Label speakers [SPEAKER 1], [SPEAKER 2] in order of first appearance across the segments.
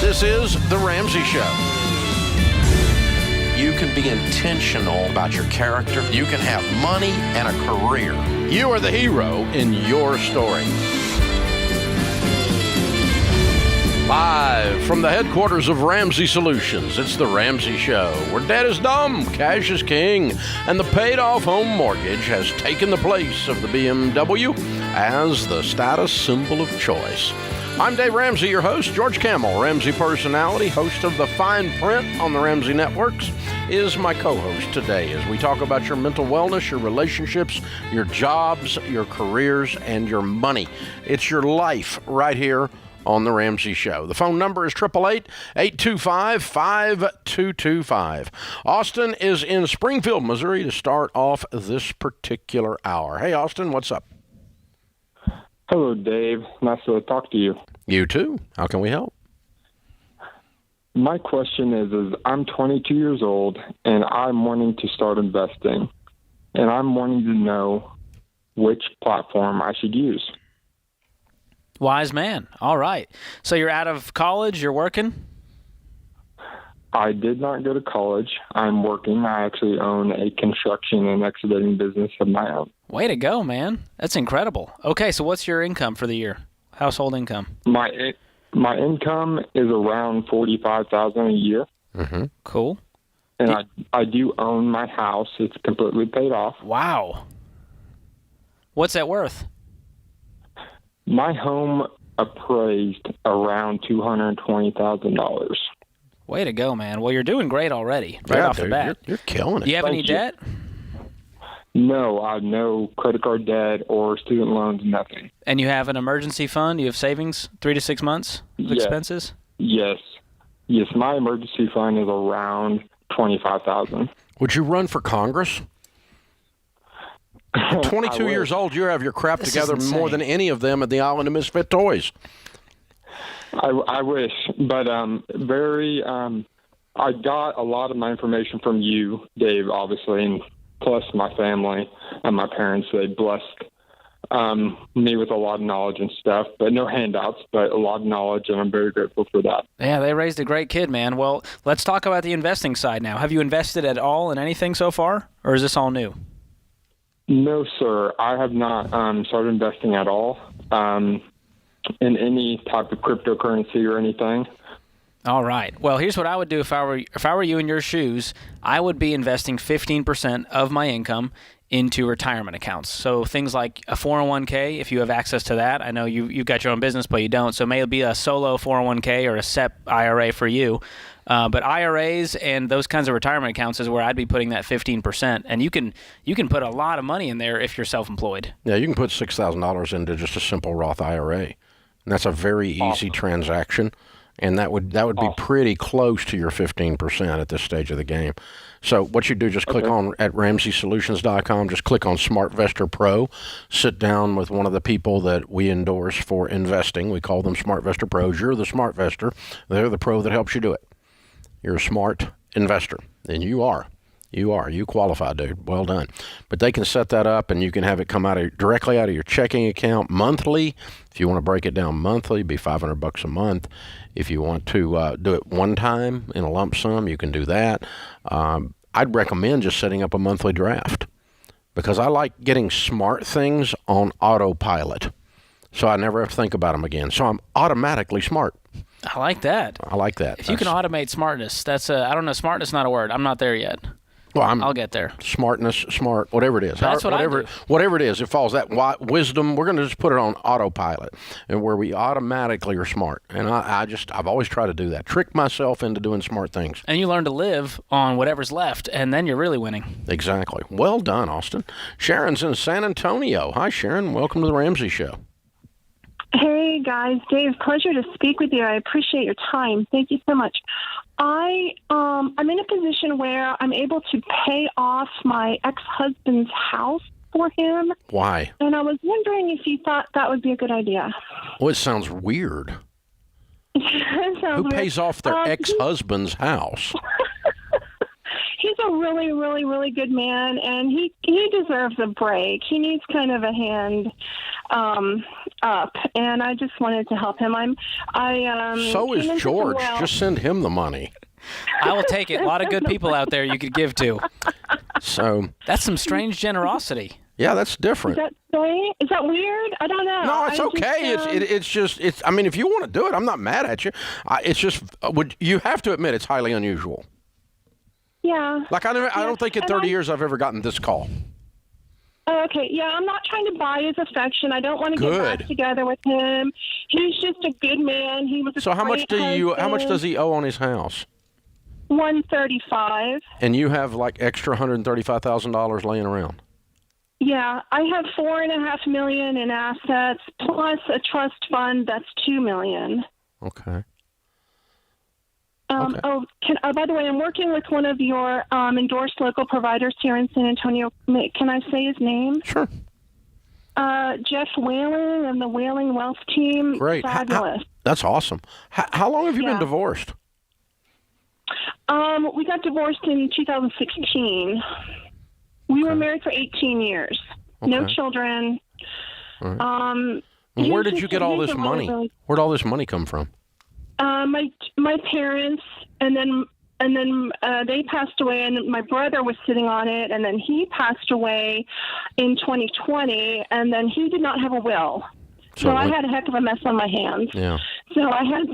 [SPEAKER 1] This is The Ramsey Show. You can be intentional about your character. You can have money and a career. You are the hero in your story. Live from the headquarters of Ramsey Solutions, it's The Ramsey Show, where debt is dumb, cash is king, and the paid-off home mortgage has taken the place of the BMW as the status symbol of choice. I'm Dave Ramsey, your host. George Camel, Ramsey personality, host of The Fine Print on the Ramsey Networks, is my co-host today as we talk about your mental wellness, your relationships, your jobs, your careers, and your money. It's your life right here on The Ramsey Show. The phone number is 888-825-5225. Austin is in Springfield, Missouri to start off this particular hour. Hey, Austin, what's up?
[SPEAKER 2] Hello, Dave. Nice to talk to you.
[SPEAKER 1] You too. How can we help?
[SPEAKER 2] My question is I'm 22 years old, and I'm wanting to start investing, and I'm wanting to know which platform I should use.
[SPEAKER 3] Wise man. All right. So you're out of college, you're working?
[SPEAKER 2] I did not go to college. I'm working. I actually own a construction and excavating business of my own.
[SPEAKER 3] Way to go, man. That's incredible. Okay, so what's your income for the year? Household income?
[SPEAKER 2] My income is around $45,000 a year.
[SPEAKER 1] Mm-hmm.
[SPEAKER 3] Cool.
[SPEAKER 2] And I do own my house. It's completely paid off.
[SPEAKER 3] Wow. What's that worth?
[SPEAKER 2] My home appraised around $220,000.
[SPEAKER 3] Way to go, man. Well, you're doing great already, right off the bat.
[SPEAKER 1] You're killing it.
[SPEAKER 3] Do you have any debt?
[SPEAKER 2] No, I have no credit card debt or student loans, nothing.
[SPEAKER 3] And you have an emergency fund? You have savings, 3 to 6 months of expenses?
[SPEAKER 2] Yes. Yes, my emergency fund is around $25,000.
[SPEAKER 1] Would you run for Congress? 22 years old, you have your crap together more than any of them at the Island of Misfit Toys.
[SPEAKER 2] I wish, but I got a lot of my information from you, Dave, obviously, and plus my family and my parents. They blessed me with a lot of knowledge and stuff, but no handouts, but a lot of knowledge, and I'm very grateful for that.
[SPEAKER 3] Yeah, they raised a great kid, man. Well, let's talk about the investing side now. Have you invested at all in anything so far, or is this all new?
[SPEAKER 2] No, sir. I have not started investing at all in any type of cryptocurrency or anything.
[SPEAKER 3] All right. Well, here's what I would do if I were you in your shoes. I would be investing 15% of my income into retirement accounts. So things like a 401k, if you have access to that. I know you've got your own business, but you don't. So it may be a solo 401k or a SEP IRA for you. But IRAs and those kinds of retirement accounts is where I'd be putting that 15%. And you can put a lot of money in there if you're self-employed.
[SPEAKER 1] Yeah, you can put $6,000 into just a simple Roth IRA. And that's a very easy transaction. And that would be pretty close to your 15% at this stage of the game. So what you do, just click on at RamseySolutions.com, just click on SmartVestor Pro, sit down with one of the people that we endorse for investing. We call them SmartVestor Pros. You're the SmartVestor. They're the pro that helps you do it. You're a smart investor, and you are. You qualify, dude. Well done. But they can set that up, and you can have it come directly out of your checking account monthly. If you want to break it down monthly, it'd be $500 a month. If you want to do it one time in a lump sum, you can do that. I'd recommend just setting up a monthly draft because I like getting smart things on autopilot, so I never have to think about them again. So I'm automatically smart.
[SPEAKER 3] I like that. If you can automate smartness, I don't know, smartness is not a word. I'm not there yet.
[SPEAKER 1] Well,
[SPEAKER 3] I'll get there.
[SPEAKER 1] Smartness, smart, whatever it is.
[SPEAKER 3] That's what I do.
[SPEAKER 1] Whatever it is, it falls that wisdom. We're going to just put it on autopilot, and where we automatically are smart. And I've always tried to do that. Trick myself into doing smart things.
[SPEAKER 3] And you learn to live on whatever's left, and then you're really winning.
[SPEAKER 1] Exactly. Well done, Austin. Sharon's in San Antonio. Hi, Sharon. Welcome to the Ramsey Show.
[SPEAKER 4] Hey, guys. Dave, pleasure to speak with you. I appreciate your time. Thank you so much. I'm in a position where I'm able to pay off my ex-husband's house for him.
[SPEAKER 1] Why?
[SPEAKER 4] And I was wondering if you thought that would be a good idea.
[SPEAKER 1] Well, it sounds weird. Who pays off their ex-husband's house?
[SPEAKER 4] He's a really, really, really good man, and he deserves a break. He needs kind of a hand. up, and I just wanted to help him.
[SPEAKER 1] So is George. Just send him the money.
[SPEAKER 3] I will take it. A lot of good people out there you could give to.
[SPEAKER 1] So
[SPEAKER 3] that's some strange generosity.
[SPEAKER 1] Yeah, that's different.
[SPEAKER 4] Is that weird? I don't know.
[SPEAKER 1] No, it's okay. It's. I mean, if you want to do it, I'm not mad at you. It's just, you have to admit it's highly unusual.
[SPEAKER 4] Yeah.
[SPEAKER 1] Like I don't think in 30 years I've ever gotten this call.
[SPEAKER 4] Oh, okay. Yeah, I'm not trying to buy his affection. I don't want to get back together with him. He's just a good man. He was a
[SPEAKER 1] So how much does he owe on his house?
[SPEAKER 4] $135.
[SPEAKER 1] And you have like extra $135,000 laying around.
[SPEAKER 4] Yeah, I have $4.5 million in assets plus a trust fund that's $2 million.
[SPEAKER 1] Okay.
[SPEAKER 4] Okay. By the way, I'm working with one of your endorsed local providers here in San Antonio. Can I say his name?
[SPEAKER 1] Sure.
[SPEAKER 4] Jeff Whaling and the Whaling Wealth Team.
[SPEAKER 1] Great.
[SPEAKER 4] Fabulous.
[SPEAKER 1] That's awesome. How long have you been divorced?
[SPEAKER 4] We got divorced in 2016. We were married for 18 years. Okay. No children.
[SPEAKER 1] All right. Where did you get all this money? Where'd all this money come from?
[SPEAKER 4] My parents, and then they passed away, and my brother was sitting on it, and then he passed away in 2020, and then he did not have a will. So I had a heck of a mess on my hands.
[SPEAKER 1] Yeah.
[SPEAKER 4] So I had,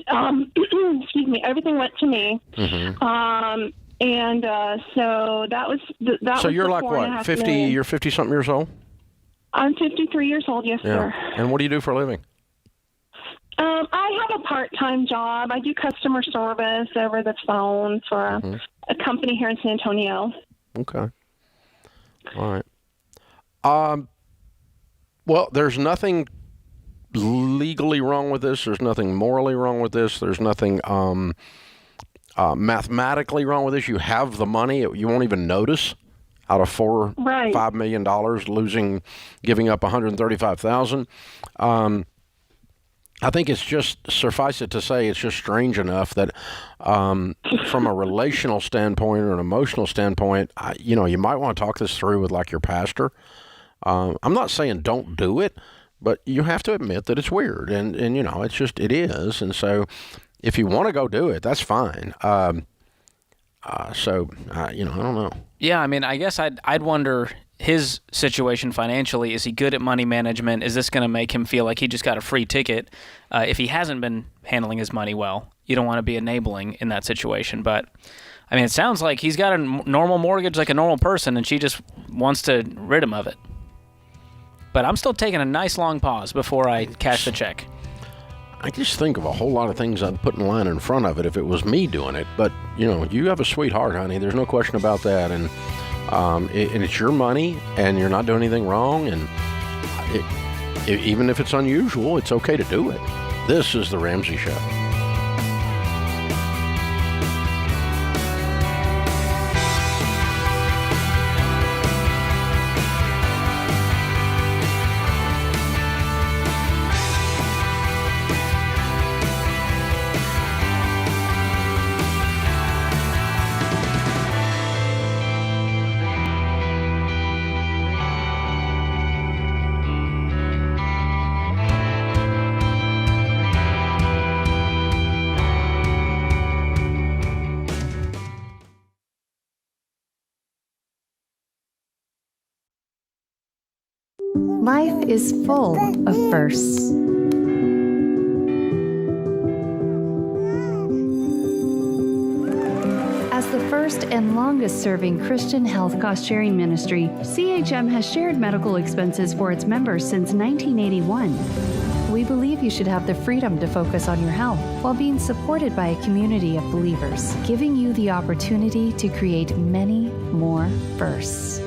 [SPEAKER 4] excuse me, everything went to me. Mm-hmm. So that was
[SPEAKER 1] So you're like what, 50? Million. You're 50-something years old?
[SPEAKER 4] I'm 53 years old, yes, sir.
[SPEAKER 1] And what do you do for a living?
[SPEAKER 4] I have a part-time job. I do customer service over the phone for a company here in San Antonio.
[SPEAKER 1] Okay. All right. Well, there's nothing legally wrong with this. There's nothing morally wrong with this. There's nothing mathematically wrong with this. You have the money. You won't even notice out of $5 million giving up $135,000. I think it's just, suffice it to say, it's just strange enough that from a relational standpoint or an emotional standpoint, you might want to talk this through with like your pastor. I'm not saying don't do it, but you have to admit that it's weird, and it's just, it is. And so if you want to go do it, that's fine. I don't know.
[SPEAKER 3] Yeah, I mean, I guess I'd wonder his situation financially. Is he good at money management? Is this going to make him feel like he just got a free ticket? If he hasn't been handling his money well, you don't want to be enabling in that situation. But, I mean, it sounds like he's got a normal mortgage like a normal person, and she just wants to rid him of it. But I'm still taking a nice long pause before I cash the check.
[SPEAKER 1] I just think of a whole lot of things I'd put in line in front of it if it was me doing it. But, you have a sweetheart, honey. There's no question about that. And it's your money, and you're not doing anything wrong. And even if it's unusual, it's okay to do it. This is The Ramsey Show.
[SPEAKER 5] Life is full of firsts. As the first and longest-serving Christian health cost-sharing ministry, CHM has shared medical expenses for its members since 1981. We believe you should have the freedom to focus on your health while being supported by a community of believers, giving you the opportunity to create many more firsts.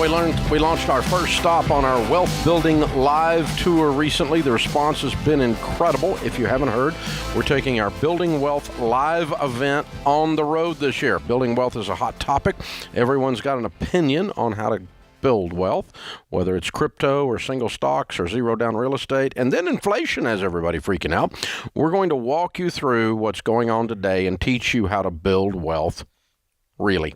[SPEAKER 1] we launched our first stop on our Wealth Building Live tour recently. The response has been incredible. If you haven't heard, we're taking our Building Wealth Live event on the road this year. Building wealth is a hot topic. Everyone's got an opinion on how to build wealth, whether it's crypto or single stocks or zero down real estate, and then inflation has everybody freaking out. We're going to walk you through what's going on today and teach you how to build wealth really.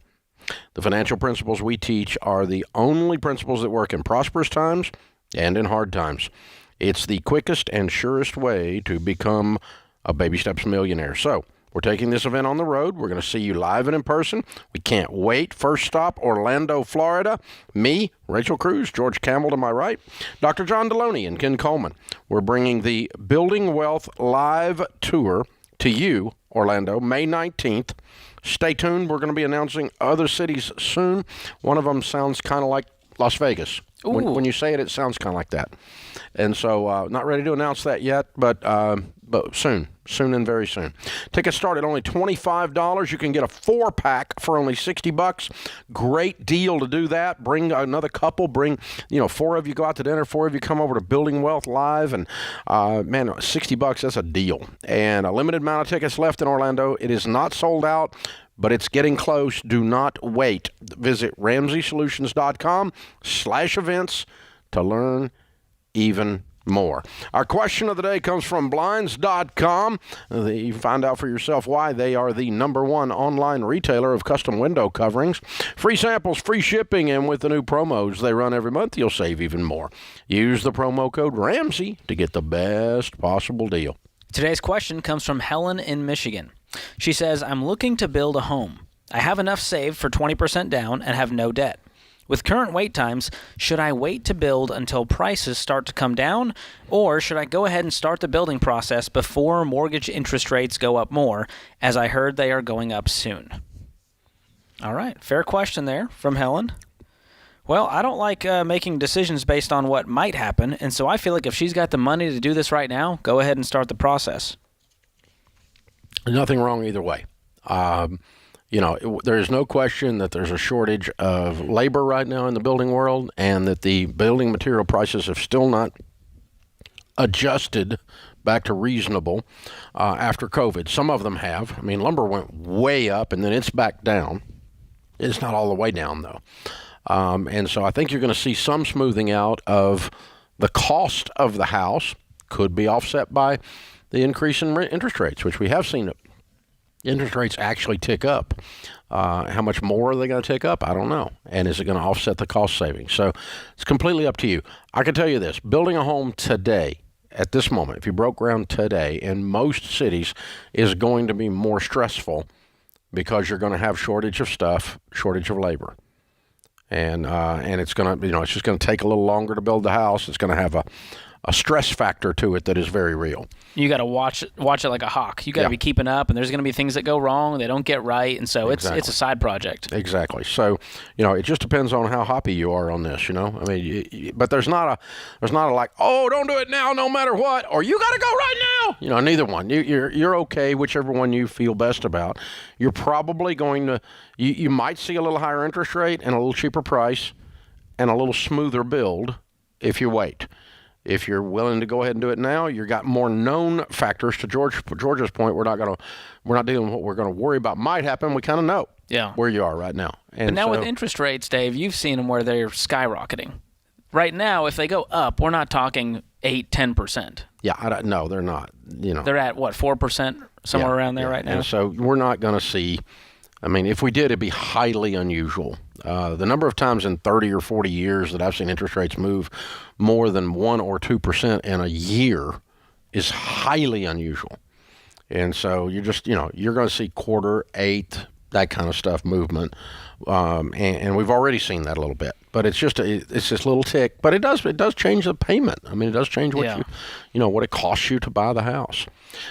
[SPEAKER 1] The financial principles we teach are the only principles that work in prosperous times and in hard times. It's the quickest and surest way to become a baby steps millionaire. So we're taking this event on the road. We're going to see you live and in person. We can't wait. First stop, Orlando, Florida. Me, Rachel Cruz, George Campbell to my right, Dr. John Deloney and Ken Coleman. We're bringing the Building Wealth Live Tour to you, Orlando, May 19th. Stay tuned. We're going to be announcing other cities soon. One of them sounds kind of like Las Vegas. When you say it, it sounds kind of like that. And so not ready to announce that yet, but soon and very soon. Tickets start at only $25. You can get a 4-pack for only $60. Great deal to do that. Bring another couple. Bring, 4 of you go out to dinner. 4 of you come over to Building Wealth Live. And, man, $60, that's a deal. And a limited amount of tickets left in Orlando. It is not sold out, but it's getting close. Do not wait. Visit RamseySolutions.com/events to learn even more. Our question of the day comes from Blinds.com. You can find out for yourself why they are the #1 online retailer of custom window coverings. Free samples, free shipping, and with the new promos they run every month, you'll save even more. Use the promo code Ramsey to get the best possible deal.
[SPEAKER 3] Today's question comes from Helen in Michigan. She says, I'm looking to build a home. I have enough saved for 20% down and have no debt. With current wait times, should I wait to build until prices start to come down, or should I go ahead and start the building process before mortgage interest rates go up more, as I heard they are going up soon? All right, fair question there from Helen. Well, I don't like making decisions based on what might happen, and so I feel like if she's got the money to do this right now, go ahead and start the process.
[SPEAKER 1] Nothing wrong either way. There is no question that there's a shortage of labor right now in the building world, and that the building material prices have still not adjusted back to reasonable after COVID. Some of them have. I mean, lumber went way up, and then it's back down. It's not all the way down, though. And so I think you're going to see some smoothing out of the cost of the house. Could be offset by the increase in interest rates, which we have seen interest rates actually tick up. How much more are they going to tick up? I don't know. And is it going to offset the cost savings? So it's completely up to you. I can tell you this, building a home today, at this moment, if you broke ground today, in most cities is going to be more stressful because you're going to have shortage of stuff, shortage of labor. And it's going to, it's just going to take a little longer to build the house. It's going to have a stress factor to it that is very real. You
[SPEAKER 3] got to watch it like a hawk. You got to be keeping up, and there's going to be things that go wrong, they don't get right, and so it's a side project.
[SPEAKER 1] Exactly. So, it just depends on how hoppy you are on this, I mean, but there's not a like, oh, don't do it now no matter what, or you got to go right now. Neither one. You're okay, whichever one you feel best about. You're probably going to, you might see a little higher interest rate and a little cheaper price and a little smoother build if you wait. If you're willing to go ahead and do it now, you've got more known factors. To George's point, we're not dealing with what we're going to worry about might happen. We kind of know where you are right now. And
[SPEAKER 3] but now with interest rates, Dave, you've seen them where they're skyrocketing. Right now, if they go up, we're not talking 8-10%.
[SPEAKER 1] Yeah, no, they're not.
[SPEAKER 3] They're at what, 4%, somewhere around there right now.
[SPEAKER 1] And so we're not going to see. I mean, if we did, it'd be highly unusual. The number of times in 30 or 40 years that I've seen interest rates move more than 1 or 2% in a year is highly unusual. And so you're just, you're going to see quarter, eighth, that kind of stuff movement. And we've already seen that a little bit. But it's just this little tick. But it does change the payment. I mean, it does change what what it costs you to buy the house.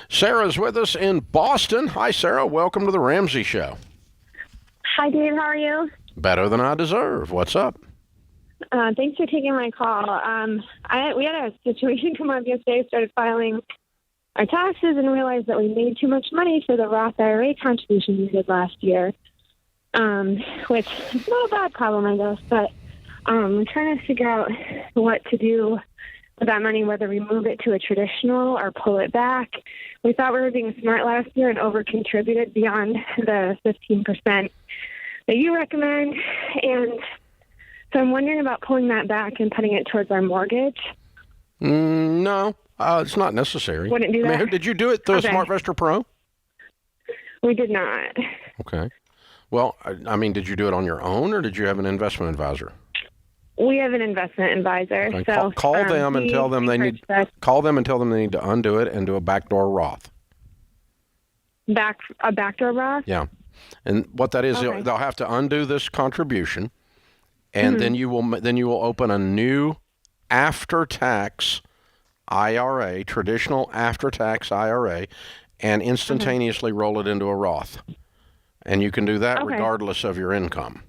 [SPEAKER 1] Sarah's with us in Boston. Hi, Sarah. Welcome to the Ramsey Show.
[SPEAKER 6] Hi, Dave. How are you?
[SPEAKER 1] Better than I deserve. What's up?
[SPEAKER 6] Thanks for taking my call. We had a situation come up yesterday. Started filing our taxes and realized that we made too much money for the Roth IRA contribution we did last year, which is not a bad problem, I guess. But I'm trying to figure out what to do with that money, whether we move it to a traditional or pull it back. We thought we were being smart last year and over-contributed beyond the 15% that you recommend. And so I'm wondering about pulling that back and putting it towards our mortgage.
[SPEAKER 1] No, it's not necessary.
[SPEAKER 6] Wouldn't do that?
[SPEAKER 1] Did you do it through
[SPEAKER 6] Okay.
[SPEAKER 1] a SmartVestor Pro?
[SPEAKER 6] We did not.
[SPEAKER 1] Okay. Well, I mean, did you do it on your own, or did you have an investment advisor?
[SPEAKER 6] We have an investment advisor.
[SPEAKER 1] Okay.
[SPEAKER 6] So
[SPEAKER 1] Call them and tell them they need. Call them and tell them they need to undo it and do a backdoor Roth.
[SPEAKER 6] A backdoor Roth?
[SPEAKER 1] Yeah, and what that is,
[SPEAKER 6] Okay.
[SPEAKER 1] they'll have to undo this contribution, and then you will open a new after-tax IRA, traditional after-tax IRA, and instantaneously roll it into a Roth. And you can do that regardless of your income.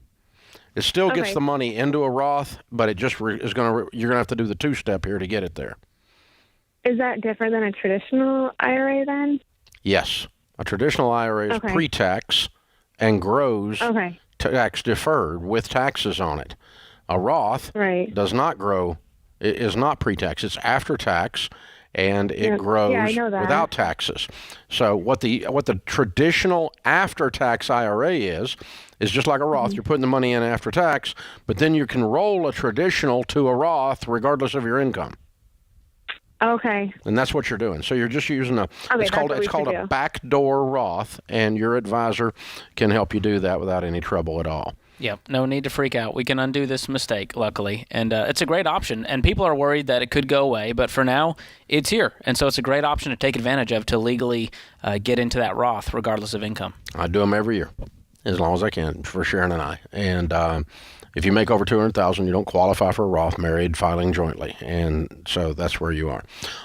[SPEAKER 1] It still gets the money into a Roth, but it just you're going to have to do the two-step here to get it there.
[SPEAKER 6] Is that different than a traditional IRA then?
[SPEAKER 1] Yes. A traditional IRA is pre-tax and grows tax deferred with taxes on it. A Roth does not grow. It is not pre-tax. It's after tax, and it grows without taxes. So what the traditional after-tax IRA is just like a Roth. You're putting the money in after tax, but then you can roll a traditional to a Roth regardless of your income.
[SPEAKER 6] Okay.
[SPEAKER 1] And that's what you're doing. So you're just using it's called a backdoor Roth, and your advisor can help you do that without any trouble at all.
[SPEAKER 3] Yep, no need to freak out. We can undo this mistake, luckily, and it's a great option. And people are worried that it could go away, but for now, it's here. And so it's a great option to take advantage of to legally get into that Roth regardless of income.
[SPEAKER 1] I do them every year, as long as I can, for Sharon and I. And if you make over $200,000, you don't qualify for a Roth, married, filing jointly. And so that's where you are.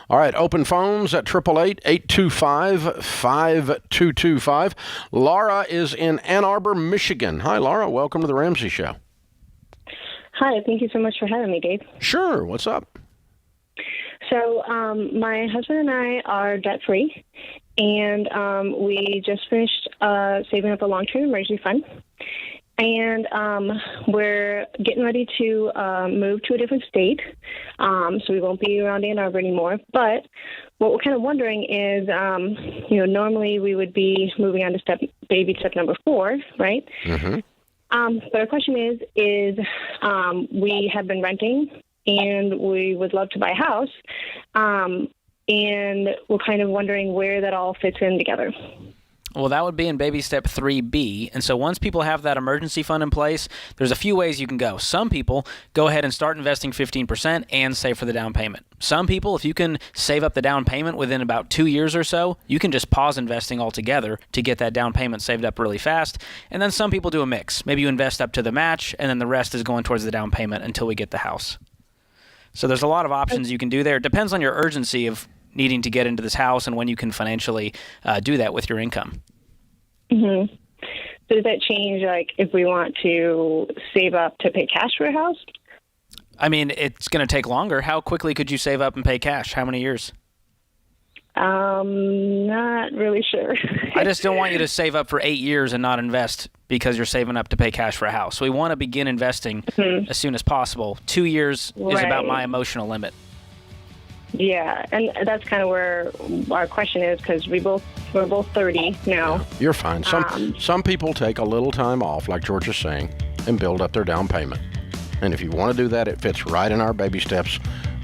[SPEAKER 1] All right, open phones at 888-825-5225. Laura is in Ann Arbor, Michigan. Hi, Laura. Welcome to the Ramsey Show.
[SPEAKER 7] Hi, thank you so much for having me, Dave.
[SPEAKER 1] Sure. What's up?
[SPEAKER 7] So my husband and I are debt-free, and we just finished saving up a long-term emergency fund. And we're getting ready to move to a different state, so we won't be around Ann Arbor anymore. But what we're kind of wondering is, normally we would be moving on to baby step number 4, right? Mm-hmm. But our question is we have been renting, and we would love to buy a house, and we're kind of wondering where that all fits in together.
[SPEAKER 3] Well, that would be in baby step 3B. And so once people have that emergency fund in place, there's a few ways you can go. Some people go ahead and start investing 15% and save for the down payment. Some people, if you can save up the down payment within about 2 years or so, you can just pause investing altogether to get that down payment saved up really fast. And then some people do a mix. Maybe you invest up to the match, and then the rest is going towards the down payment until we get the house. So there's a lot of options you can do there. It depends on your urgency of needing to get into this house and when you can financially do that with your income.
[SPEAKER 7] Mm-hmm. So does that change, like, if we want to save up to pay cash for a house?
[SPEAKER 3] I mean, it's going to take longer. How quickly could you save up and pay cash? How many years?
[SPEAKER 7] Not really sure.
[SPEAKER 3] I just don't want you to save up for 8 years and not invest because you're saving up to pay cash for a house. We want to begin investing as soon as possible. 2 years is about my emotional limit.
[SPEAKER 7] Yeah, and that's kind of where our question is, because we're both 30 now.
[SPEAKER 1] Yeah, you're fine. Some people take a little time off, like George is saying, and build up their down payment. And if you want to do that, it fits right in our baby steps.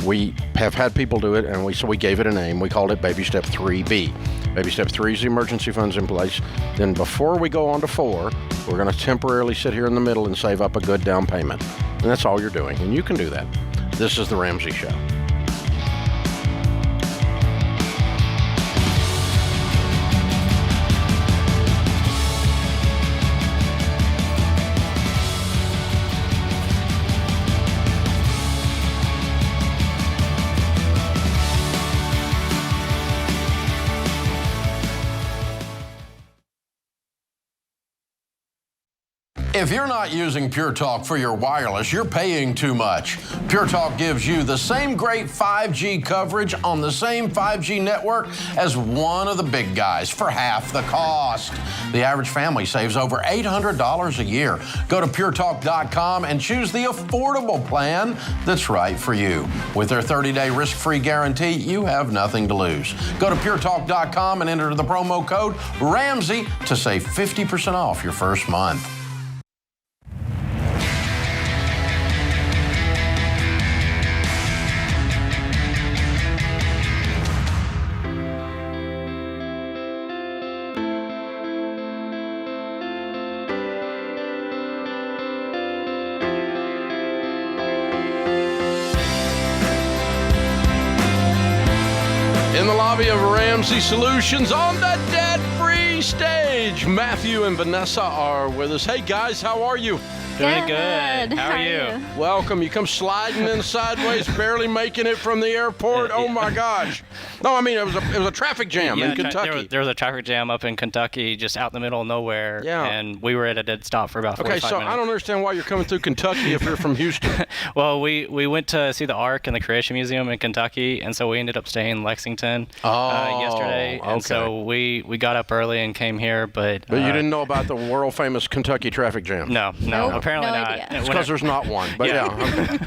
[SPEAKER 1] We have had people do it, and so we gave it a name. We called it baby step 3B. Baby step 3 is the emergency funds in place. Then before we go on to 4, we're going to temporarily sit here in the middle and save up a good down payment. And that's all you're doing, and you can do that. This is the Ramsey Show. If you're not using Pure Talk for your wireless, you're paying too much. Pure Talk gives you the same great 5G coverage on the same 5G network as one of the big guys for half the cost. The average family saves over $800 a year. Go to puretalk.com and choose the affordable plan that's right for you. With their 30-day risk-free guarantee, you have nothing to lose. Go to puretalk.com and enter the promo code Ramsey to save 50% off your first month. In the lobby of Ramsey Solutions on the debt-free stage, Matthew and Vanessa are with us. Hey guys, how are you?
[SPEAKER 3] Doing good. How are you?
[SPEAKER 1] Welcome. You come sliding in sideways, barely making it from the airport. Oh my gosh! No, I mean it was a traffic jam in Kentucky.
[SPEAKER 8] There was a traffic jam up in Kentucky, just out in the middle of nowhere.
[SPEAKER 1] Yeah.
[SPEAKER 8] And we were at a dead stop for about 45 minutes.
[SPEAKER 1] Okay, so I don't understand why you're coming through Kentucky if you're from Houston.
[SPEAKER 8] Well, we went to see the Ark and the Creation Museum in Kentucky, and so we ended up staying in Lexington yesterday. And so we got up early and came here, but
[SPEAKER 1] you didn't know about the world famous Kentucky traffic jam.
[SPEAKER 8] No, apparently
[SPEAKER 9] no
[SPEAKER 8] not.
[SPEAKER 9] idea.
[SPEAKER 1] It's because there's not one. But yeah. Okay.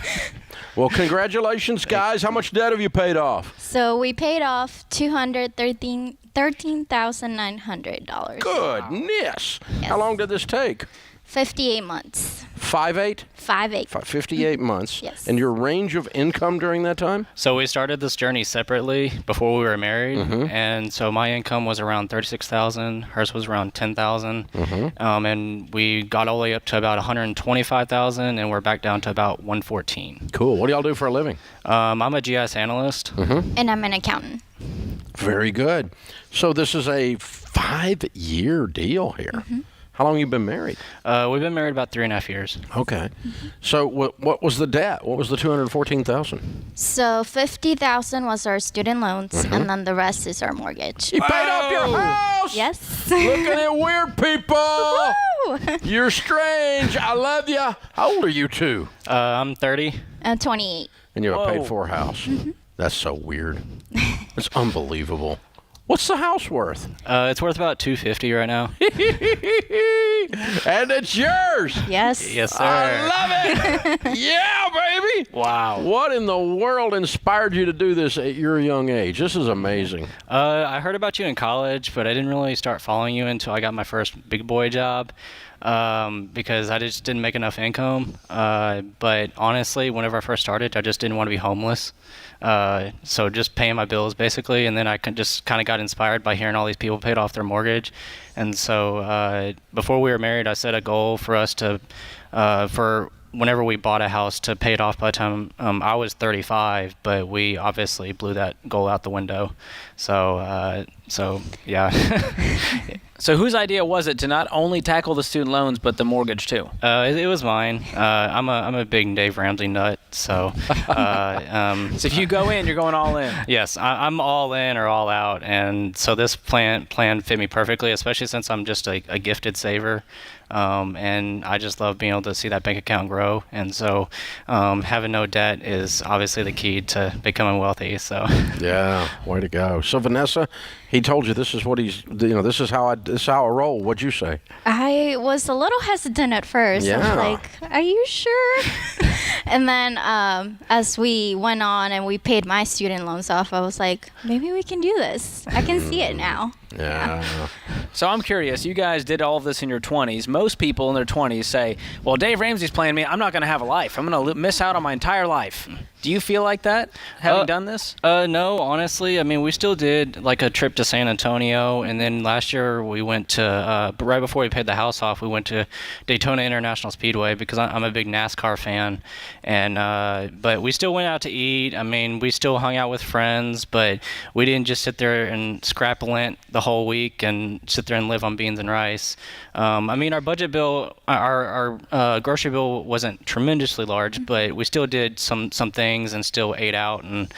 [SPEAKER 1] Well, congratulations, guys. How much debt have you paid off?
[SPEAKER 9] So we paid off $13,900.
[SPEAKER 1] Goodness.
[SPEAKER 9] Yes.
[SPEAKER 1] How long did this take?
[SPEAKER 9] 58 months.
[SPEAKER 1] 5'8"?
[SPEAKER 9] 5'8".
[SPEAKER 1] 58 months.
[SPEAKER 9] Yes.
[SPEAKER 1] And your range of income during that time?
[SPEAKER 8] So we started this journey separately before we were married, and so my income was around $36,000. Hers was around $10,000, and we got all the way up to about $125,000, and we're back down to about $114,000.
[SPEAKER 1] Cool. What do y'all do for a living?
[SPEAKER 8] I'm a GIS analyst.
[SPEAKER 9] And I'm an accountant.
[SPEAKER 1] Very good. So this is a 5-year deal here. How long have you been married?
[SPEAKER 8] We've been married about 3.5 years.
[SPEAKER 1] Okay. So what was the debt? What was the $214,000?
[SPEAKER 9] So 50,000 was our student loans, and then the rest is our mortgage.
[SPEAKER 1] You paid off your house?
[SPEAKER 9] Yes.
[SPEAKER 1] Looking at weird people. You're strange. I love you. How old are you two?
[SPEAKER 8] I'm 30.
[SPEAKER 9] I'm 28.
[SPEAKER 1] And you have a paid-for house. That's so weird. It's unbelievable. What's the house worth?
[SPEAKER 8] It's worth about $250 right now.
[SPEAKER 1] And it's yours.
[SPEAKER 9] Yes.
[SPEAKER 8] Yes, sir.
[SPEAKER 1] I love it. Yeah, baby.
[SPEAKER 8] Wow.
[SPEAKER 1] What in the world inspired you to do this at your young age? This is amazing.
[SPEAKER 8] I heard about you in college, but I didn't really start following you until I got my first big boy job. Because I just didn't make enough income. But honestly, whenever I first started, I just didn't want to be homeless. So just paying my bills basically, and then I just kind of got inspired by hearing all these people paid off their mortgage. And so before we were married, I set a goal for us to, for whenever we bought a house, to pay it off by the time I was 35, but we obviously blew that goal out the window. So yeah.
[SPEAKER 3] So whose idea was it to not only tackle the student loans but the mortgage too?
[SPEAKER 8] It was mine. I'm a big Dave Ramsey nut, so.
[SPEAKER 3] So if you go in, you're going all in.
[SPEAKER 8] Yes, I'm all in or all out, and so this plan fit me perfectly, especially since I'm just a gifted saver. And I just love being able to see that bank account grow, and so having no debt is obviously the key to becoming wealthy. So
[SPEAKER 1] yeah, way to go. So Vanessa, he told you this is what he's, this is how I roll. What'd you say?
[SPEAKER 9] I was a little hesitant at first.
[SPEAKER 1] Yeah.
[SPEAKER 9] I was like, are you sure? And then as we went on and we paid my student loans off, I was like, maybe we can do this. I can see it now.
[SPEAKER 1] Yeah.
[SPEAKER 3] So I'm curious, you guys did all of this in your 20s. Most people in their 20s say, well, Dave Ramsey's playing me. I'm not going to have a life. I'm going to miss out on my entire life. Do you feel like that, having done this?
[SPEAKER 8] No, honestly. I mean, we still did like a trip to San Antonio, and then last year we went to, right before we paid the house off, we went to Daytona International Speedway because I'm a big NASCAR fan. And but we still went out to eat. I mean, we still hung out with friends, but we didn't just sit there and scrap lint the whole week and sit there and live on beans and rice. I mean, our budget bill, our grocery bill wasn't tremendously large, but we still did some things and still ate out. And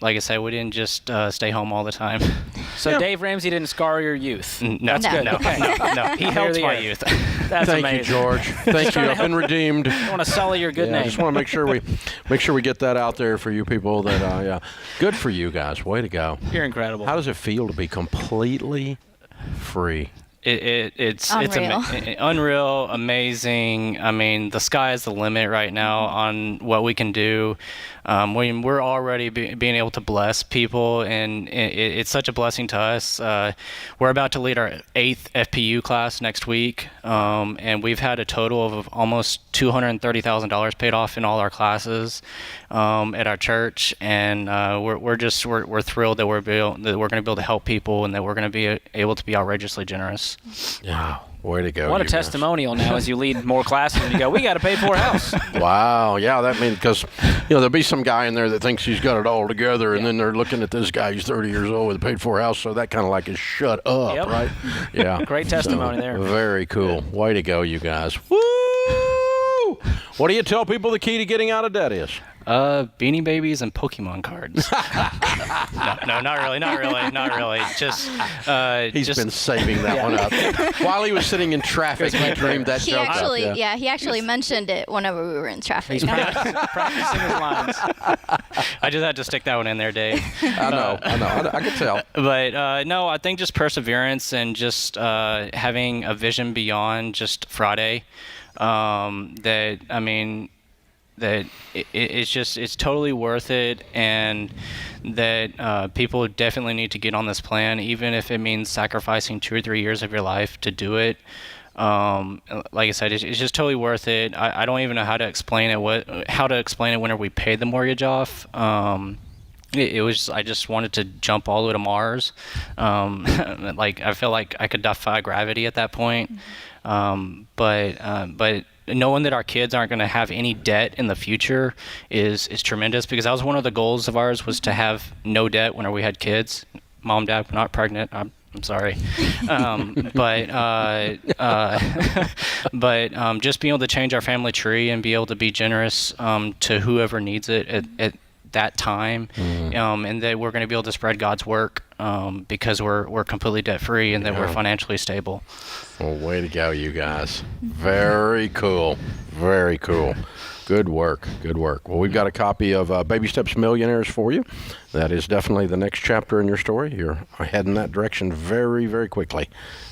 [SPEAKER 8] like I said, we didn't just stay home all the time.
[SPEAKER 3] So Dave Ramsey didn't scar your youth.
[SPEAKER 8] No,
[SPEAKER 3] That's good.
[SPEAKER 8] no,
[SPEAKER 3] Okay.
[SPEAKER 8] no. He helped my youth.
[SPEAKER 3] That's
[SPEAKER 1] Thank
[SPEAKER 3] amazing.
[SPEAKER 1] you, George. Thank you. I've been redeemed.
[SPEAKER 3] I want to sully your good
[SPEAKER 1] I
[SPEAKER 3] name.
[SPEAKER 1] just want to make sure we get that out there for you people. That good for you guys. Way to go.
[SPEAKER 3] You're incredible.
[SPEAKER 1] How does it feel to be completely free?
[SPEAKER 8] It's
[SPEAKER 9] Unreal.
[SPEAKER 8] Unreal, amazing. I mean, the sky is the limit right now on what we can do. We're already being able to bless people, and it's such a blessing to us. We're about to lead our 8th FPU class next week, and we've had a total of almost $230,000 paid off in all our classes at our church, and we're thrilled that we're going to be able to help people, and that we're going to be able to be outrageously generous.
[SPEAKER 1] Wow. Way to go.
[SPEAKER 3] What a
[SPEAKER 1] you guys.
[SPEAKER 3] testimonial now as you lead more classes and you go, we got to pay for a house.
[SPEAKER 1] Wow. Yeah, that means because, there'll be some guy in there that thinks he's got it all together, and then they're looking at this guy, he's 30 years old with a paid-for house, so that kind of like is shut up,
[SPEAKER 3] Yep.
[SPEAKER 1] right? Yeah.
[SPEAKER 3] Great testimony there.
[SPEAKER 1] Very cool. Way to go, you guys. Woo! What do you tell people the key to getting out of debt is?
[SPEAKER 8] Beanie Babies and Pokemon cards. no, not really. Just
[SPEAKER 1] He's been saving that one up. While he was sitting in traffic, he dreamed that
[SPEAKER 9] He
[SPEAKER 1] joke
[SPEAKER 9] actually,
[SPEAKER 1] up.
[SPEAKER 9] he actually mentioned it whenever we were in traffic.
[SPEAKER 3] He's practicing his lines.
[SPEAKER 8] I just had to stick that one in there, Dave.
[SPEAKER 1] I know. I could tell.
[SPEAKER 8] But no, I think just perseverance and just having a vision beyond just Friday. It's totally worth it, and that people definitely need to get on this plan, even if it means sacrificing 2 or 3 years of your life to do it. Like I said, it's just totally worth it. I don't even know how to explain it. Whenever we paid the mortgage off. It was. I just wanted to jump all the way to Mars. I feel like I could defy gravity at that point. But knowing that our kids aren't going to have any debt in the future is tremendous, because that was one of the goals of ours, was to have no debt whenever we had kids. Mom, Dad, we're not pregnant. I'm sorry. But just being able to change our family tree and be able to be generous to whoever needs it at that time, and that we're going to be able to spread God's work because we're completely debt free, and that we're financially stable.
[SPEAKER 1] Well, way to go, you guys. Very cool. Very cool. Good work. Good work. Well, we've got a copy of Baby Steps Millionaires for you. That is definitely the next chapter in your story. You're heading that direction very, very quickly.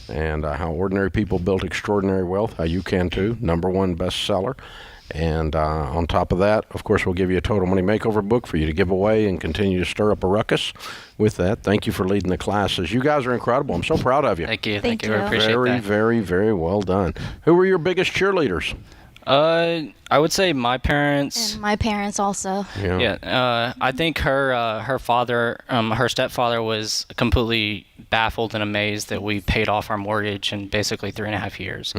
[SPEAKER 1] And how ordinary people built extraordinary wealth, how you can too. #1 bestseller. And on top of that, of course, we'll give you a Total Money Makeover book for you to give away and continue to stir up a ruckus with that. Thank you for leading the classes. You guys are incredible. I'm so proud of you.
[SPEAKER 8] Thank you.
[SPEAKER 9] Thank you.
[SPEAKER 8] I appreciate
[SPEAKER 1] very,
[SPEAKER 8] that.
[SPEAKER 1] very, very well done. Who were your biggest cheerleaders?
[SPEAKER 8] I would say my parents.
[SPEAKER 9] And my parents also.
[SPEAKER 8] Yeah. I think her father, her stepfather, was completely baffled and amazed that we paid off our mortgage in basically 3.5 years,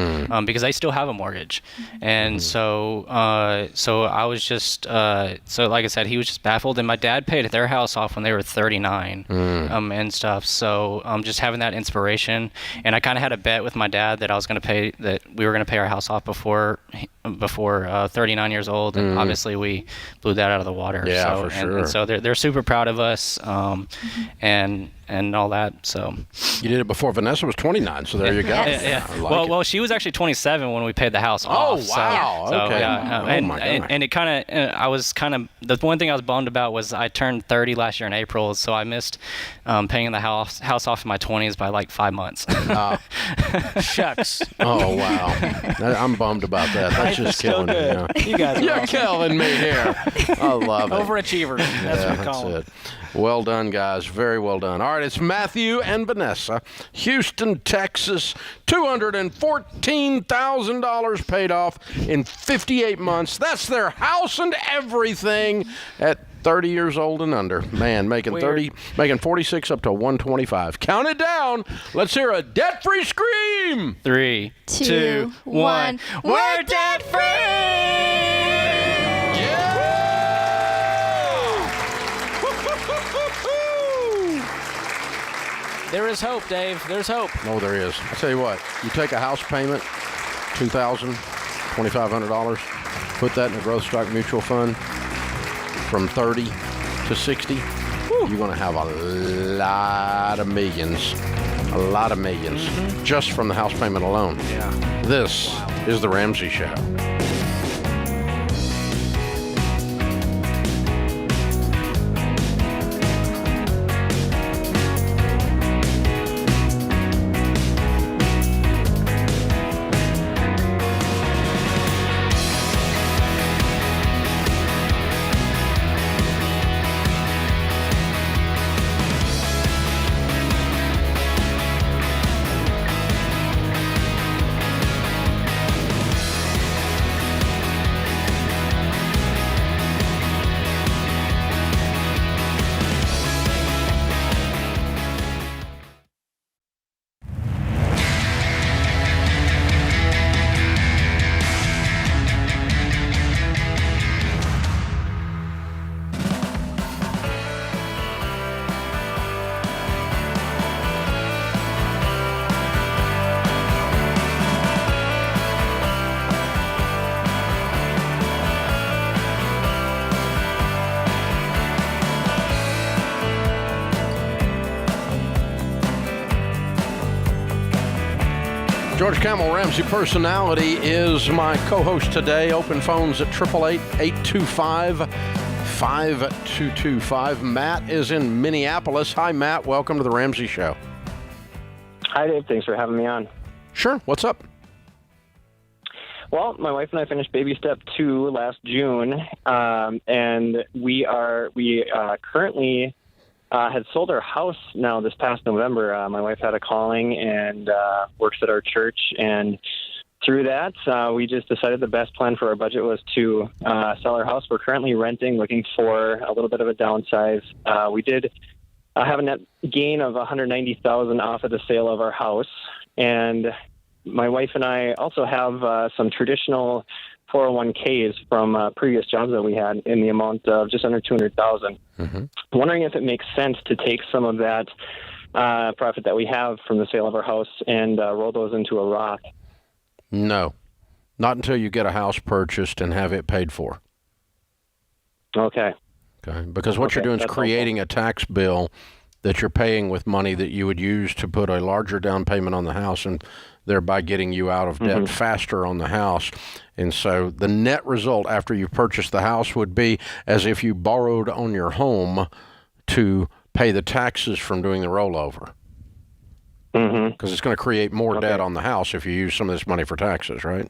[SPEAKER 8] because they still have a mortgage, and so I was just so like I said, he was just baffled. And my dad paid their house off when they were 39, and stuff. So just having that inspiration, and I kind of had a bet with my dad that we were going to pay our house off before 39 years old, and obviously we blew that out of the water.
[SPEAKER 1] Yeah,
[SPEAKER 8] so,
[SPEAKER 1] for sure.
[SPEAKER 8] And so they're super proud of us, and all that. So
[SPEAKER 1] You did it before Vanessa was 29, so there you go.
[SPEAKER 8] yeah.
[SPEAKER 1] I like it.
[SPEAKER 8] Well, she was actually 27 when we paid the house off.
[SPEAKER 1] Oh, wow.
[SPEAKER 8] So,
[SPEAKER 1] Okay.
[SPEAKER 8] yeah,
[SPEAKER 1] Oh,
[SPEAKER 8] and
[SPEAKER 1] my gosh.
[SPEAKER 8] and it kind of, I was kind of, the one thing I was bummed about was I turned 30 last year in April, so I missed paying the house off in my 20s by like 5 months.
[SPEAKER 3] Shucks.
[SPEAKER 1] Oh, wow. I'm bummed about that. That's just
[SPEAKER 3] Still
[SPEAKER 1] killing me.
[SPEAKER 3] good.
[SPEAKER 1] Yeah.
[SPEAKER 3] You guys are
[SPEAKER 1] You're
[SPEAKER 3] awesome.
[SPEAKER 1] killing me here. I love it.
[SPEAKER 3] Overachievers. That's what we call them.
[SPEAKER 1] it. Well done, guys. Very well done. All right, it's Matthew and Vanessa, Houston, Texas. $214,000 paid off in 58 months. That's their house and everything at 30 years old and under. Man, making 46 up to 125. Count it down. Let's hear a debt-free scream.
[SPEAKER 8] 3, 2, 1. We're debt free!
[SPEAKER 3] There is hope, Dave. There's hope.
[SPEAKER 1] No, there is. I tell you what, you take a house payment, $2,000, $2,500, put that in a growth stock mutual fund from 30 to 60. Whew, you're going to have a lot of millions. A lot of millions just from the house payment alone.
[SPEAKER 3] Yeah.
[SPEAKER 1] This is The Ramsey Show. George Camel, Ramsey Personality, is my co-host today. Open phones at 888-825-5225. Matt is in Minneapolis. Hi, Matt. Welcome to The Ramsey Show.
[SPEAKER 10] Hi, Dave. Thanks for having me on.
[SPEAKER 1] Sure. What's up?
[SPEAKER 10] Well, my wife and I finished baby step 2 last June, and we currently had sold our house now this past November. My wife had a calling and works at our church, and through that, we just decided the best plan for our budget was to sell our house. We're currently renting, looking for a little bit of a downsize. We did have a net gain of $190,000 off of the sale of our house, and my wife and I also have some traditional 401ks from previous jobs that we had in the amount of just under $200,000. Wondering if it makes sense to take some of that profit that we have from the sale of our house and roll those into a Roth.
[SPEAKER 1] No, not until you get a house purchased and have it paid for.
[SPEAKER 10] Okay.
[SPEAKER 1] Because what you're doing is creating a tax bill that you're paying with money that you would use to put a larger down payment on the house and thereby getting you out of debt faster on the house. And so the net result after you purchase the house would be as if you borrowed on your home to pay the taxes from doing the rollover. Because it's going to create more debt on the house if you use some of this money for taxes, right?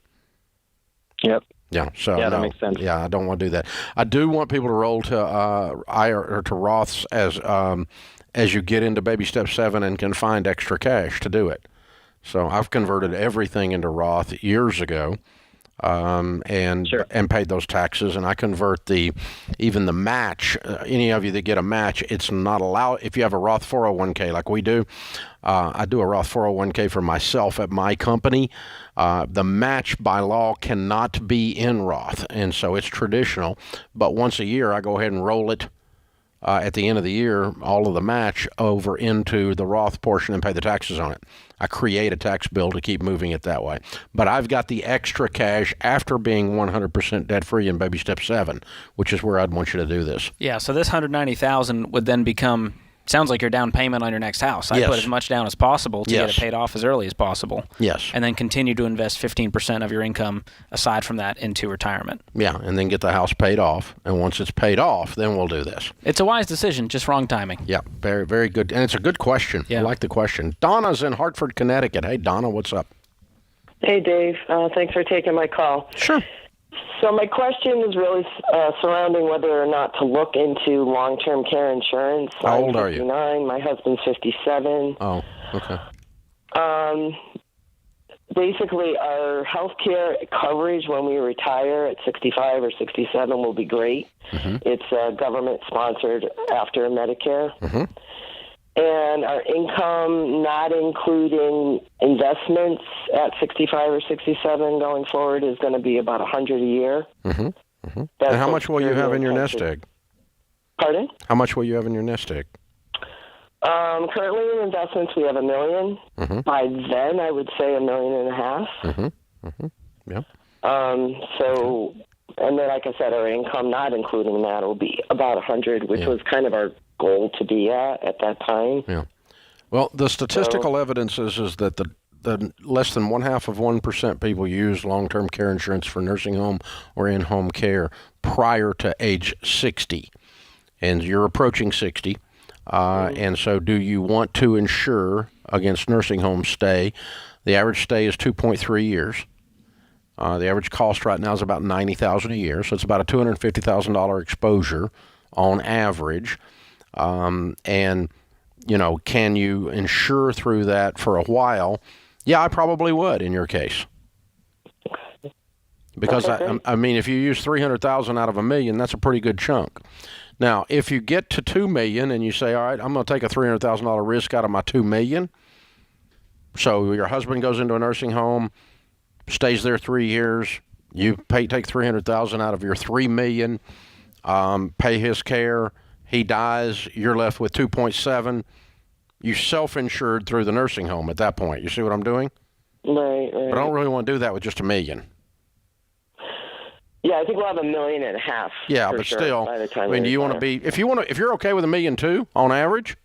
[SPEAKER 10] Yep.
[SPEAKER 1] Yeah. So
[SPEAKER 10] that makes sense.
[SPEAKER 1] Yeah, I don't want to do that. I do want people to roll to IRA or to Roths as you get into baby step 7 and can find extra cash to do it. So I've converted everything into Roth years ago, and paid those taxes. And I convert even the match. Any of you that get a match, it's not allowed. If you have a Roth 401k like we do, I do a Roth 401k for myself at my company. The match by law cannot be in Roth, and so it's traditional. But once a year, I go ahead and roll it. At the end of the year, all of the match over into the Roth portion and pay the taxes on it. I create a tax bill to keep moving it that way. But I've got the extra cash after being 100% debt-free in baby step 7, which is where I'd want you to do this.
[SPEAKER 3] Yeah, so this $190,000 would then become, sounds like your down payment on your next house. I put as much down as possible to get it paid off as early as possible.
[SPEAKER 1] Yes.
[SPEAKER 3] And then continue to invest 15% of your income aside from that into retirement.
[SPEAKER 1] Yeah, and then get the house paid off. And once it's paid off, then we'll do this.
[SPEAKER 3] It's a wise decision, just wrong timing.
[SPEAKER 1] Yeah, very, very good. And it's a good question.
[SPEAKER 3] Yeah.
[SPEAKER 1] I like the question. Donna's in Hartford, Connecticut. Hey, Donna, what's up?
[SPEAKER 11] Hey, Dave. Thanks for taking my call.
[SPEAKER 1] Sure.
[SPEAKER 11] So my question is really surrounding whether or not to look into long-term care insurance.
[SPEAKER 1] How old are you?
[SPEAKER 11] I'm 59. My husband's 57.
[SPEAKER 1] Oh, okay.
[SPEAKER 11] Basically, our health care coverage when we retire at 65 or 67 will be great. It's government-sponsored after Medicare. And our income, not including investments at 65 or 67 going forward, is going to be about $100 a year.
[SPEAKER 1] And how much will you have in your nest egg?
[SPEAKER 11] Pardon?
[SPEAKER 1] How much will you have in your nest egg?
[SPEAKER 11] Currently in investments, we have $1 million. By then, I would say $1.5 million.
[SPEAKER 1] Yeah.
[SPEAKER 11] So, and then, like I said, our income, not including that, will be about $100, which was kind of our goal to be at that time.
[SPEAKER 1] Yeah. Well, the statistical evidence is that the less than 0.5% people use long-term care insurance for nursing home or in-home care prior to age 60. And you're approaching 60. And so do you want to insure against nursing home stay? The average stay is 2.3 years. The average cost right now is about $90,000 a year, so it's about a $250,000 exposure on average. And, you know, can you insure through that for a while? Yeah, I probably would in your case. Because, I mean, if you use $300,000 out of $1 million, that's a pretty good chunk. Now, if you get to $2 million and you say, all right, I'm going to take a $300,000 risk out of my $2 million, so your husband goes into a nursing home, stays there 3 years, you take $300,000 out of your $3 million, pay his care, he dies, you're left with 2.7. You self-insured through the nursing home at that point. You see what I'm doing?
[SPEAKER 11] Right.
[SPEAKER 1] But I don't really want to do that with just $1 million.
[SPEAKER 11] Yeah, I think we'll have $1.5 million.
[SPEAKER 1] Yeah, but
[SPEAKER 11] sure,
[SPEAKER 1] still,
[SPEAKER 11] by the time
[SPEAKER 1] I mean, do you want to be, if you're okay with $1 million too, on average?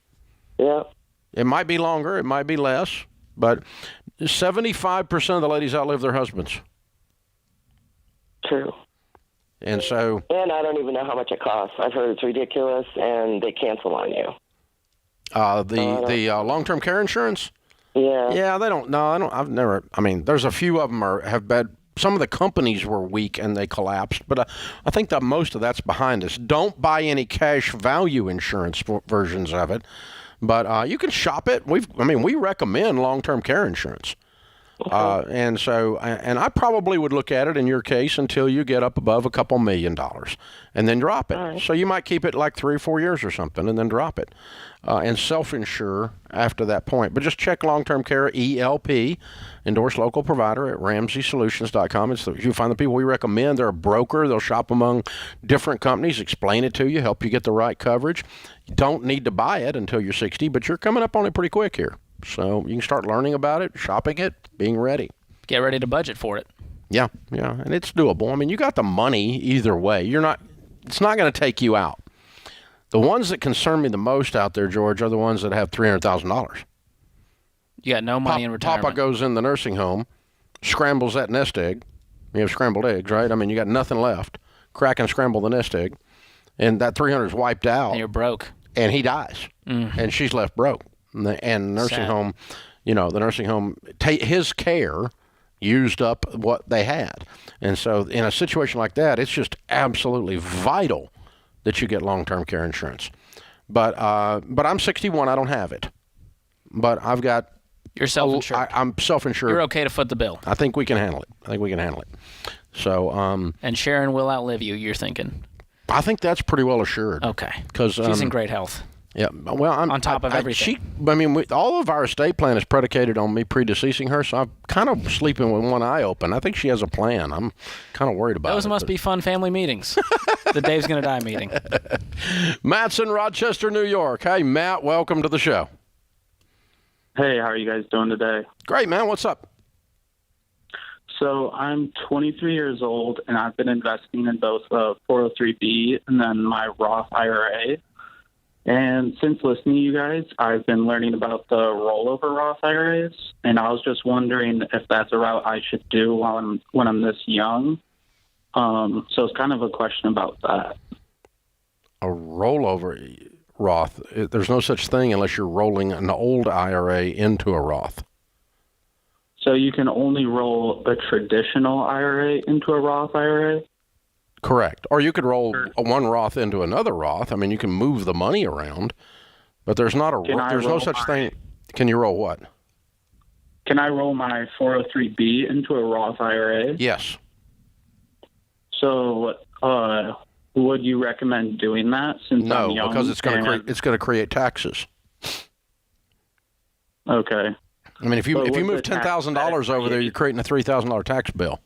[SPEAKER 11] Yeah.
[SPEAKER 1] It might be longer, it might be less, but 75% of the ladies outlive their husbands.
[SPEAKER 11] True.
[SPEAKER 1] And so...
[SPEAKER 11] And I don't even know how much it costs. I've heard it's ridiculous, and they cancel on you.
[SPEAKER 1] The long-term care insurance?
[SPEAKER 11] Yeah.
[SPEAKER 1] Yeah, they don't... No, I've never... I mean, there's a few of them have bad... Some of the companies were weak and they collapsed, but I think that most of that's behind us. Don't buy any cash value insurance versions of it, but you can shop it. We recommend long-term care insurance. And I probably would look at it in your case until you get up above a couple $1 million and then drop it.
[SPEAKER 11] Right.
[SPEAKER 1] So you might keep it like 3 or 4 years or something and then drop it and self-insure after that point. But just check long-term care ELP, endorsed local provider at RamseySolutions.com. You'll find the people we recommend. They're a broker. They'll shop among different companies, explain it to you, help you get the right coverage. You don't need to buy it until you're 60, but you're coming up on it pretty quick here. So you can start learning about it, shopping it, being ready.
[SPEAKER 3] Get ready to budget for it.
[SPEAKER 1] Yeah, and it's doable. I mean, you got the money either way. It's not going to take you out. The ones that concern me the most out there, George, are the ones that have $300,000.
[SPEAKER 3] You got no money in retirement.
[SPEAKER 1] Papa goes in the nursing home, scrambles that nest egg. You have scrambled eggs, right? I mean, you got nothing left. Crack and scramble the nest egg, and that 300 is wiped out.
[SPEAKER 3] And you're broke.
[SPEAKER 1] And he dies, and she's left broke. And nursing home, the nursing home, his care used up what they had. And so in a situation like that, it's just absolutely vital that you get long-term care insurance. But I'm 61, I don't have it. But I've got...
[SPEAKER 3] You're self-insured.
[SPEAKER 1] I'm self-insured.
[SPEAKER 3] You're okay to foot the bill.
[SPEAKER 1] I think we can handle it. So...
[SPEAKER 3] and Sharon will outlive you, you're thinking?
[SPEAKER 1] I think that's pretty well assured.
[SPEAKER 3] Okay.
[SPEAKER 1] Because
[SPEAKER 3] she's in great health.
[SPEAKER 1] Yeah, well,
[SPEAKER 3] on top of everything.
[SPEAKER 1] All of our estate plan is predicated on me predeceasing her, so I'm kind of sleeping with one eye open. I think she has a plan. I'm kind of worried about it.
[SPEAKER 3] Those must be fun family meetings. The Dave's Gonna Die meeting.
[SPEAKER 1] Matt's in Rochester, New York. Hey, Matt, welcome to the show.
[SPEAKER 12] Hey, how are you guys doing today?
[SPEAKER 1] Great, man. What's up?
[SPEAKER 12] So I'm 23 years old, and I've been investing in both 403B and then my Roth IRA. And since listening to you guys, I've been learning about the rollover Roth IRAs, and I was just wondering if that's a route I should do when I'm this young. So it's kind of a question about that.
[SPEAKER 1] A rollover Roth, there's no such thing unless you're rolling an old IRA into a Roth.
[SPEAKER 12] So you can only roll a traditional IRA into a Roth IRA?
[SPEAKER 1] Correct. Or you could roll one Roth into another Roth. I mean, you can move the money around, but there's no such thing. Can you roll what?
[SPEAKER 12] Can I roll my 403B into a Roth IRA?
[SPEAKER 1] Yes.
[SPEAKER 12] So, would you recommend doing that since I'm young?
[SPEAKER 1] No, because it's going to create taxes.
[SPEAKER 12] Okay.
[SPEAKER 1] I mean, if you move $10,000 over there, you're creating a $3,000 tax bill.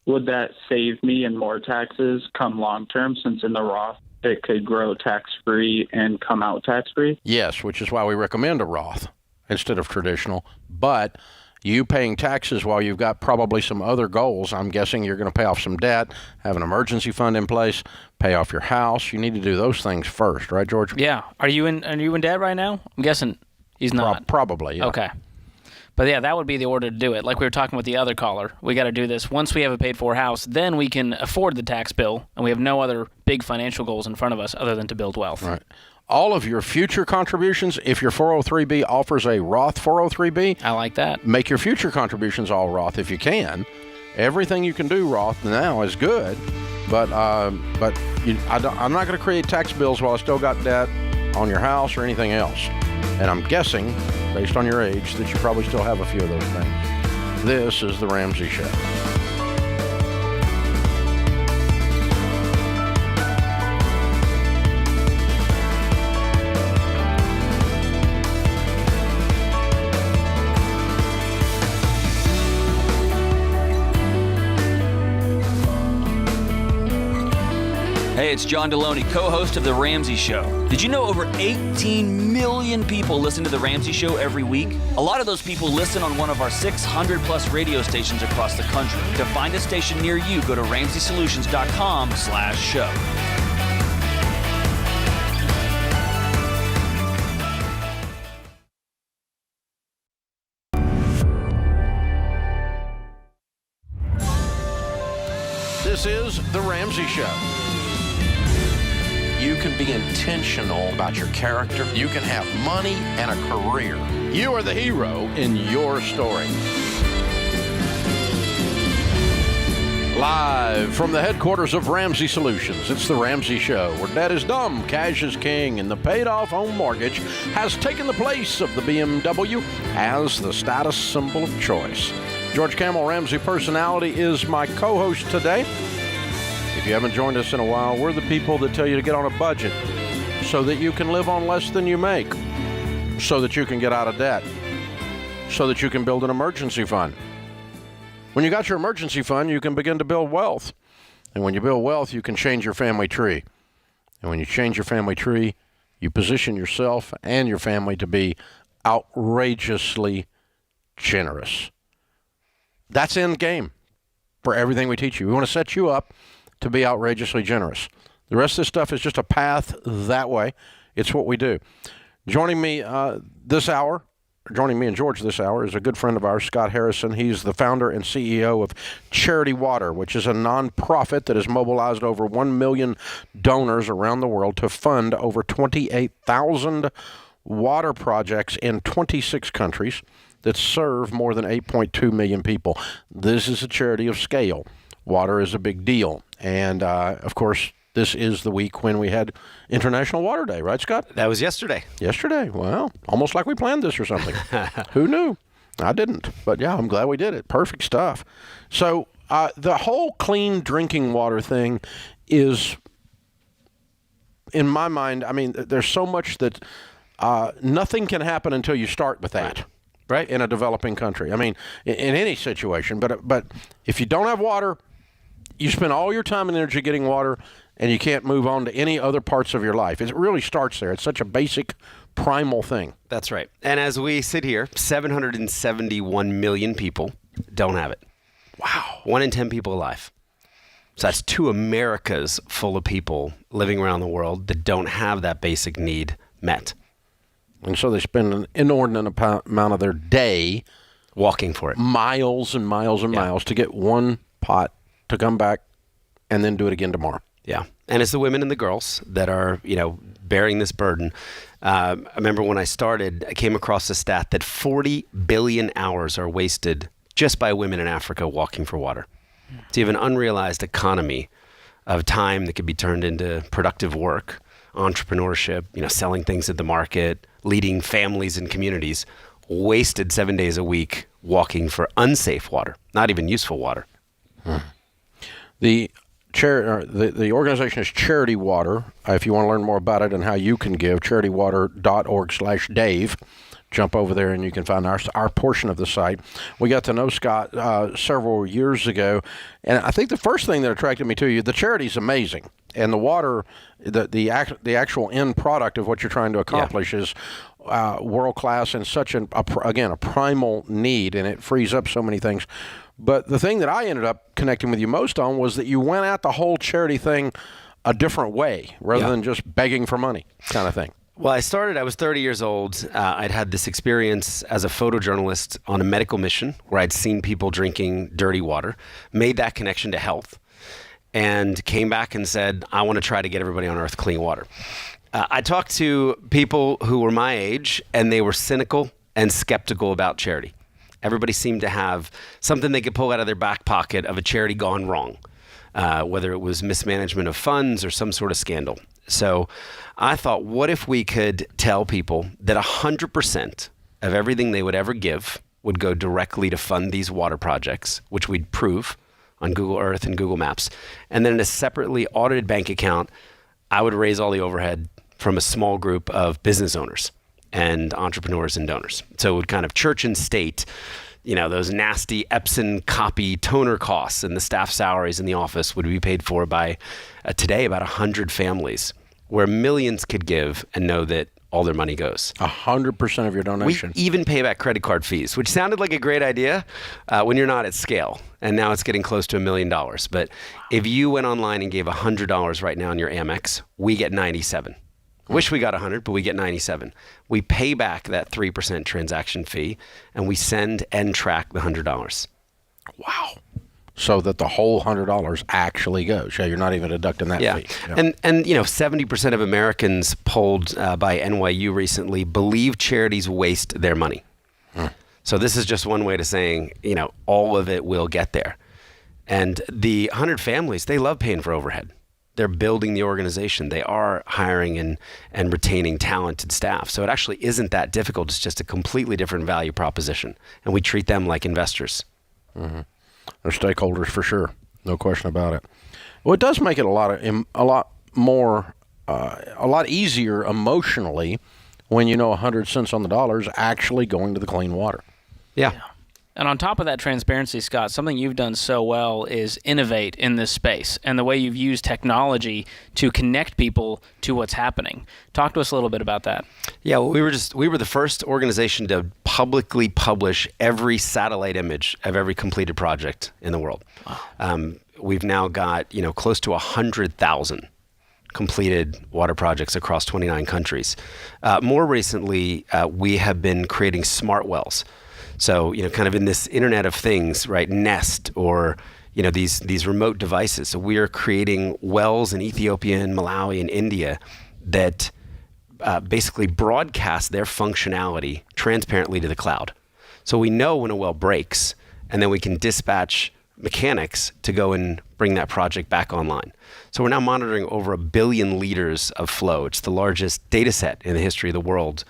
[SPEAKER 12] Would that save me in more taxes come long term, since in the Roth it could grow tax-free and come out tax-free?
[SPEAKER 1] Yes, which is why we recommend a Roth instead of traditional. But you paying taxes while you've got probably some other goals. I'm guessing you're going to pay off some debt, have an emergency fund in place, pay off your house. You need to do those things first, right, George?
[SPEAKER 3] Yeah. Are you in debt right now? I'm guessing he's not.
[SPEAKER 1] Probably, yeah.
[SPEAKER 3] Okay. But yeah, that would be the order to do it. Like we were talking with the other caller, we got to do this. Once we have a paid-for house, then we can afford the tax bill, and we have no other big financial goals in front of us other than to build wealth.
[SPEAKER 1] Right. All of your future contributions, if your 403B offers a Roth 403B,
[SPEAKER 3] I like that.
[SPEAKER 1] Make your future contributions all Roth if you can. Everything you can do Roth now is good, but I'm not going to create tax bills while I still got debt on your house or anything else. And I'm guessing, based on your age, that you probably still have a few of those things. This is The Ramsey Show.
[SPEAKER 13] Hey, it's John Deloney, co-host of The Ramsey Show. Did you know over 18 million people listen to The Ramsey Show every week? A lot of those people listen on one of our 600-plus radio stations across the country. To find a station near you, go to RamseySolutions.com/show.
[SPEAKER 1] This is The Ramsey Show. You can be intentional about your character. You can have money and a career. You are the hero in your story. Live from the headquarters of Ramsey Solutions, it's The Ramsey Show, where debt is dumb, cash is king, and the paid-off home mortgage has taken the place of the BMW as the status symbol of choice. George Camel, Ramsey Personality, is my co-host today. If you haven't joined us in a while, we're the people that tell you to get on a budget so that you can live on less than you make, so that you can get out of debt, so that you can build an emergency fund. When you got your emergency fund, you can begin to build wealth. And when you build wealth, you can change your family tree. And when you change your family tree, you position yourself and your family to be outrageously generous. That's end game for everything we teach you. We want to set you up to be outrageously generous. The rest of this stuff is just a path that way. It's what we do. Joining me and George this hour is a good friend of ours, Scott Harrison. He's the founder and CEO of Charity Water, which is a nonprofit that has mobilized over 1 million donors around the world to fund over 28,000 water projects in 26 countries that serve more than 8.2 million people. This is a charity of scale. Water is a big deal. And, of course, this is the week when we had International Water Day, right, Scott?
[SPEAKER 14] That was yesterday.
[SPEAKER 1] Yesterday. Well, almost like we planned this or something. Who knew? I didn't. But, yeah, I'm glad we did it. Perfect stuff. So the whole clean drinking water thing is, in my mind, I mean, there's so much that nothing can happen until you start with that. Right? In a developing country. I mean, in any situation. But if you don't have water, you spend all your time and energy getting water, and you can't move on to any other parts of your life. It really starts there. It's such a basic, primal thing.
[SPEAKER 14] That's right. And as we sit here, 771 million people don't have it.
[SPEAKER 1] Wow.
[SPEAKER 14] 1 in 10 people alive. So that's 2 Americas full of people living around the world that don't have that basic need met.
[SPEAKER 1] And so they spend an inordinate amount of their day
[SPEAKER 14] walking for it.
[SPEAKER 1] Miles and miles and miles to get one pot to come back and then do it again tomorrow.
[SPEAKER 14] Yeah. And it's the women and the girls that are, bearing this burden. I remember when I started, I came across a stat that 40 billion hours are wasted just by women in Africa walking for water. So you have an unrealized economy of time that could be turned into productive work, entrepreneurship, selling things at the market, leading families and communities, wasted 7 days a week walking for unsafe water, not even useful water.
[SPEAKER 1] The organization is Charity Water. If you want to learn more about it and how you can give, charitywater.org/Dave. jump over there and you can find our portion of the site. We got to know Scott several years ago, and I think the first thing that attracted me to you, the charity's amazing, and the water, the actual end product of what you're trying to accomplish is world class and such a primal need, and it frees up so many things. But the thing that I ended up connecting with you most on was that you went at the whole charity thing a different way, rather than just begging for money kind of thing.
[SPEAKER 14] Well, I was 30 years old. I'd had this experience as a photojournalist on a medical mission where I'd seen people drinking dirty water, made that connection to health, and came back and said, I want to try to get everybody on earth clean water. I talked to people who were my age, and they were cynical and skeptical about charity. Everybody seemed to have something they could pull out of their back pocket of a charity gone wrong, whether it was mismanagement of funds or some sort of scandal. So I thought, what if we could tell people that 100% of everything they would ever give would go directly to fund these water projects, which we'd prove on Google Earth and Google Maps. And then in a separately audited bank account, I would raise all the overhead from a small group of business owners and entrepreneurs and donors. So it would kind of church and state, those nasty Epson copy toner costs and the staff salaries in the office would be paid for by today about 100 families, where millions could give and know that all their money goes.
[SPEAKER 1] 100% of your donation.
[SPEAKER 14] We even pay back credit card fees, which sounded like a great idea when you're not at scale. And now it's getting close to $1 million. But if you went online and gave $100 right now in your Amex, we get 97. Wish we got 100, but we get 97. We pay back that 3% transaction fee, and we send and track the $100.
[SPEAKER 1] Wow. So that the whole $100 actually goes. Yeah, you're not even deducting that fee.
[SPEAKER 14] Yeah. And 70% of Americans polled by NYU recently believe charities waste their money. So this is just one way to saying, all of it will get there. And the 100 families, they love paying for overhead. They're building the organization. They are hiring and retaining talented staff. So it actually isn't that difficult. It's just a completely different value proposition. And we treat them like investors.
[SPEAKER 1] Mm-hmm. They're stakeholders for sure. No question about it. Well, it does make it a lot easier emotionally when 100 cents on the dollar is actually going to the clean water.
[SPEAKER 14] Yeah.
[SPEAKER 3] And on top of that transparency, Scott, something you've done so well is innovate in this space and the way you've used technology to connect people to what's happening. Talk to us a little bit about that.
[SPEAKER 14] Yeah, well, we were the first organization to publicly publish every satellite image of every completed project in the world. Wow. We've now got, close to 100,000 completed water projects across 29 countries. More recently, we have been creating smart wells. So, kind of in this Internet of Things, right, Nest or, these remote devices. So we are creating wells in Ethiopia and Malawi and India that basically broadcast their functionality transparently to the cloud. So we know when a well breaks, and then we can dispatch mechanics to go and bring that project back online. So we're now monitoring over 1 billion liters of flow. It's the largest data set in the history of the world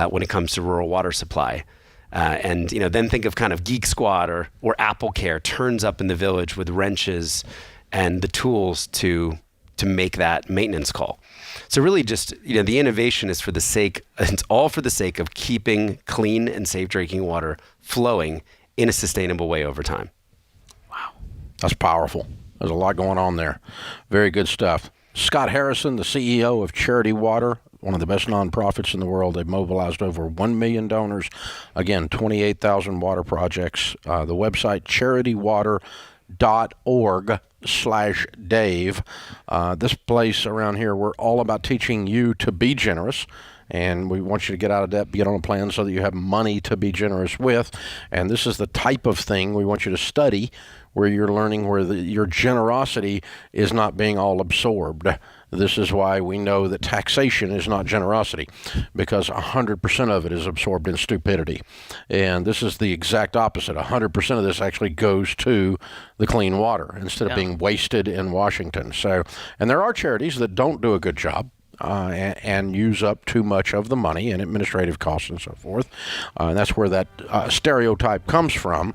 [SPEAKER 14] when it comes to rural water supply. And then think of kind of Geek Squad or Apple Care turns up in the village with wrenches and the tools to make that maintenance call. So really just, the innovation is it's all for the sake of keeping clean and safe drinking water flowing in a sustainable way over time.
[SPEAKER 1] Wow. That's powerful. There's a lot going on there. Very good stuff. Scott Harrison, the CEO of Charity Water, one of the best nonprofits in the world. They've mobilized over 1 million donors. Again, 28,000 water projects. The website, charitywater.org/Dave. This place around here, we're all about teaching you to be generous. And we want you to get out of debt, get on a plan so that you have money to be generous with. And this is the type of thing we want you to study, where you're learning where your generosity is not being all absorbed. This is why we know that taxation is not generosity, because 100% of it is absorbed in stupidity. And this is the exact opposite. 100% of this actually goes to the clean water instead of being wasted in Washington. So, and there are charities that don't do a good job. And use up too much of the money and administrative costs and so forth. And that's where that stereotype comes from.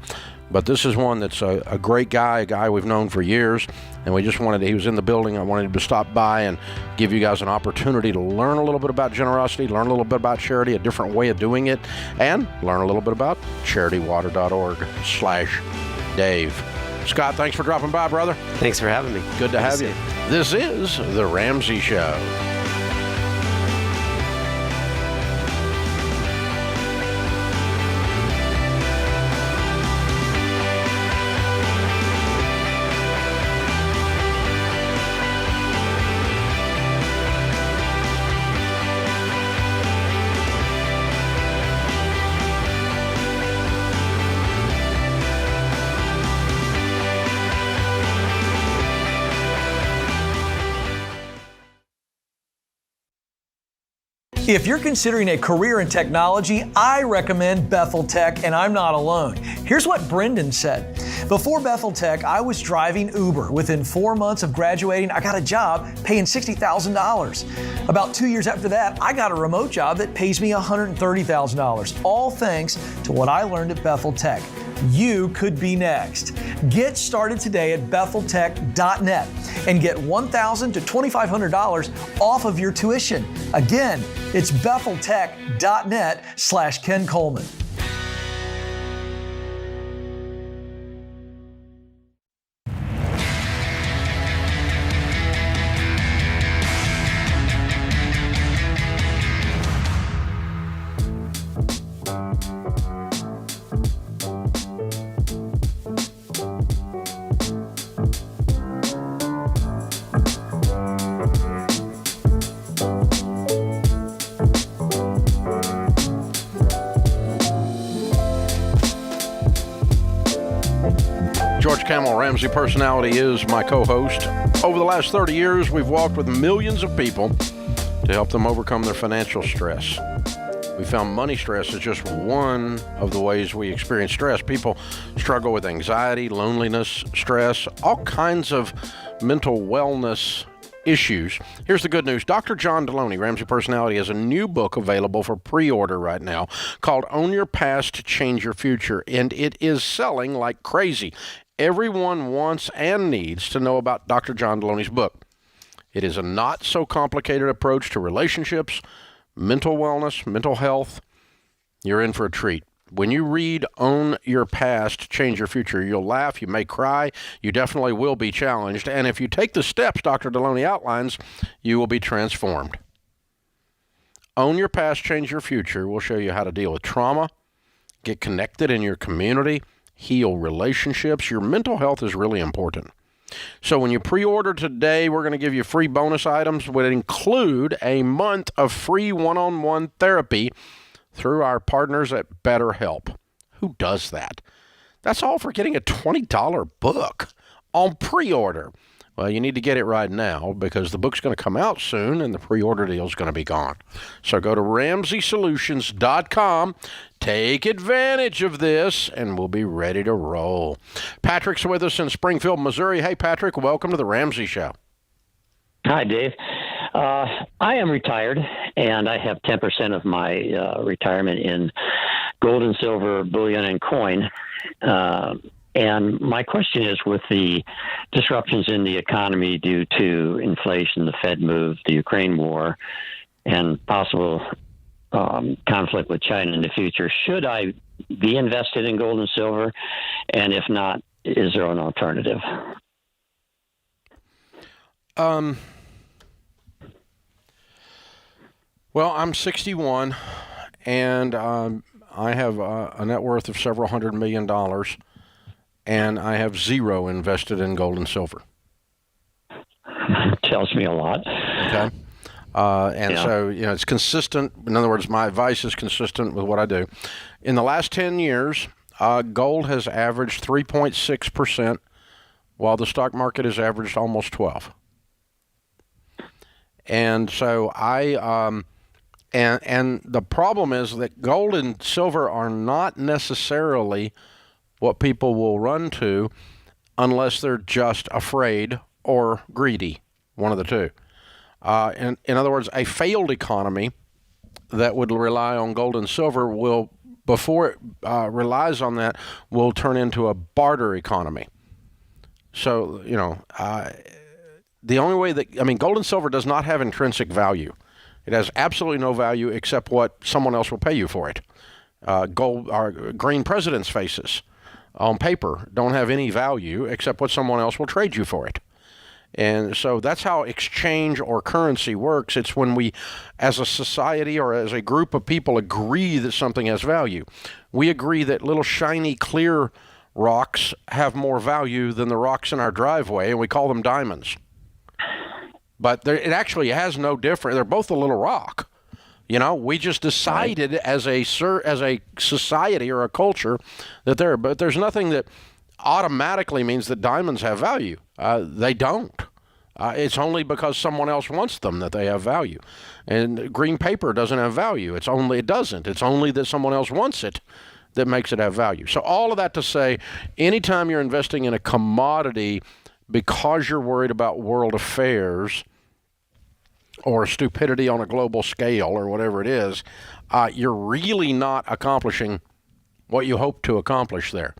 [SPEAKER 1] But this is one that's a great guy, a guy we've known for years, and we just wanted, he was in the building, I wanted him to stop by and give you guys an opportunity to learn a little bit about generosity, learn a little bit about charity, a different way of doing it, and learn a little bit about charitywater.org/Dave. Scott, thanks for dropping by, brother.
[SPEAKER 14] Thanks for having me.
[SPEAKER 1] Good to have you. This is The Ramsey Show.
[SPEAKER 15] If you're considering a career in technology, I recommend Bethel Tech, and I'm not alone. Here's what Brendan said. Before Bethel Tech, I was driving Uber. Within 4 months of graduating, I got a job paying $60,000. About 2 years after that, I got a remote job that pays me $130,000, all thanks to what I learned at Bethel Tech. You could be next. Get started today at betheltech.net and get $1,000 to $2,500 off of your tuition. Again, it's betheltech.net/Ken Coleman.
[SPEAKER 1] Ramsey Personality is my co-host. Over the last 30 years, we've walked with millions of people to help them overcome their financial stress. We found money stress is just one of the ways we experience stress. People struggle with anxiety, loneliness, stress, all kinds of mental wellness issues. Here's the good news. Dr. John Deloney, Ramsey Personality, has a new book available for pre-order right now called Own Your Past, Change Your Future, and it is selling like crazy. Everyone wants and needs to know about Dr. John Deloney's book. It is a not-so-complicated approach to relationships, mental wellness, mental health. You're in for a treat. When you read Own Your Past, Change Your Future, you'll laugh, you may cry, you definitely will be challenged, and if you take the steps Dr. Deloney outlines, you will be transformed. Own Your Past, Change Your Future will show you how to deal with trauma, get connected in your community, heal relationships. Your mental health is really important. So when you pre-order today, we're going to give you free bonus items that include a month of free one-on-one therapy through our partners at BetterHelp. Who does that? That's all for getting a $20 book on pre-order. Well, you need to get it right now because the book's going to come out soon and the pre-order deal is going to be gone. So go to RamseySolutions.com, take advantage of this, and we'll be ready to roll. Patrick's with us in Springfield, Missouri. Hey, Patrick, welcome to the Ramsey Show.
[SPEAKER 16] Hi, Dave. I am retired, and I have 10% of my retirement in gold and silver, bullion, and coin. And my question is, with the disruptions in the economy due to inflation, the Fed move, the Ukraine war, and possible conflict with China in the future, should I be invested in gold and silver? And if not, is there an alternative?
[SPEAKER 1] Well, I'm 61, and I have a net worth of several $100 million. And I have zero invested in gold and silver.
[SPEAKER 16] Tells me a lot.
[SPEAKER 1] Okay. So, it's consistent. In other words, my advice is consistent with what I do. In the last 10 years, gold has averaged 3.6%, while the stock market has averaged almost 12%. And so and the problem is that gold and silver are not necessarily what people will run to unless they're just afraid or greedy, one of the two. In other words, a failed economy that would rely on gold and silver will before it relies on that, will turn into a barter economy. So, the only way gold and silver does not have intrinsic value. It has absolutely no value except what someone else will pay you for it. Green presidents' faces on paper don't have any value except what someone else will trade you for it. And so that's how exchange or currency works. It's when we, as a society or as a group of people, agree that something has value. We agree that little shiny, clear rocks have more value than the rocks in our driveway, and we call them diamonds. But it actually has no difference. They're both a little rock. We just decided as a society or a culture that but there's nothing that automatically means that diamonds have value. They don't. It's only because someone else wants them that they have value. And green paper doesn't have value. It doesn't. It's only that someone else wants it that makes it have value. So all of that to say, anytime you're investing in a commodity because you're worried about world affairs or stupidity on a global scale or whatever it is, you're really not accomplishing what you hope to accomplish there.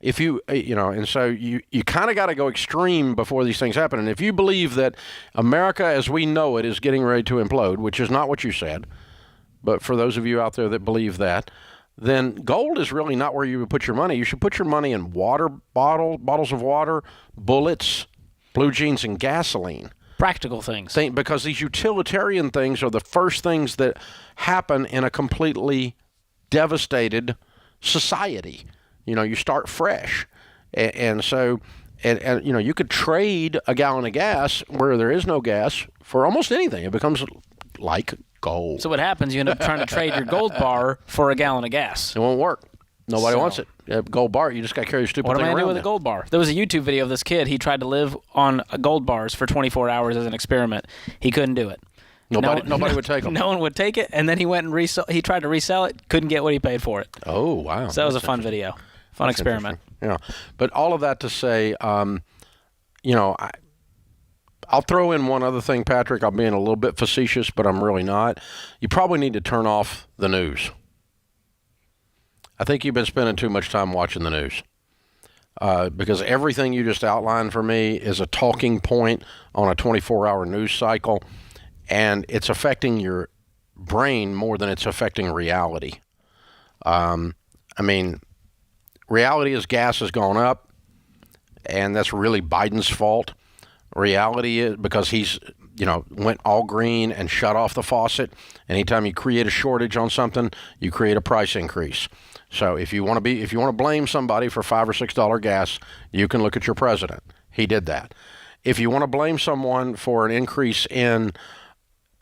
[SPEAKER 1] If you kind of got to go extreme before these things happen. And if you believe that America as we know it is getting ready to implode, which is not what you said, but for those of you out there that believe that, then gold is really not where you would put your money. You should put your money in bottles of water, bullets, blue jeans, and gasoline.
[SPEAKER 3] Practical things.
[SPEAKER 1] Because these utilitarian things are the first things that happen in a completely devastated society. You start fresh. And so you could trade a gallon of gas where there is no gas for almost anything. It becomes like gold.
[SPEAKER 3] So what happens, you end up trying to trade your gold bar for a gallon of gas.
[SPEAKER 1] It won't work. Nobody wants it. Gold bar, you just got to carry your stupid thing around.
[SPEAKER 3] What am I going to do with a gold bar? There was a YouTube video of this kid. He tried to live on gold bars for 24 hours as an experiment. He couldn't do it.
[SPEAKER 1] Nobody would take them.
[SPEAKER 3] No one would take it, and then he went and he tried to resell it, couldn't get what he paid for it.
[SPEAKER 1] Oh, wow.
[SPEAKER 3] So that was a fun video. Fun experiment.
[SPEAKER 1] Yeah. But all of that to say, I'll throw in one other thing, Patrick. I'm being a little bit facetious, but I'm really not. You probably need to turn off the news. I think you've been spending too much time watching the news because everything you just outlined for me is a talking point on a 24-hour news cycle, and it's affecting your brain more than it's affecting reality. Reality is gas has gone up, and that's really Biden's fault. Reality is because he's, went all green and shut off the faucet. Anytime you create a shortage on something, you create a price increase. So if you want to blame somebody for $5 or $6 gas, you can look at your president. He did that. If you want to blame someone for an increase in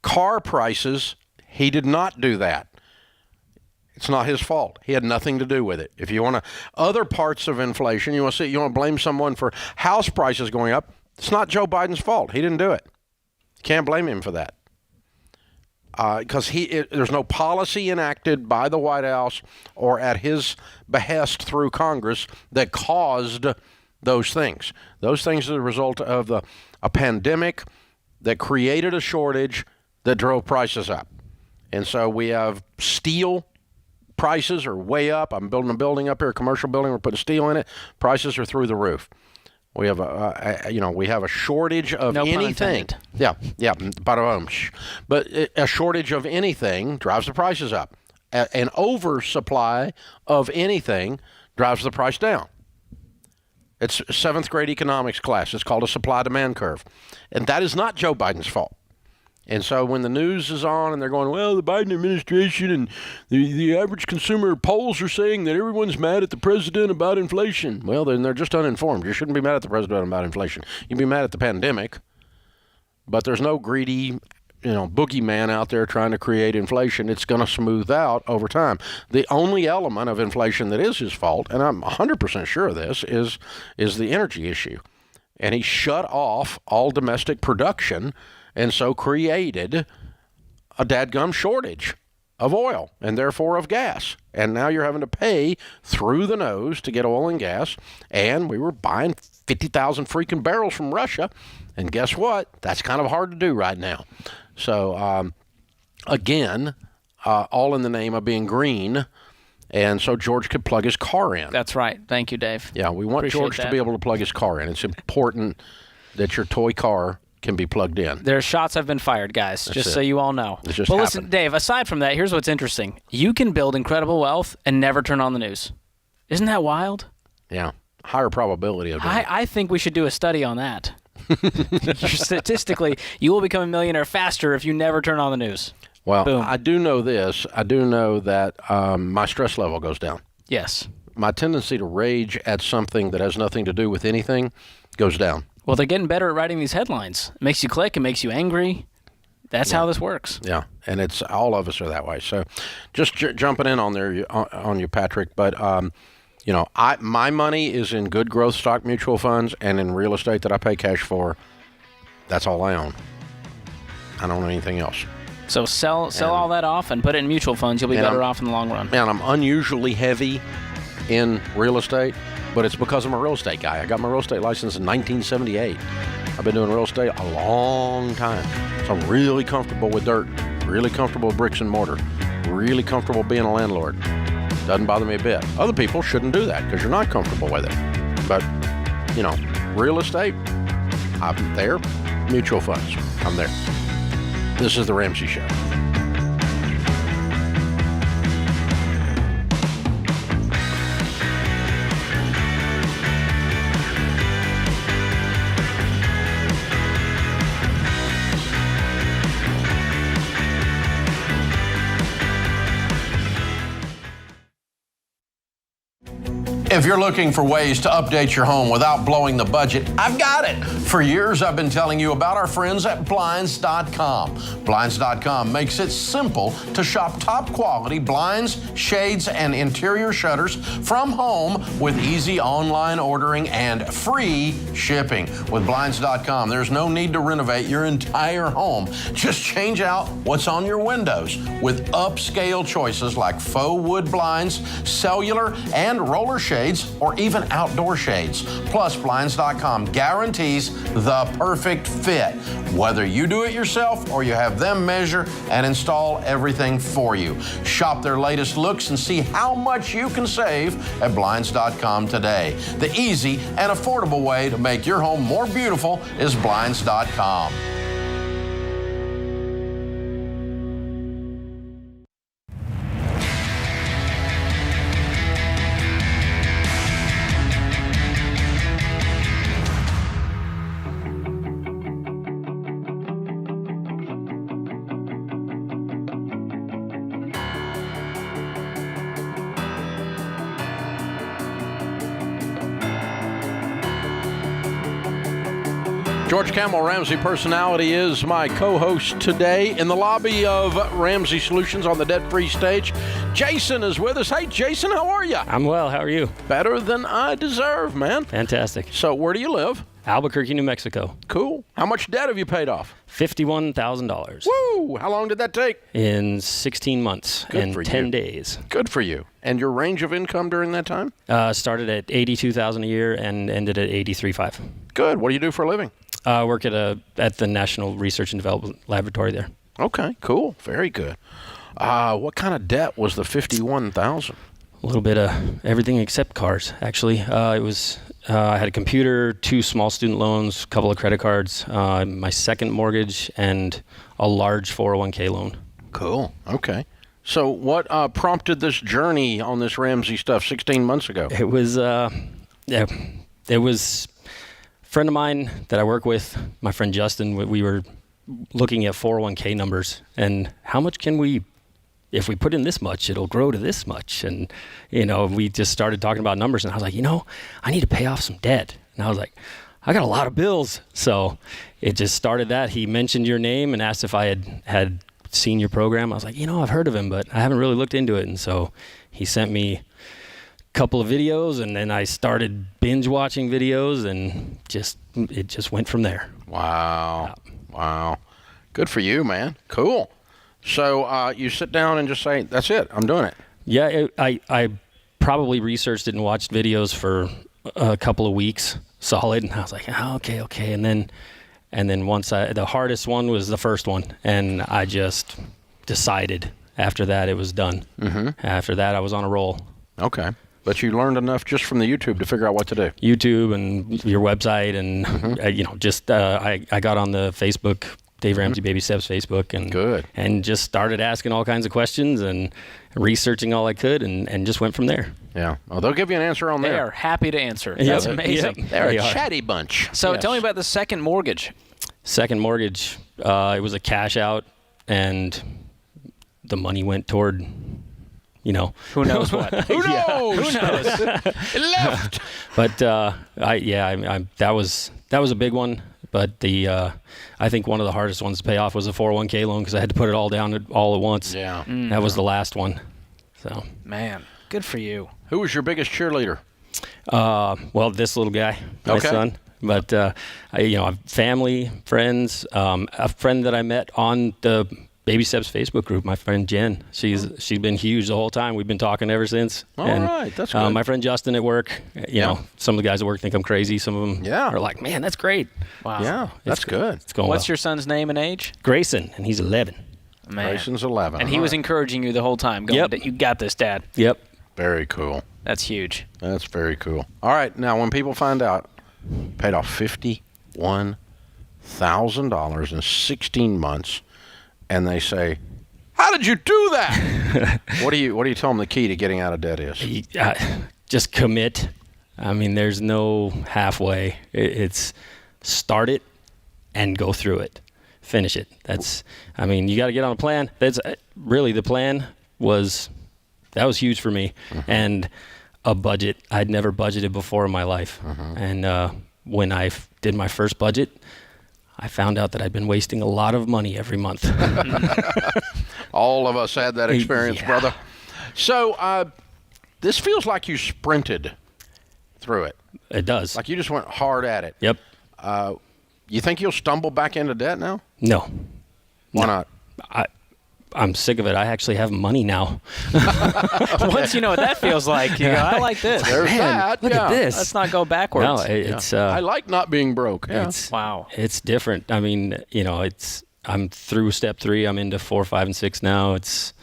[SPEAKER 1] car prices, he did not do that. It's not his fault. He had nothing to do with it. If you want other parts of inflation, you want to blame someone for house prices going up, it's not Joe Biden's fault. He didn't do it. You can't blame him for that. Because there's no policy enacted by the White House or at his behest through Congress that caused those things. Those things are the result of a pandemic that created a shortage that drove prices up. And so we have steel prices are way up. I'm building a building up here, a commercial building. We're putting steel in it. Prices are through the roof. We have a shortage of anything. Yeah, but a shortage of anything drives the prices up. An oversupply of anything drives the price down. It's 7th grade economics class. It's called a supply-demand curve, and that is not Joe Biden's fault. And so when the news is on and they're going, well, the Biden administration and the average consumer polls are saying that everyone's mad at the president about inflation. Well, then they're just uninformed. You shouldn't be mad at the president about inflation. You'd be mad at the pandemic. But there's no greedy, boogeyman out there trying to create inflation. It's going to smooth out over time. The only element of inflation that is his fault, and I'm 100% sure of this, is the energy issue. And he shut off all domestic production and so created a dadgum shortage of oil and therefore of gas. And now you're having to pay through the nose to get oil and gas. And we were buying 50,000 freaking barrels from Russia. And guess what? That's kind of hard to do right now. So, again, all in the name of being green And so George could plug his car in.
[SPEAKER 3] That's right. Thank you, Dave.
[SPEAKER 1] Yeah, we want
[SPEAKER 3] Appreciate
[SPEAKER 1] George to
[SPEAKER 3] that.
[SPEAKER 1] be able to plug his car in. It's important that your toy car can be plugged in.
[SPEAKER 3] There's shots have been fired, guys,
[SPEAKER 1] That's
[SPEAKER 3] just
[SPEAKER 1] it.
[SPEAKER 3] so you all know.
[SPEAKER 1] It just
[SPEAKER 3] But listen,
[SPEAKER 1] happened.
[SPEAKER 3] Dave, aside from that, here's what's interesting. You can build incredible wealth and never turn on the news. Isn't that wild?
[SPEAKER 1] Yeah, higher probability of doing it.
[SPEAKER 3] I think we should do a study on that. Statistically, you will become a millionaire faster if you never turn on the news.
[SPEAKER 1] Well,
[SPEAKER 3] Boom.
[SPEAKER 1] I do know this. I do know that my stress level goes down.
[SPEAKER 3] Yes.
[SPEAKER 1] My tendency to rage at something that has nothing to do with anything goes down.
[SPEAKER 3] Well, they're getting better at writing these headlines. It makes you click. It makes you angry. That's how this works.
[SPEAKER 1] Yeah, and it's all of us are that way. So, just jumping in on there on you, Patrick. But my money is in good growth stock mutual funds and in real estate that I pay cash for. That's all I own. I don't own anything else.
[SPEAKER 3] So sell all that off and put it in mutual funds. You'll be better off in the long run.
[SPEAKER 1] Man, I'm unusually heavy in real estate, but it's because I'm a real estate guy. I got my real estate license in 1978. I've been doing real estate a long time. So I'm really comfortable with dirt, really comfortable with bricks and mortar, really comfortable being a landlord. Doesn't bother me a bit. Other people shouldn't do that because you're not comfortable with it. But, real estate, I'm there. Mutual funds, I'm there. This is The Ramsey Show. If you're looking for ways to update your home without blowing the budget, I've got it. For years, I've been telling you about our friends at Blinds.com. Blinds.com makes it simple to shop top quality blinds, shades, and interior shutters from home with easy online ordering and free shipping. With Blinds.com, there's no need to renovate your entire home. Just change out what's on your windows with upscale choices like faux wood blinds, cellular, and roller shades, or even outdoor shades. Plus, Blinds.com guarantees the perfect fit, whether you do it yourself or you have them measure and install everything for you. Shop their latest looks and see how much you can save at Blinds.com today. The easy and affordable way to make your home more beautiful is Blinds.com. George Camel, Ramsey Personality, is my co-host today in the lobby of Ramsey Solutions on the debt-free stage. Jason is with us. Hey, Jason, how are you?
[SPEAKER 17] I'm well. How are you?
[SPEAKER 1] Better than I deserve, man.
[SPEAKER 17] Fantastic.
[SPEAKER 1] So where do you live?
[SPEAKER 17] Albuquerque, New Mexico.
[SPEAKER 1] Cool. How much debt have you paid off?
[SPEAKER 17] $51,000.
[SPEAKER 1] Woo! How long did that take?
[SPEAKER 17] In 16 months and 10
[SPEAKER 1] you.
[SPEAKER 17] days.
[SPEAKER 1] Good for you. And your range of income during that time?
[SPEAKER 17] Started at $82,000 a year and ended at $83,500.
[SPEAKER 1] Good. What do you do for a living?
[SPEAKER 17] I work at the National Research and Development Laboratory there.
[SPEAKER 1] Okay, cool. Very good. What kind of debt was the $51,000?
[SPEAKER 17] A little bit of everything except cars, actually. It was I had a computer, 2 small student loans, a couple of credit cards, my second mortgage, and a large 401k loan.
[SPEAKER 1] Cool. Okay. So what prompted this journey on this Ramsey stuff 16 months ago?
[SPEAKER 17] It was it was a friend of mine that I work with, my friend Justin. We were looking at 401k numbers and how much can we, if we put in this much, it'll grow to this much. And, we just started talking about numbers and I was like, I need to pay off some debt. And I was like, I got a lot of bills. So it just started that. He mentioned your name and asked if I had seen your program. I was like, I've heard of him, but I haven't really looked into it. And so he sent me a couple of videos and then I started binge watching videos and it just went from there.
[SPEAKER 1] Wow. Wow. Good for you, man. Cool. So you sit down and just say, that's it, I'm doing it.
[SPEAKER 17] Yeah, I probably researched it and watched videos for a couple of weeks solid. And I was like, okay. And then once the hardest one was the first one. And I just decided after that, it was done. After that, I was on a roll.
[SPEAKER 1] Okay. But you learned enough just from the YouTube to figure out what to do.
[SPEAKER 17] YouTube and your website, and I got on the Facebook, Dave Ramsey Baby Steps Facebook, and just started asking all kinds of questions and researching all I could, and just went from there.
[SPEAKER 1] Yeah. Well, they'll give you an answer on
[SPEAKER 3] They
[SPEAKER 1] there.
[SPEAKER 3] are happy to answer.
[SPEAKER 17] Yeah,
[SPEAKER 3] That's amazing.
[SPEAKER 17] yeah,
[SPEAKER 1] They're
[SPEAKER 17] they
[SPEAKER 1] a
[SPEAKER 17] are.
[SPEAKER 1] chatty bunch.
[SPEAKER 3] So
[SPEAKER 1] Yes.
[SPEAKER 3] tell me about the second mortgage.
[SPEAKER 17] Second mortgage, it was a cash out, and the money went toward,
[SPEAKER 3] Who knows what?
[SPEAKER 1] Who knows?
[SPEAKER 3] Who knows?
[SPEAKER 1] It left.
[SPEAKER 17] But that was a big one. But I think one of the hardest ones to pay off was a 401k loan, because I had to put it all down all at once.
[SPEAKER 1] Yeah.
[SPEAKER 17] That was the last one. So.
[SPEAKER 3] Man, good for you.
[SPEAKER 1] Who was your biggest cheerleader?
[SPEAKER 17] Well, this little guy, my son. But family, friends, a friend that I met on the Baby Steps Facebook group, my friend Jen. She's been huge the whole time. We've been talking ever since.
[SPEAKER 1] All right, that's good.
[SPEAKER 17] My friend Justin at work. Some of the guys at work think I'm crazy. Some of them are like, "Man, that's great."
[SPEAKER 3] Wow.
[SPEAKER 1] Yeah, that's good.
[SPEAKER 17] It's going
[SPEAKER 3] What's
[SPEAKER 17] well.
[SPEAKER 3] your son's name and age?
[SPEAKER 17] Grayson, and he's 11.
[SPEAKER 3] Man.
[SPEAKER 1] Grayson's 11.
[SPEAKER 3] And he was encouraging you the whole time. Going,
[SPEAKER 17] Yep.
[SPEAKER 3] You got this, Dad.
[SPEAKER 17] Yep.
[SPEAKER 1] Very cool.
[SPEAKER 3] That's huge.
[SPEAKER 1] That's very cool. All right, now when people find out, paid off $51,000 in 16 months, and they say, "How did you do that?" What do you tell them the key to getting out of debt is?
[SPEAKER 17] Just commit. I mean, there's no halfway. It's start it and go through it. Finish it. You got to get on a plan. That's really the plan was huge for me. And a budget. I'd never budgeted before in my life. And when I did my first budget, I found out that I'd been wasting a lot of money every month.
[SPEAKER 1] All of us had that experience, brother. So this feels like you sprinted through it.
[SPEAKER 17] It does.
[SPEAKER 1] Like you just went hard at it.
[SPEAKER 17] Yep.
[SPEAKER 1] You think you'll stumble back into debt now?
[SPEAKER 17] No.
[SPEAKER 1] Why not?
[SPEAKER 17] I'm sick of it. I actually have money now.
[SPEAKER 3] Once you know what that feels like, you go, I like this.
[SPEAKER 1] There's that.
[SPEAKER 17] Look at this.
[SPEAKER 3] Let's not go backwards.
[SPEAKER 17] No, it's.
[SPEAKER 1] I like not being broke. Yeah.
[SPEAKER 3] Wow.
[SPEAKER 17] It's different. I mean, I'm through step 3. I'm into 4, 5, and 6 now. It's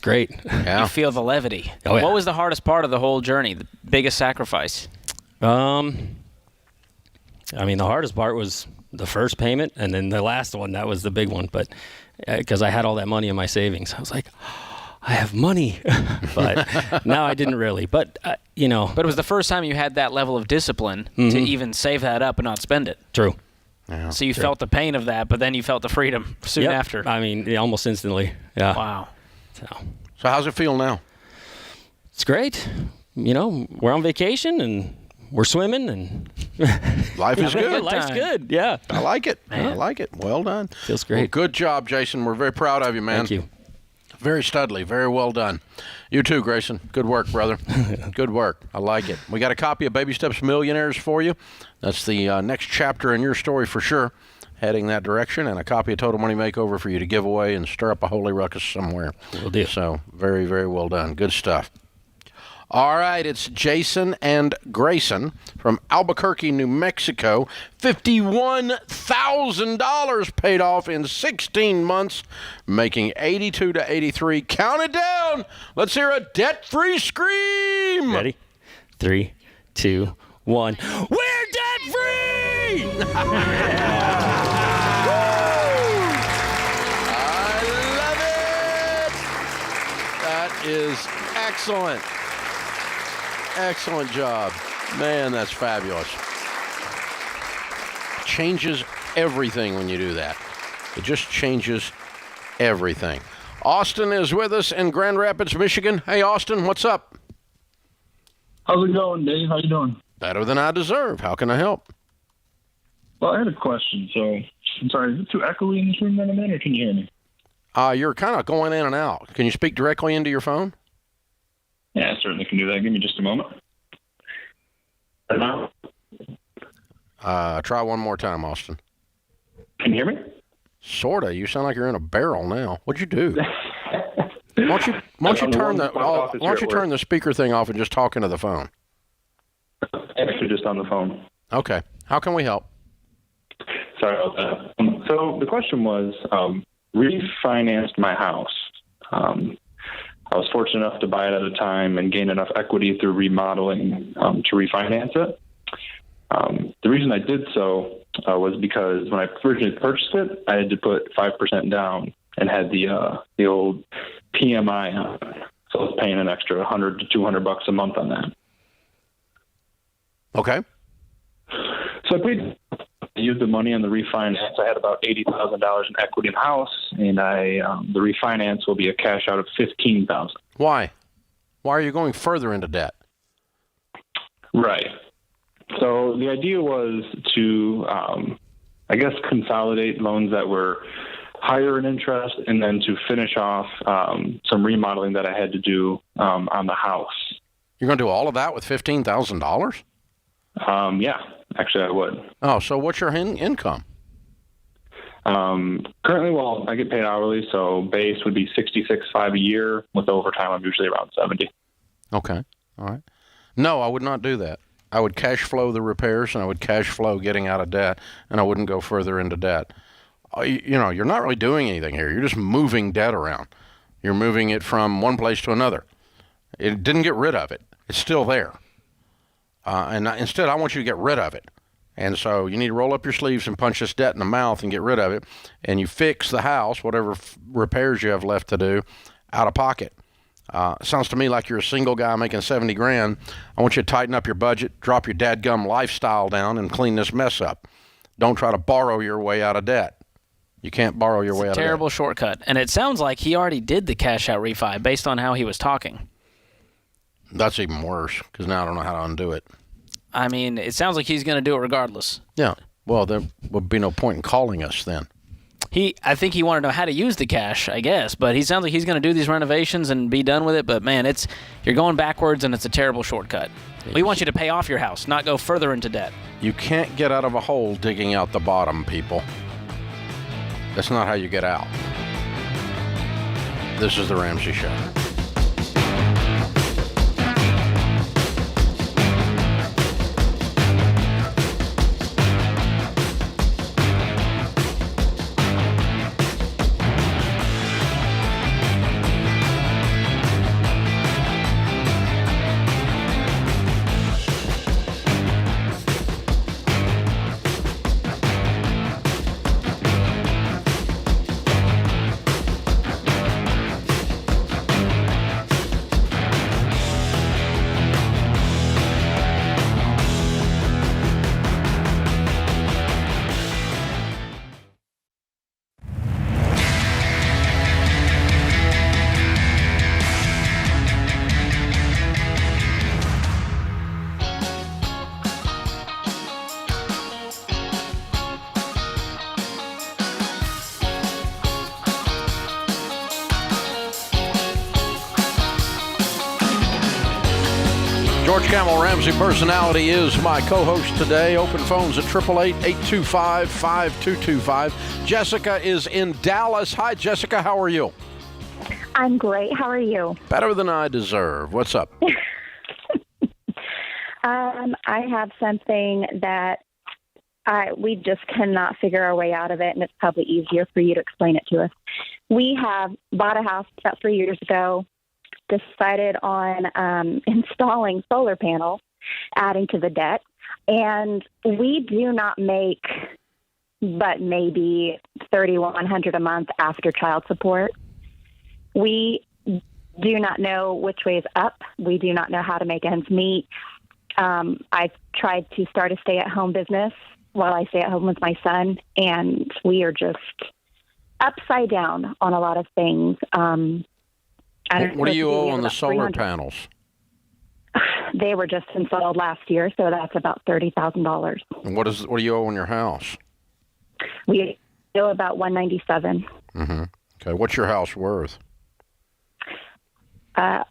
[SPEAKER 17] great.
[SPEAKER 1] Yeah.
[SPEAKER 3] You feel the levity.
[SPEAKER 17] Oh, yeah.
[SPEAKER 3] What was the hardest part of the whole journey? The biggest sacrifice?
[SPEAKER 17] The hardest part was the first payment, and then the last one. That was the big one. But because I had all that money in my savings, I was like, I have money. But no, I didn't really. But
[SPEAKER 3] But it was the first time you had that level of discipline to even save that up and not spend it.
[SPEAKER 17] True.
[SPEAKER 1] Yeah.
[SPEAKER 3] So you felt the pain of that, but then you felt the freedom soon
[SPEAKER 17] Yep.
[SPEAKER 3] after.
[SPEAKER 17] I mean, almost instantly. Yeah.
[SPEAKER 3] Wow.
[SPEAKER 1] So how's it feel now?
[SPEAKER 17] It's great. We're on vacation and we're swimming and
[SPEAKER 1] Life is good.
[SPEAKER 17] Life's good. Yeah.
[SPEAKER 1] I like it. I like it. Well done.
[SPEAKER 17] Feels great.
[SPEAKER 1] Well, good job, Jason. We're very proud of you, man.
[SPEAKER 17] Thank you.
[SPEAKER 1] Very studly. Very well done. You too, Grayson. Good work, brother. Good work. I like it. We got a copy of Baby Steps Millionaires for you. That's the next chapter in your story for sure, heading that direction, and a copy of Total Money Makeover for you to give away and stir up a holy ruckus somewhere.
[SPEAKER 17] Will do.
[SPEAKER 1] So very, very well done. Good stuff. All right, it's Jason and Grayson from Albuquerque, New Mexico. $51,000 paid off in 16 months, making 82 to 83. Count it down. Let's hear a debt-free scream.
[SPEAKER 17] Ready? 3, 2, 1. We're debt-free!
[SPEAKER 1] I love it. That is excellent. Excellent job. Man, that's fabulous. Changes everything when you do that. It just changes everything. Austin is with us in Grand Rapids, Michigan. Hey, Austin, what's up?
[SPEAKER 18] How's it going, Dave? How you doing?
[SPEAKER 1] Better than I deserve. How can I help?
[SPEAKER 18] Well, I had a question. So, I'm sorry, is it too echoey in this room that I'm in, or can you hear me?
[SPEAKER 1] You're kind of going in and out. Can you speak directly into your phone?
[SPEAKER 18] Yeah, I certainly can do that. Give me just a moment.
[SPEAKER 1] Try one more time, Austin.
[SPEAKER 18] Can you hear me?
[SPEAKER 1] Sorta. You sound like you're in a barrel now. What'd you do? Why don't you turn the speaker thing off and just talk into the phone?
[SPEAKER 18] Actually, just on the phone.
[SPEAKER 1] Okay. How can we help?
[SPEAKER 18] Sorry about that. So the question was, refinanced my house. I was fortunate enough to buy it at a time and gain enough equity through remodeling to refinance it. The reason I did so was because when I originally purchased it, I had to put 5% down and had the old PMI on it. So I was paying an extra $100 to $200 a month on that.
[SPEAKER 1] Okay.
[SPEAKER 18] So I used the money on the refinance. I had about $80,000 in equity in the house, and the refinance will be a cash out of $15,000.
[SPEAKER 1] Why? Why are you going further into debt?
[SPEAKER 18] Right. So the idea was to, consolidate loans that were higher in interest, and then to finish off some remodeling that I had to do on the house.
[SPEAKER 1] You're going to do all of that with $15,000?
[SPEAKER 18] Yeah, actually I would.
[SPEAKER 1] Oh, so what's your income?
[SPEAKER 18] Currently, I get paid hourly, so base would be $66,500 a year. With overtime, I'm usually around $70,000.
[SPEAKER 1] Okay, all right. No, I would not do that. I would cash flow the repairs, and I would cash flow getting out of debt, and I wouldn't go further into debt. You're not really doing anything here. You're just moving debt around. You're moving it from one place to another. It didn't get rid of it. It's still there. Instead, I want you to get rid of it. And so you need to roll up your sleeves and punch this debt in the mouth and get rid of it. And you fix the house, whatever repairs you have left to do, out of pocket. Sounds to me like you're a single guy making $70,000. I want you to tighten up your budget, drop your dadgum lifestyle down, and clean this mess up. Don't try to borrow your way out of debt. You can't borrow your way out of debt.
[SPEAKER 3] Terrible shortcut. And it sounds like he already did the cash out refi based on how he was talking.
[SPEAKER 1] That's even worse, because now I don't know how to undo it.
[SPEAKER 3] I mean, it sounds like he's going to do it regardless.
[SPEAKER 1] Yeah. Well, there would be no point in calling us then.
[SPEAKER 3] I think he wanted to know how to use the cash, I guess, but he sounds like he's going to do these renovations and be done with it. But man, you're going backwards, and it's a terrible shortcut. We want you to pay off your house, not go further into debt.
[SPEAKER 1] You can't get out of a hole digging out the bottom, people. That's not how you get out. This is The Ramsey Show. George Camel Ramsey personality is my co-host today. Open phones at 888-825-5225. Jessica is in Dallas. Hi, Jessica. How are you?
[SPEAKER 19] I'm great. How are you?
[SPEAKER 1] Better than I deserve. What's up?
[SPEAKER 19] I have something that we just cannot figure our way out of it, and it's probably easier for you to explain it to us. We have bought a house about 3 years ago, decided on installing solar panels, adding to the debt, and we do not make but maybe $3,100 a month after child support. We do not know which way is up. We do not know how to make ends meet. I've tried to start a stay-at-home business while I stay at home with my son, and we are just upside down on a lot of things.
[SPEAKER 1] What do you owe on the solar panels?
[SPEAKER 19] They were just installed last year, so that's about $30,000.
[SPEAKER 1] And what do you owe on your house?
[SPEAKER 19] We owe about $197,000.
[SPEAKER 1] Mm-hmm. Okay, what's your house worth?
[SPEAKER 19] Per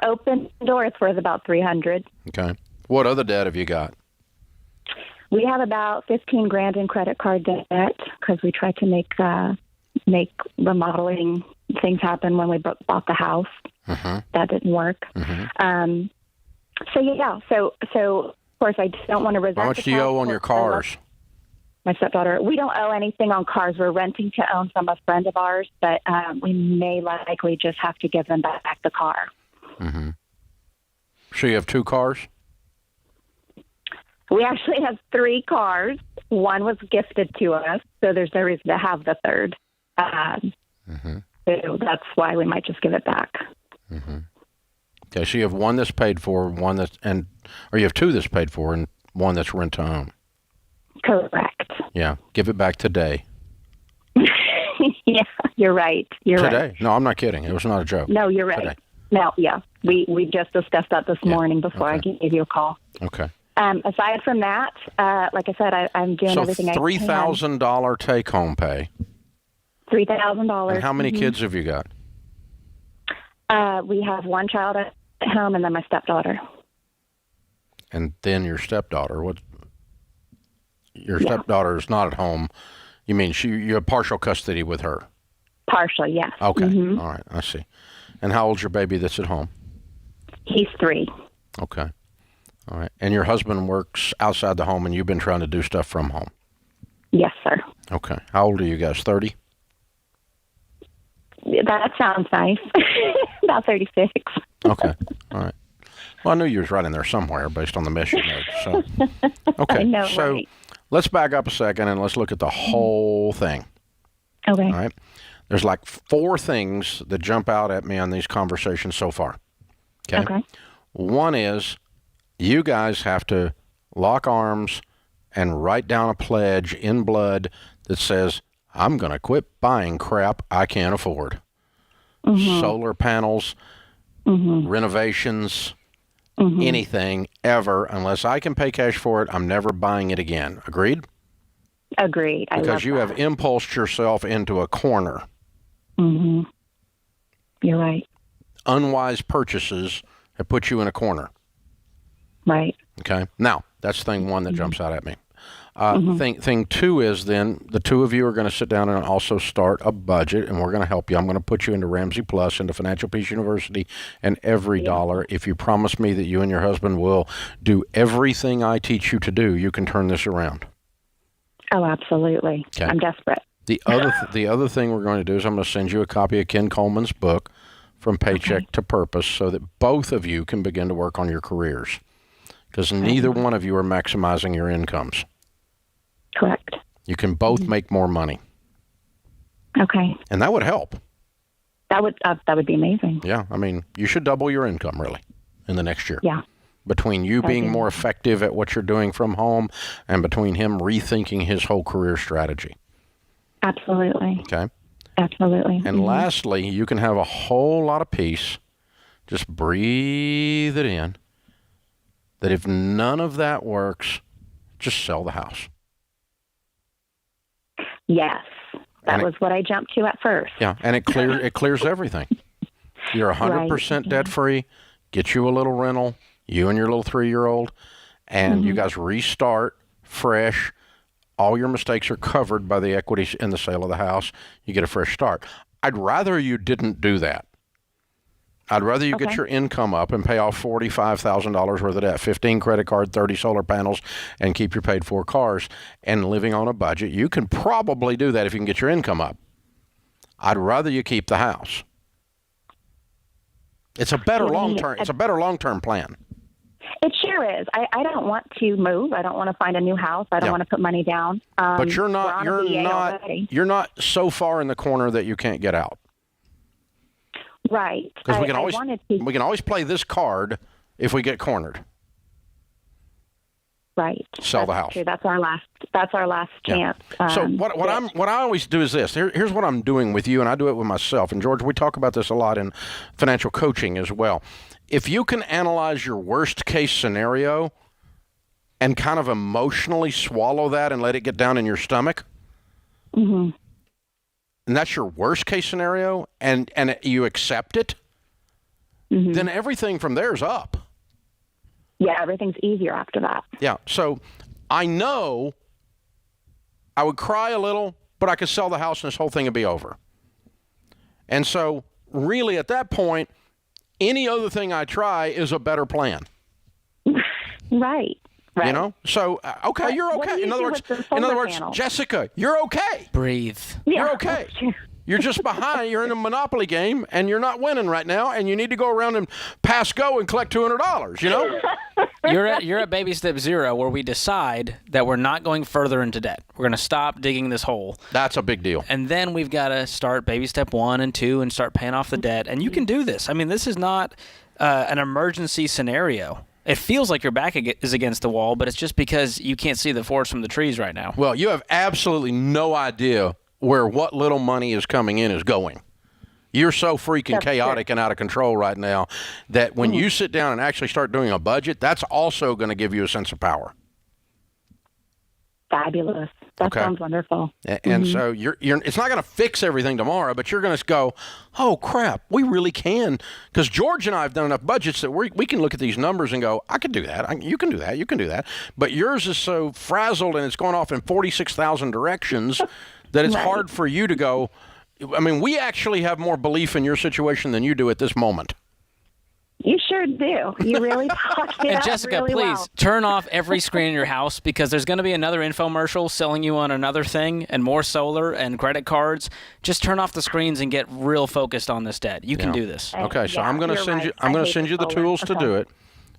[SPEAKER 19] open door, it's worth about $300,000.
[SPEAKER 1] Okay. What other debt have you got?
[SPEAKER 19] We have about $15,000 in credit card debt because we tried to make remodeling things happen when we bought the house.
[SPEAKER 1] Mm-hmm.
[SPEAKER 19] That didn't work.
[SPEAKER 1] Mm-hmm.
[SPEAKER 19] So of course I don't want to resent.
[SPEAKER 1] How much do you owe on your cars?
[SPEAKER 19] my stepdaughter. We don't owe anything on cars. We're renting to own from a friend of ours, but we may likely just have to give them back the car.
[SPEAKER 1] Mm-hmm. So you have 2 cars?
[SPEAKER 19] We actually have 3 cars. One was gifted to us, so there's no reason to have the third. So that's why we might just give it back.
[SPEAKER 1] Mm-hmm. Okay, so you have one that's paid for, or you have 2 that's paid for, and one that's rent to own.
[SPEAKER 19] Correct.
[SPEAKER 1] Yeah, give it back today.
[SPEAKER 19] Yeah, you're right. You're
[SPEAKER 1] today?
[SPEAKER 19] right.
[SPEAKER 1] No, I'm not kidding. It was not a joke.
[SPEAKER 19] No, you're right.
[SPEAKER 1] Today.
[SPEAKER 19] No, yeah. We just discussed that this morning before I gave you a call.
[SPEAKER 1] Okay.
[SPEAKER 19] Aside from that, like I said, I'm doing everything I can.
[SPEAKER 1] $3,000 take-home pay.
[SPEAKER 19] $3,000.
[SPEAKER 1] And how many kids have you got?
[SPEAKER 19] We have 1 child at home, and then my stepdaughter.
[SPEAKER 1] And then your stepdaughter. Your stepdaughter is not at home. You mean you have partial custody with her?
[SPEAKER 19] Partial, yes.
[SPEAKER 1] Okay. All right. I see. And how old's your baby that's at home?
[SPEAKER 19] He's 3.
[SPEAKER 1] Okay. All right. And your husband works outside the home, and you've been trying to do stuff from home?
[SPEAKER 19] Yes, sir.
[SPEAKER 1] Okay. How old are you guys? 30?
[SPEAKER 19] That sounds nice. About 36.
[SPEAKER 1] Okay. All right. Well, I knew you was right in there somewhere based on the mission note. So, okay.
[SPEAKER 19] I know,
[SPEAKER 1] so
[SPEAKER 19] right.
[SPEAKER 1] Let's back up a second and let's look at the whole thing.
[SPEAKER 19] Okay.
[SPEAKER 1] All right. There's like 4 things that jump out at me on these conversations so far. Okay. One is you guys have to lock arms and write down a pledge in blood that says, I'm going to quit buying crap I can't afford. Solar panels, renovations, anything ever, unless I can pay cash for it, I'm never buying it again. Agreed?
[SPEAKER 19] Agreed.
[SPEAKER 1] Because you have impulsed yourself into a corner.
[SPEAKER 19] You're right.
[SPEAKER 1] Unwise purchases have put you in a corner.
[SPEAKER 19] Right.
[SPEAKER 1] Okay. Now, that's thing 1 that jumps out at me. Thing 2 is then the 2 of you are going to sit down and also start a budget, and we're going to help you. I'm going to put you into Ramsey Plus, into Financial Peace University, and every dollar, if you promise me that you and your husband will do everything I teach you to do, you can turn this around.
[SPEAKER 19] Oh, absolutely.
[SPEAKER 1] Okay.
[SPEAKER 19] I'm desperate.
[SPEAKER 1] The other thing we're going to do is I'm going to send you a copy of Ken Coleman's book, From Paycheck to Purpose, so that both of you can begin to work on your careers, because neither one of you are maximizing your incomes.
[SPEAKER 19] Correct.
[SPEAKER 1] You can both make more money.
[SPEAKER 19] Okay.
[SPEAKER 1] And that would help.
[SPEAKER 19] That would be amazing.
[SPEAKER 1] Yeah. I mean, you should double your income, really, in the next year.
[SPEAKER 19] Yeah.
[SPEAKER 1] Between you being more effective at what you're doing from home and between him rethinking his whole career strategy.
[SPEAKER 19] Absolutely.
[SPEAKER 1] Okay.
[SPEAKER 19] Absolutely.
[SPEAKER 1] And lastly, you can have a whole lot of peace. Just breathe it in. That if none of that works, just sell the house.
[SPEAKER 19] Yes. That was what I jumped to at first.
[SPEAKER 1] Yeah, and it clears everything. You're 100% debt-free, get you a little rental, you and your little 3-year-old, and you guys restart fresh. All your mistakes are covered by the equity in the sale of the house. You get a fresh start. I'd rather you didn't do that. I'd rather you get your income up and pay off $45,000 worth of debt, 15 credit card, 30 solar panels, and keep your paid-for cars and living on a budget. You can probably do that if you can get your income up. I'd rather you keep the house. It's a better long-term. It's a better long-term plan.
[SPEAKER 19] It sure is. I don't want to move. I don't want to find a new house. I don't want to put money down.
[SPEAKER 1] But you're not. You're not so far in the corner that you can't get out.
[SPEAKER 19] Right.
[SPEAKER 1] Because we can always play this card if we get cornered.
[SPEAKER 19] Right.
[SPEAKER 1] Sell the house.
[SPEAKER 19] True. That's our last chance.
[SPEAKER 1] So what I always do is this. Here's what I'm doing with you, and I do it with myself. And George, we talk about this a lot in financial coaching as well. If you can analyze your worst case scenario and kind of emotionally swallow that and let it get down in your stomach, and that's your worst case scenario, and you accept it, then everything from there is up.
[SPEAKER 19] Yeah, everything's easier after that.
[SPEAKER 1] Yeah, so I know I would cry a little, but I could sell the house and this whole thing would be over. And so really at that point, any other thing I try is a better plan.
[SPEAKER 19] Right.
[SPEAKER 1] You know, so okay, you're
[SPEAKER 19] What do
[SPEAKER 1] okay.
[SPEAKER 19] you
[SPEAKER 1] In other
[SPEAKER 19] do
[SPEAKER 1] words,
[SPEAKER 19] with the solar panels?
[SPEAKER 1] Jessica, you're okay.
[SPEAKER 3] Breathe.
[SPEAKER 1] You're okay. You're just behind. You're in a Monopoly game, and you're not winning right now. And you need to go around and pass go and collect $200. You know.
[SPEAKER 3] You're at baby step 0, where we decide that we're not going further into debt. We're going to stop digging this hole.
[SPEAKER 1] That's a big deal.
[SPEAKER 3] And then we've got to start baby step 1 and 2 and start paying off the debt. And you can do this. I mean, this is not an emergency scenario. It feels like your back is against the wall, but it's just because you can't see the forest from the trees right now.
[SPEAKER 1] Well, you have absolutely no idea where what little money is coming in is going. You're so freaking chaotic and out of control right now that when you sit down and actually start doing a budget, that's also going to give you a sense of power.
[SPEAKER 19] Fabulous. That sounds wonderful.
[SPEAKER 1] And so you're it's not going to fix everything tomorrow, but you're going to go, oh, crap, we really can. Because George and I have done enough budgets that we can look at these numbers and go, I could do that. You can do that. You can do that. But yours is so frazzled and it's going off in 46,000 directions that it's hard for you to go. I mean, we actually have more belief in your situation than you do at this moment.
[SPEAKER 19] You sure do. You really talk it
[SPEAKER 3] And
[SPEAKER 19] out
[SPEAKER 3] Jessica,
[SPEAKER 19] really
[SPEAKER 3] please
[SPEAKER 19] well.
[SPEAKER 3] turn off every screen in your house, because there's going to be another infomercial selling you on another thing and more solar and credit cards. Just turn off the screens and get real focused on this debt. You can do this.
[SPEAKER 1] Okay, so I'm going to send you. I'm going to send you the tools to do it.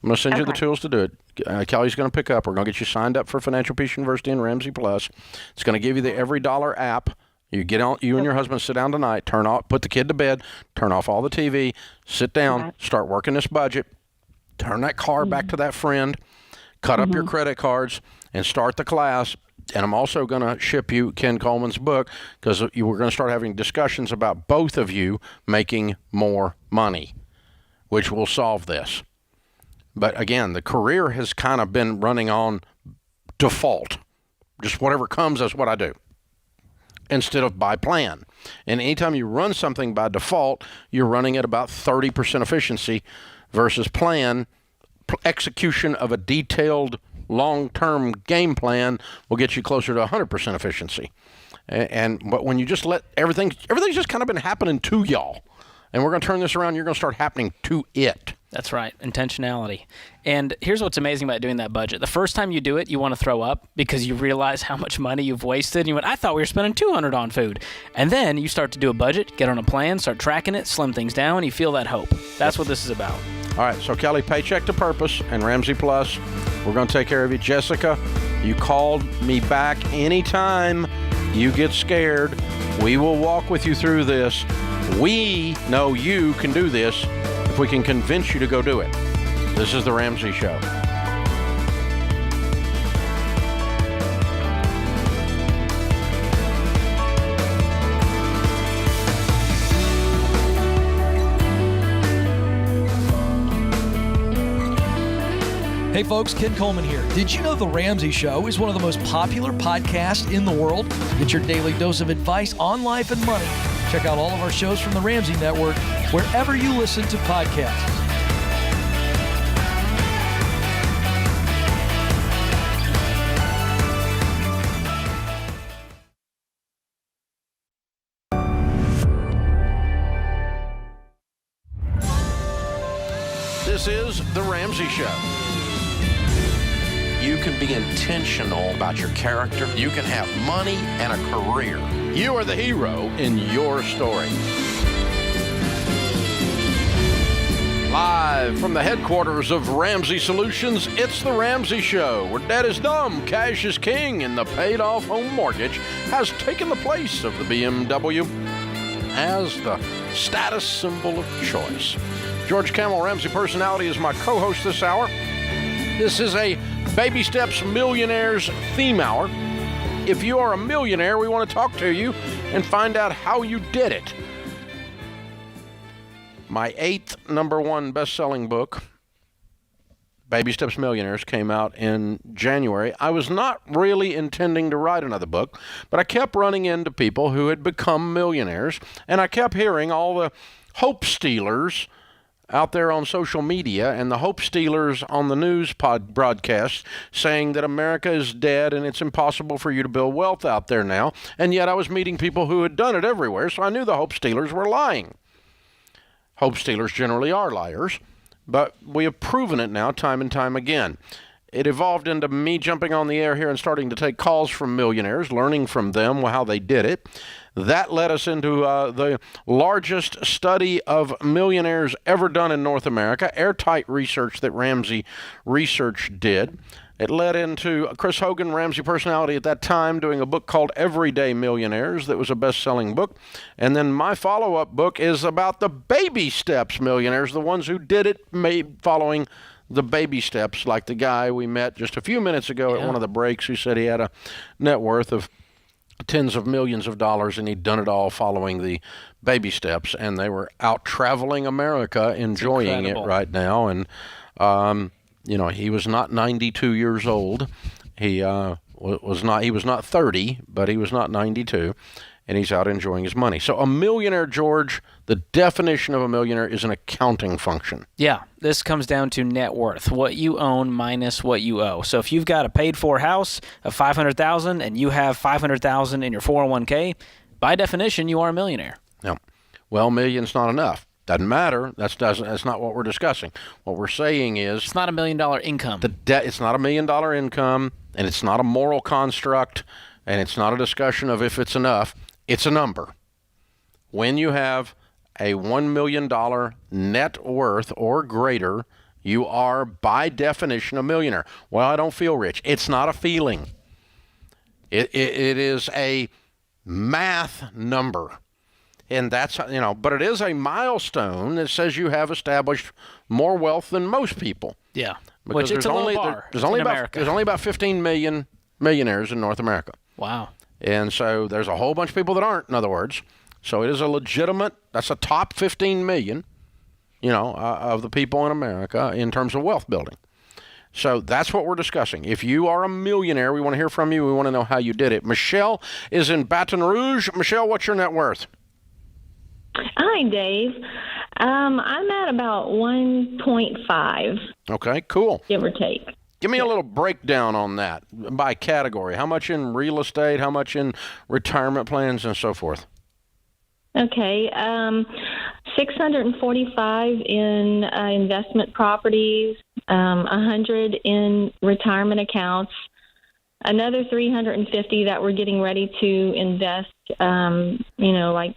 [SPEAKER 1] I'm going to send you the tools to do it. Kelly's going to pick up. We're going to get you signed up for Financial Peace University and Ramsey Plus. It's going to give you the Every Dollar app. You get on. You and your husband sit down tonight. Put the kid to bed. Turn off all the TV. Sit down. Start working this budget. Turn that car back to that friend. Cut up your credit cards and start the class. And I'm also going to ship you Ken Coleman's book, because we're going to start having discussions about both of you making more money, which will solve this. But again, the career has kind of been running on default. Just whatever comes, that's what I do, instead of by plan. And anytime you run something by default, you're running at about 30% efficiency versus plan. Execution of a detailed long-term game plan will get you closer to 100% efficiency. But when you just let everything's just kind of been happening to y'all. And we're going to turn this around. You're going to start happening to it.
[SPEAKER 3] That's right. Intentionality. And here's what's amazing about doing that budget. The first time you do it, you want to throw up because you realize how much money you've wasted. And you went, I thought we were spending $200 on food. And then you start to do a budget, get on a plan, start tracking it, slim things down, you feel that hope. That's what this is about.
[SPEAKER 1] All right. So, Kelly, Paycheck to Purpose and Ramsey Plus, we're going to take care of you. Jessica, you called me back anytime you get scared. We will walk with you through this. We know you can do this if we can convince you to go do it. This is The Ramsey Show.
[SPEAKER 15] Hey folks, Ken Coleman here. Did you know The Ramsey Show is one of the most popular podcasts in the world? Get your daily dose of advice on life and money. Check out all of our shows from the Ramsey Network wherever you listen to podcasts.
[SPEAKER 1] This is The Ramsey Show. You can be intentional about your character. You can have money and a career. You are the hero in your story. Live from the headquarters of Ramsey Solutions, it's The Ramsey Show, where debt is dumb, cash is king, and the paid-off home mortgage has taken the place of the BMW as the status symbol of choice. George Camel, Ramsey Personality, is my co-host this hour. This is a Baby Steps Millionaires theme hour. If you are a millionaire, we want to talk to you and find out how you did it. My 8th #1 best-selling book, Baby Steps Millionaires, came out in January. I was not really intending to write another book, but I kept running into people who had become millionaires, and I kept hearing all the hope stealers out there on social media and the hope stealers on the news broadcasts saying that America is dead and it's impossible for you to build wealth out there now. And yet I was meeting people who had done it everywhere, so I knew the hope stealers were lying. Hope stealers generally are liars, but we have proven it now time and time again. it evolved into me jumping on the air here and starting to take calls from millionaires, learning from them how they did it. That led us into the largest study of millionaires ever done in North America, airtight research that Ramsey Research did. It led into Chris Hogan, Ramsey personality at that time, doing a book called Everyday Millionaires that was a best-selling book. And then my follow-up book is about the baby steps millionaires, the ones who did it following the baby steps, like the guy we met just a few minutes ago at one of the breaks who said he had a net worth of tens of millions of dollars, and he'd done it all following the baby steps, and they were out traveling America, enjoying it right now. And he was not 92 years old. He was not 30, but he was not 92, and he's out enjoying his money. So a millionaire, George, the definition of a millionaire is an accounting function.
[SPEAKER 3] Yeah, this comes down to net worth, what you own minus what you owe. So if you've got a paid-for house of $500,000 and you have $500,000 in your 401k, by definition, you are a millionaire.
[SPEAKER 1] No. Well, million's not enough. Doesn't matter. That's not what we're discussing. What we're saying is
[SPEAKER 3] it's not $1 million income.
[SPEAKER 1] It's not $1 million income, and it's not a moral construct, and it's not a discussion of if it's enough. It's a number. When you have a $1 million net worth or greater, you are by definition a millionaire. Well, I don't feel rich. It's not a feeling. It is a math number. And that's, but it is a milestone that says you have established more wealth than most people.
[SPEAKER 3] Yeah.
[SPEAKER 1] Because
[SPEAKER 3] Which it's a low bar.
[SPEAKER 1] There's only about 15 million millionaires in North America.
[SPEAKER 3] Wow.
[SPEAKER 1] And so there's a whole bunch of people that aren't, in other words. So it is a legitimate, that's a top 15 million, of the people in America in terms of wealth building. So that's what we're discussing. If you are a millionaire, we want to hear from you. We want to know how you did it. Michelle is in Baton Rouge. Michelle, what's your net worth?
[SPEAKER 20] Hi, Dave. I'm at about 1.5.
[SPEAKER 1] Okay, cool.
[SPEAKER 20] Give or take.
[SPEAKER 1] Give me a little breakdown on that by category. How much in real estate, how much in retirement plans, and so forth?
[SPEAKER 20] Okay, 645 in investment properties, 100 in retirement accounts, another 350 that we're getting ready to invest, like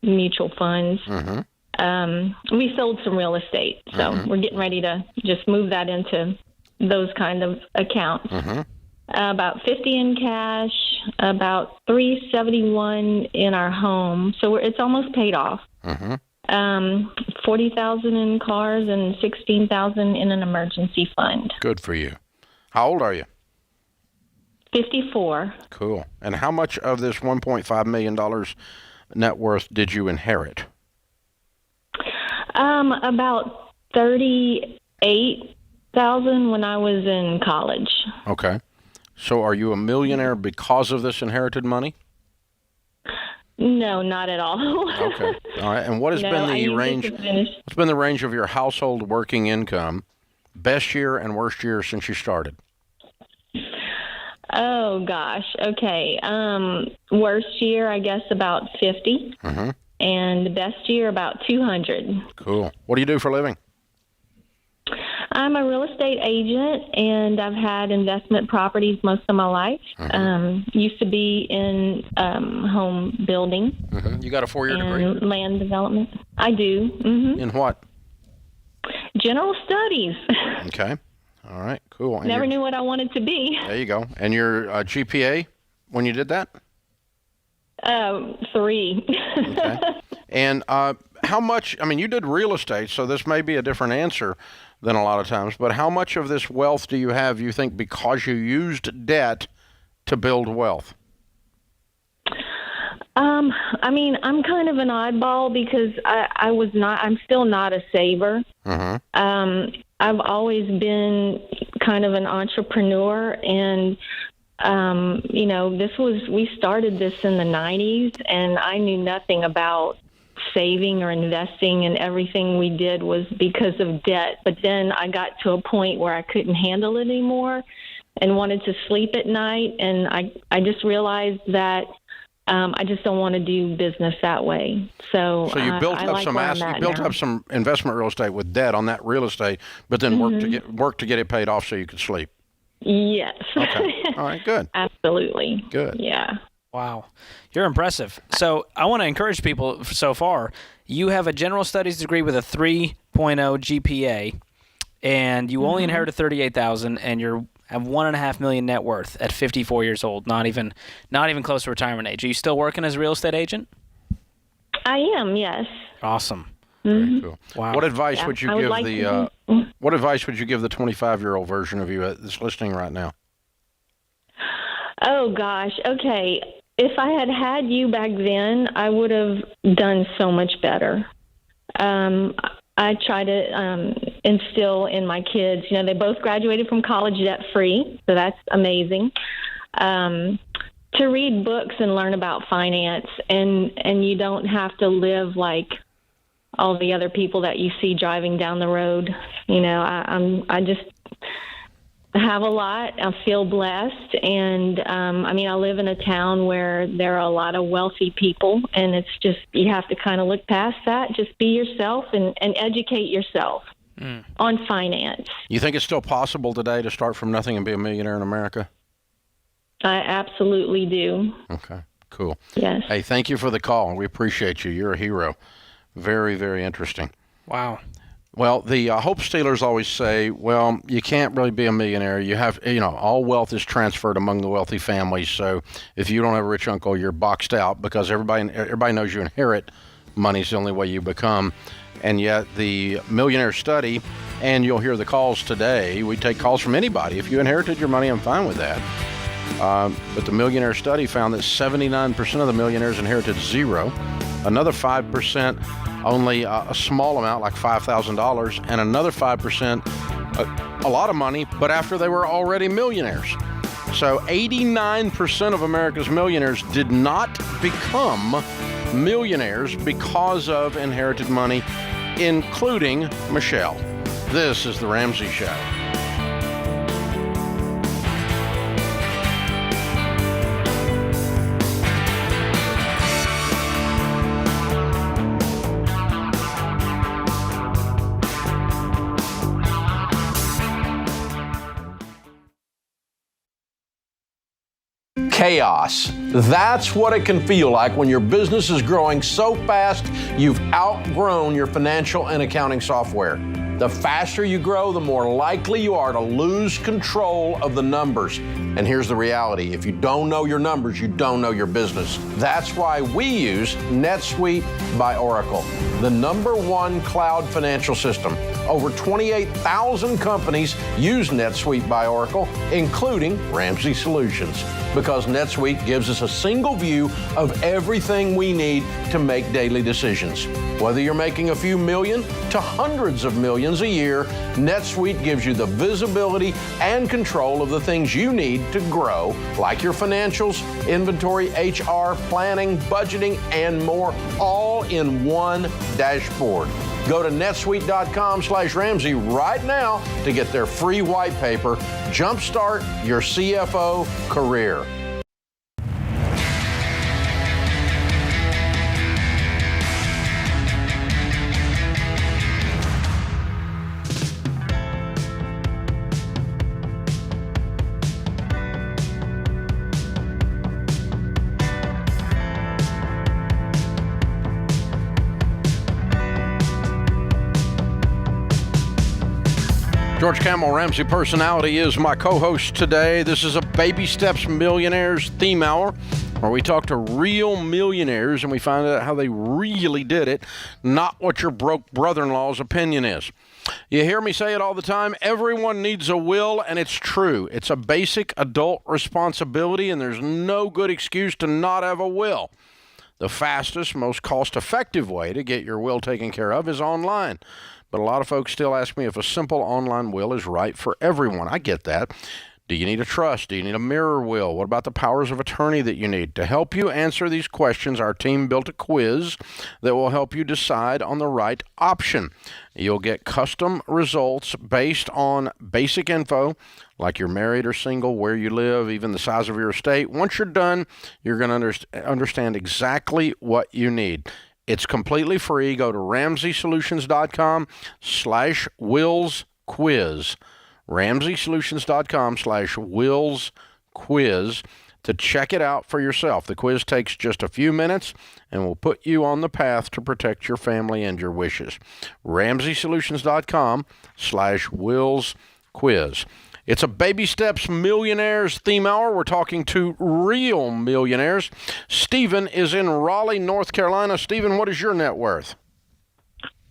[SPEAKER 20] mutual funds. Mm-hmm. We sold some real estate, so we're getting ready to just move that into those kind of accounts. Mm-hmm. About 50 in cash, about 371 in our home, so it's almost paid off. Mm-hmm. 40,000 in cars and 16,000 in an emergency fund.
[SPEAKER 1] Good for you. How old are you?
[SPEAKER 20] 54.
[SPEAKER 1] Cool. And how much of this $1.5 million net worth did you inherit?
[SPEAKER 20] About 38,000 when I was in college.
[SPEAKER 1] Okay. So are you a millionaire because of this inherited money?
[SPEAKER 20] No, not at all.
[SPEAKER 1] Okay. All right. And what has been the range? What's been the range of your household working income, best year and worst year since you started?
[SPEAKER 20] Oh gosh. Okay. Worst year, I guess about 50, and the best year about 200.
[SPEAKER 1] Cool. What do you do for a living?
[SPEAKER 20] I'm a real estate agent, and I've had investment properties most of my life. Used to be in home building.
[SPEAKER 1] You got a 4-year degree?
[SPEAKER 20] Land development. I do.
[SPEAKER 1] In what?
[SPEAKER 20] General studies.
[SPEAKER 1] Okay. All right. Cool. And
[SPEAKER 20] Never knew what I wanted to be.
[SPEAKER 1] There you go. And your GPA when you did that?
[SPEAKER 20] 3.
[SPEAKER 1] Okay. And how much, you did real estate, so this may be a different answer than a lot of times, but how much of this wealth do you have, you think, because you used debt to build wealth?
[SPEAKER 20] I'm kind of an oddball because I'm still not a saver. I've always been kind of an entrepreneur, and we started this in the 90s, and I knew nothing about saving or investing, and everything we did was because of debt. But then I got to a point where I couldn't handle it anymore and wanted to sleep at night, and I just realized that I just don't want to do business that way. So
[SPEAKER 1] you built up some assets. You built up some investment real estate with debt on that real estate, but then worked to get it paid off so you could sleep.
[SPEAKER 20] Yes.
[SPEAKER 1] Okay. All right, good.
[SPEAKER 20] Absolutely.
[SPEAKER 1] Good.
[SPEAKER 20] Yeah.
[SPEAKER 3] Wow. You're impressive. So I want to encourage people so far. You have a general studies degree with a 3.0 GPA, and you only inherited $38,000, and you have $1.5 million net worth at 54 years old. Not even close to retirement age. Are you still working as a real estate agent?
[SPEAKER 20] I am. Yes.
[SPEAKER 3] Awesome.
[SPEAKER 1] Very cool.
[SPEAKER 3] Wow.
[SPEAKER 1] What advice would you give
[SPEAKER 20] the?
[SPEAKER 1] What advice would you give the 25-year-old version of you that's listening right now?
[SPEAKER 20] Oh gosh. Okay. If I had had you back then, I would have done so much better. I try to instill in my kids. You know, they both graduated from college debt free, so that's amazing. To read books and learn about finance, and you don't have to live like all the other people that you see driving down the road. You know, I just have a lot. I feel blessed, and I mean, I live in a town where there are a lot of wealthy people, and it's just you have to kind of look past that. Just be yourself and educate yourself on finance.
[SPEAKER 1] You think it's still possible today to start from nothing and be a millionaire in America?
[SPEAKER 20] I absolutely do.
[SPEAKER 1] Okay, cool.
[SPEAKER 20] Yes.
[SPEAKER 1] Hey, thank you for the call. We appreciate you. You're a hero. Very, very interesting.
[SPEAKER 3] Wow.
[SPEAKER 1] Well, the Hope Stealers always say, well, you can't really be a millionaire. You have, all wealth is transferred among the wealthy families. So if you don't have a rich uncle, you're boxed out because everybody knows you inherit. Money's the only way you become. And yet the Millionaire study, and you'll hear the calls today. We take calls from anybody. If you inherited your money, I'm fine with that. But the Millionaire study found that 79% of the millionaires inherited zero. Another 5% only a small amount, like $5,000, and another 5% a lot of money, but after they were already millionaires. So 89% of America's millionaires did not become millionaires because of inherited money, including Michelle. This is The Ramsey Show. Chaos. That's what it can feel like when your business is growing so fast you've outgrown your financial and accounting software. The faster you grow, the more likely you are to lose control of the numbers. And here's the reality. If you don't know your numbers, you don't know your business. That's why we use NetSuite by Oracle, the #1 cloud financial system. Over 28,000 companies use NetSuite by Oracle, including Ramsey Solutions, because NetSuite gives us a single view of everything we need to make daily decisions. Whether you're making a few million to hundreds of millions a year, NetSuite gives you the visibility and control of the things you need to grow, like your financials, inventory, HR, planning, budgeting, and more, all in one dashboard. Go to netsuite.com/Ramsey right now to get their free white paper. Jumpstart your CFO career. George Camel, Ramsey Personality, is my co-host today. This is a Baby Steps Millionaires theme hour where we talk to real millionaires and we find out how they really did it, not what your broke brother-in-law's opinion is. You hear me say it all the time. Everyone needs a will, and it's true. It's a basic adult responsibility, and there's no good excuse to not have a will. The fastest, most cost-effective way to get your will taken care of is online. But a lot of folks still ask me if a simple online will is right for everyone. I get that. Do you need a trust? Do you need a mirror will? What about the powers of attorney that you need? To help you answer these questions, our team built a quiz that will help you decide on the right option. You'll get custom results based on basic info, like you're married or single, where you live, even the size of your estate. Once you're done, you're going to understand exactly what you need. It's completely free. Go to RamseySolutions.com/Wills Quiz. RamseySolutions.com/WillsQuiz to check it out for yourself. The quiz takes just a few minutes and will put you on the path to protect your family and your wishes. RamseySolutions.com/WillsQuiz. It's a Baby Steps Millionaires theme hour. We're talking to real millionaires. Stephen is in Raleigh, North Carolina. Stephen, what is your net worth?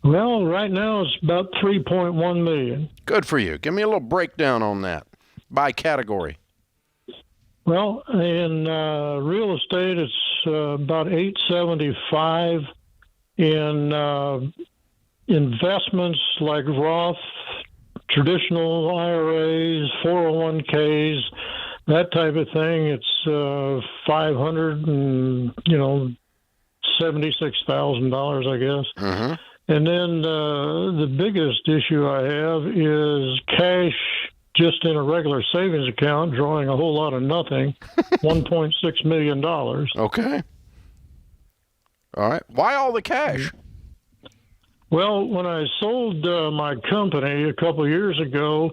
[SPEAKER 21] Well, right now it's about $3.1 million.
[SPEAKER 1] Good for you. Give me a little breakdown on that by category.
[SPEAKER 21] Well, in real estate, it's about $875. In investments like Roth, traditional IRAs, 401ks, that type of thing, it's $576,000, I guess.
[SPEAKER 1] Mm-hmm.
[SPEAKER 21] And then the biggest issue I have is cash just in a regular savings account, drawing a whole lot of nothing, $1.6 million.
[SPEAKER 1] Okay. All right. Why all the cash?
[SPEAKER 21] Well, when I sold my company a couple of years ago,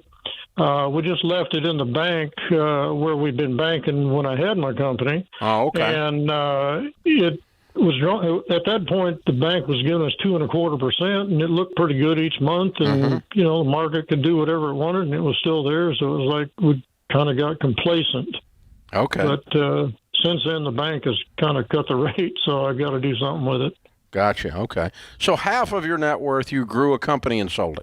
[SPEAKER 21] we just left it in the bank where we'd been banking when I had my company.
[SPEAKER 1] Oh, okay.
[SPEAKER 21] And it was at that point the bank was giving us 2.25%, and it looked pretty good each month. And the market could do whatever it wanted, and it was still there. So it was like we kind of got complacent.
[SPEAKER 1] Okay.
[SPEAKER 21] But since then, the bank has kind of cut the rate, so I got to do something with it.
[SPEAKER 1] Gotcha. Okay. So half of your net worth, you grew a company and sold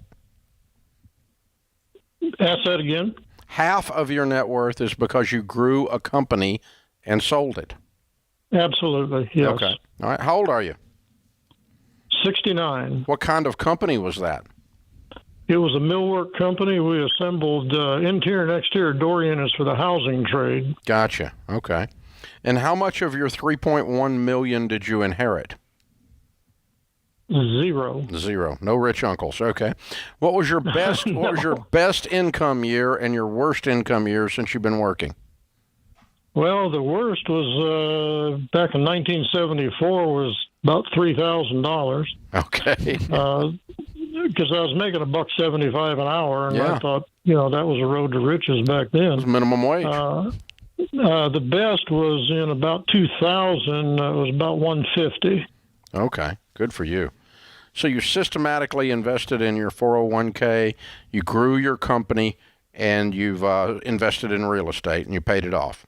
[SPEAKER 1] it.
[SPEAKER 21] Ask that again.
[SPEAKER 1] Half of your net worth is because you grew a company and sold it.
[SPEAKER 21] Absolutely, yes.
[SPEAKER 1] Okay. All right. How old are you?
[SPEAKER 21] 69.
[SPEAKER 1] What kind of company was that?
[SPEAKER 21] It was a millwork company. We assembled interior and exterior door units for the housing trade.
[SPEAKER 1] Gotcha. Okay. And how much of your $3.1 million did you inherit?
[SPEAKER 21] Zero.
[SPEAKER 1] No rich uncles. Okay. What was your best?
[SPEAKER 21] No.
[SPEAKER 1] What was your best income year and your worst income year since you've been working?
[SPEAKER 21] Well, the worst was back in 1974 was about $3,000.
[SPEAKER 1] Okay.
[SPEAKER 21] Because I was making $1.75 an hour, and
[SPEAKER 1] Yeah.
[SPEAKER 21] I thought, that was a road to riches back then.
[SPEAKER 1] It was minimum wage.
[SPEAKER 21] The best was in about 2000. It was about $150.
[SPEAKER 1] Okay. Good for you. So you systematically invested in your 401k, you grew your company, and you've invested in real estate, and you paid it off.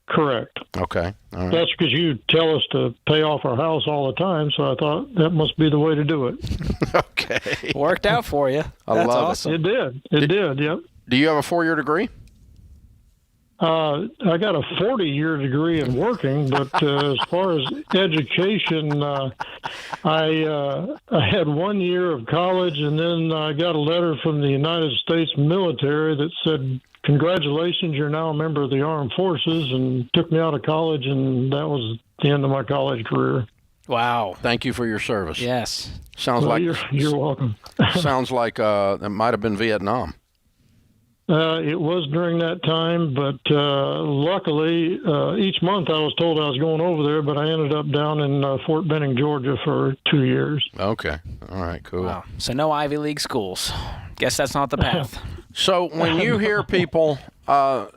[SPEAKER 21] Correct.
[SPEAKER 1] Okay. All right.
[SPEAKER 21] That's because you tell us to pay off our house all the time, so I thought that must be the way to do it.
[SPEAKER 1] Okay.
[SPEAKER 3] Worked out for you.
[SPEAKER 1] I
[SPEAKER 3] That's
[SPEAKER 1] love
[SPEAKER 3] awesome.
[SPEAKER 21] It did. It did, yep.
[SPEAKER 1] Do you have a 4-year degree?
[SPEAKER 21] I got a 40-year degree in working, but as far as education, I had 1 year of college, and then I got a letter from the United States military that said, "Congratulations, you're now a member of the armed forces," and took me out of college, and that was the end of my college career.
[SPEAKER 3] Wow.
[SPEAKER 1] Thank you for your service.
[SPEAKER 3] Yes.
[SPEAKER 1] Sounds
[SPEAKER 21] Well,
[SPEAKER 1] like
[SPEAKER 21] you're welcome.
[SPEAKER 1] sounds like it might have been Vietnam.
[SPEAKER 21] It was during that time, but luckily, each month I was told I was going over there, but I ended up down in Fort Benning, Georgia for 2 years.
[SPEAKER 1] Okay. All right, cool.
[SPEAKER 3] Wow. So no Ivy League schools. Guess that's not the path.
[SPEAKER 1] So when you hear people out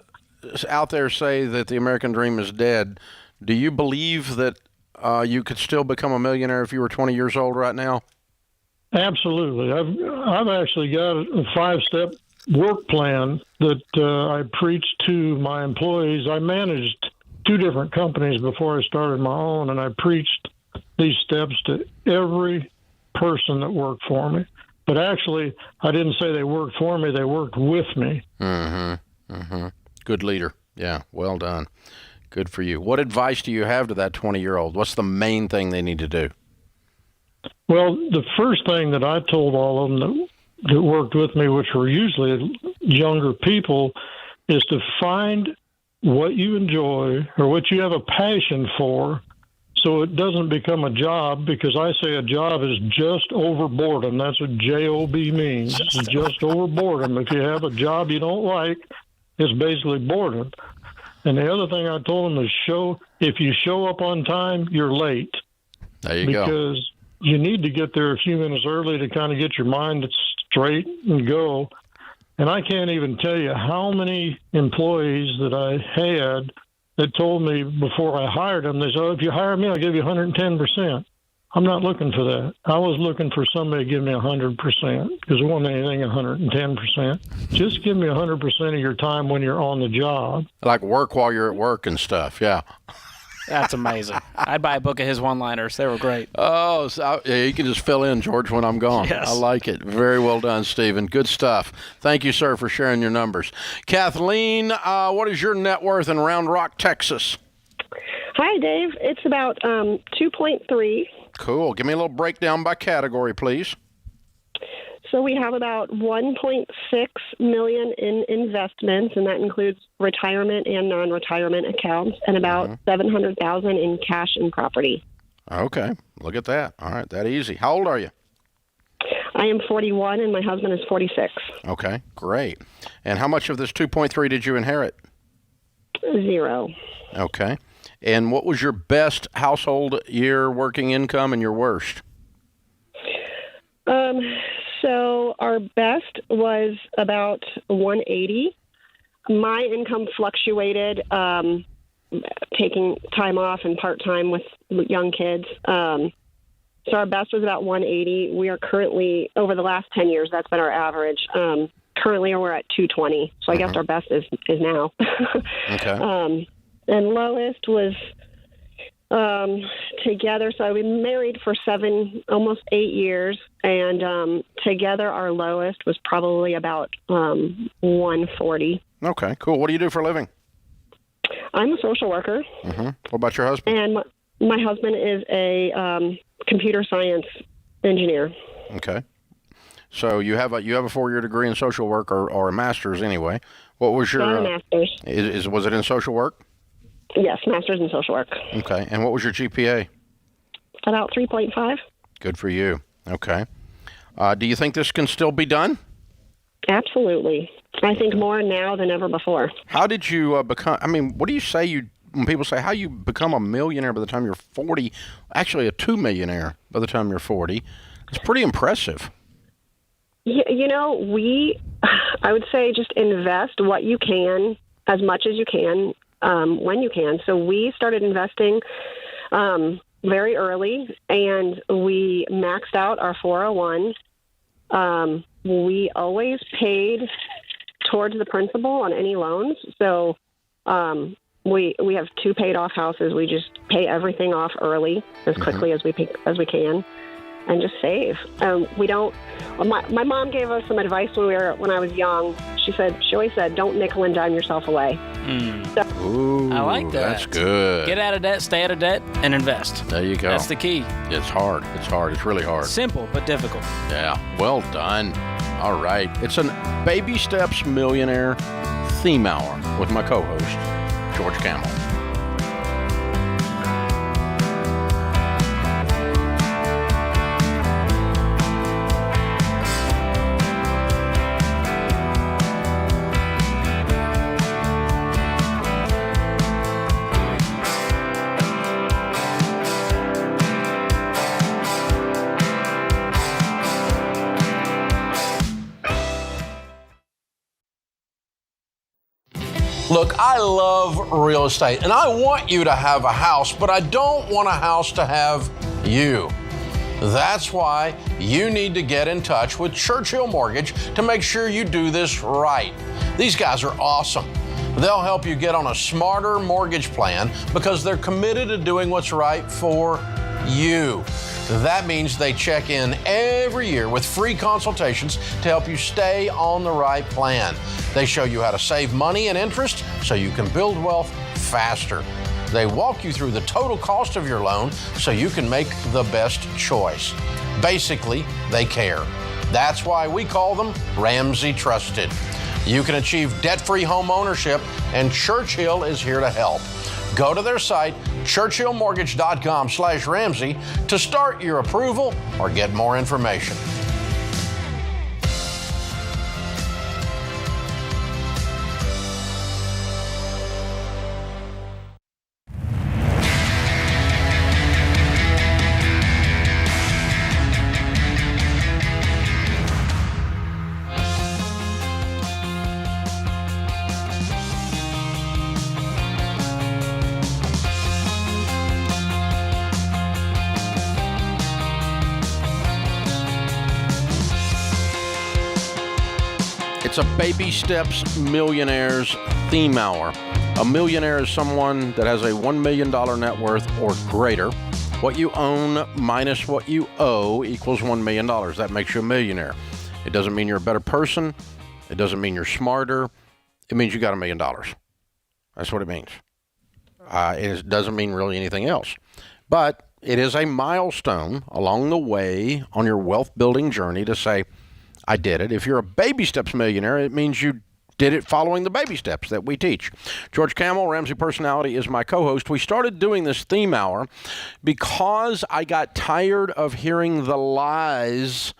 [SPEAKER 1] there say that the American dream is dead, do you believe that you could still become a millionaire if you were 20 years old right now?
[SPEAKER 21] Absolutely. I've actually got a 5-step work plan that I preach to my employees. I managed 2 different companies before I started my own, and I preached these steps to every person that worked for me. But actually, I didn't say they worked for me, they worked with me.
[SPEAKER 1] Mm-hmm. Mm-hmm. Good leader. Yeah, well done. Good for you. What advice do you have to that 20-year-old? What's the main thing they need to do?
[SPEAKER 21] Well, the first thing that I told all of them that worked with me, which were usually younger people, is to find what you enjoy or what you have a passion for, so it doesn't become a job, because I say a job is just over boredom. That's what J-O-B means. It's just over boredom. If you have a job you don't like, it's basically boredom. And the other thing I told them is if you show up on time, you're late.
[SPEAKER 1] There you go.
[SPEAKER 21] Because you need to get there a few minutes early to kind of get your mind straight and go. And I can't even tell you how many employees that I had that told me before I hired them, they said, if you hire me, I'll give you 110%. I'm not looking for that. I was looking for somebody to give me 100% because it wasn't anything 110%. Just give me 100% of your time when you're on the job.
[SPEAKER 1] Like work while you're at work and stuff, yeah.
[SPEAKER 3] That's amazing. I'd buy a book of his one-liners. They were great.
[SPEAKER 1] Oh, so yeah, you can just fill in, George, when I'm gone.
[SPEAKER 3] Yes.
[SPEAKER 1] I like it. Very well done, Stephen. Good stuff. Thank you, sir, for sharing your numbers. Kathleen, what is your net worth in Round Rock, Texas?
[SPEAKER 2] Hi, Dave. It's about 2.3.
[SPEAKER 1] Cool. Give me a little breakdown by category, please.
[SPEAKER 2] So we have about 1.6 million in investments, and that includes retirement and non-retirement accounts, and about 700,000 in cash and property.
[SPEAKER 1] Okay. Look at that. All right. That easy. How old are you?
[SPEAKER 2] I am 41, and my husband is 46.
[SPEAKER 1] Okay. Great. And how much of this 2.3 did you inherit?
[SPEAKER 2] 0.
[SPEAKER 1] Okay. And what was your best household year working income and your worst?
[SPEAKER 2] So our best was about 180. My income fluctuated, taking time off and part-time with young kids. So our best was about 180. We are currently, over the last 10 years, that's been our average. Currently, we're at 220. So I guess our best is now.
[SPEAKER 1] Okay.
[SPEAKER 2] And lowest was together. So we married for almost 8 years, and together our lowest was probably about 140.
[SPEAKER 1] Okay, cool. What do you do for a living?
[SPEAKER 2] I'm a social worker.
[SPEAKER 1] What about your husband?
[SPEAKER 2] And my husband is a computer science engineer.
[SPEAKER 1] Okay. So you have a 4-year degree in social work or a master's anyway. What was your
[SPEAKER 2] a master's?
[SPEAKER 1] Was it in social work?
[SPEAKER 2] Yes, master's in social work.
[SPEAKER 1] Okay. And what was your GPA?
[SPEAKER 2] About 3.5.
[SPEAKER 1] Good for you. Okay. Do you think this can still be done?
[SPEAKER 2] Absolutely. I think more now than ever before.
[SPEAKER 1] How did you become, what do you say when people say how you become a millionaire by the time you're 40, actually a 2 millionaire by the time you're 40? It's pretty impressive.
[SPEAKER 2] I would say just invest what you can, as much as you can, when you can. So we started investing very early, and we maxed out our 401. We always paid towards the principal on any loans. So we have 2 paid off houses. We just pay everything off early as quickly as we can, and just save. We don't. My mom gave us some advice when I was young. She always said, "Don't nickel and dime yourself away."
[SPEAKER 1] Ooh,
[SPEAKER 3] I like that.
[SPEAKER 1] That's good.
[SPEAKER 3] Get out of debt, stay out of debt, and invest.
[SPEAKER 1] There you go.
[SPEAKER 3] That's the key.
[SPEAKER 1] It's hard. It's really hard.
[SPEAKER 3] Simple, but difficult.
[SPEAKER 1] Yeah. Well done. All right. It's a Baby Steps Millionaire theme hour with my co-host, George Camel. Look, I love real estate, and I want you to have a house, but I don't want a house to have you. That's why you need to get in touch with Churchill Mortgage to make sure you do this right. These guys are awesome. They'll help you get on a smarter mortgage plan because they're committed to doing what's right for you. That means they check in every year with free consultations to help you stay on the right plan. They show you how to save money and interest so you can build wealth faster. They walk you through the total cost of your loan so you can make the best choice. Basically, they care. That's why we call them Ramsey Trusted. You can achieve debt-free home ownership, and Churchill is here to help. Go to their site, churchillmortgage.com/Ramsey, to start your approval or get more information. It's a Baby Steps Millionaires theme hour. A millionaire is someone that has a $1 million net worth or greater. What you own minus what you owe equals $1 million. That makes you a millionaire. It doesn't mean you're a better person. It doesn't mean you're smarter. It means you got $1 million. That's what it means. It doesn't mean really anything else. But it is a milestone along the way on your wealth building journey to say, I did it. If you're a Baby Steps millionaire, it means you did it following the baby steps that we teach. George Camel, Ramsey Personality, is my co-host. We started doing this theme hour because I got tired of hearing the lies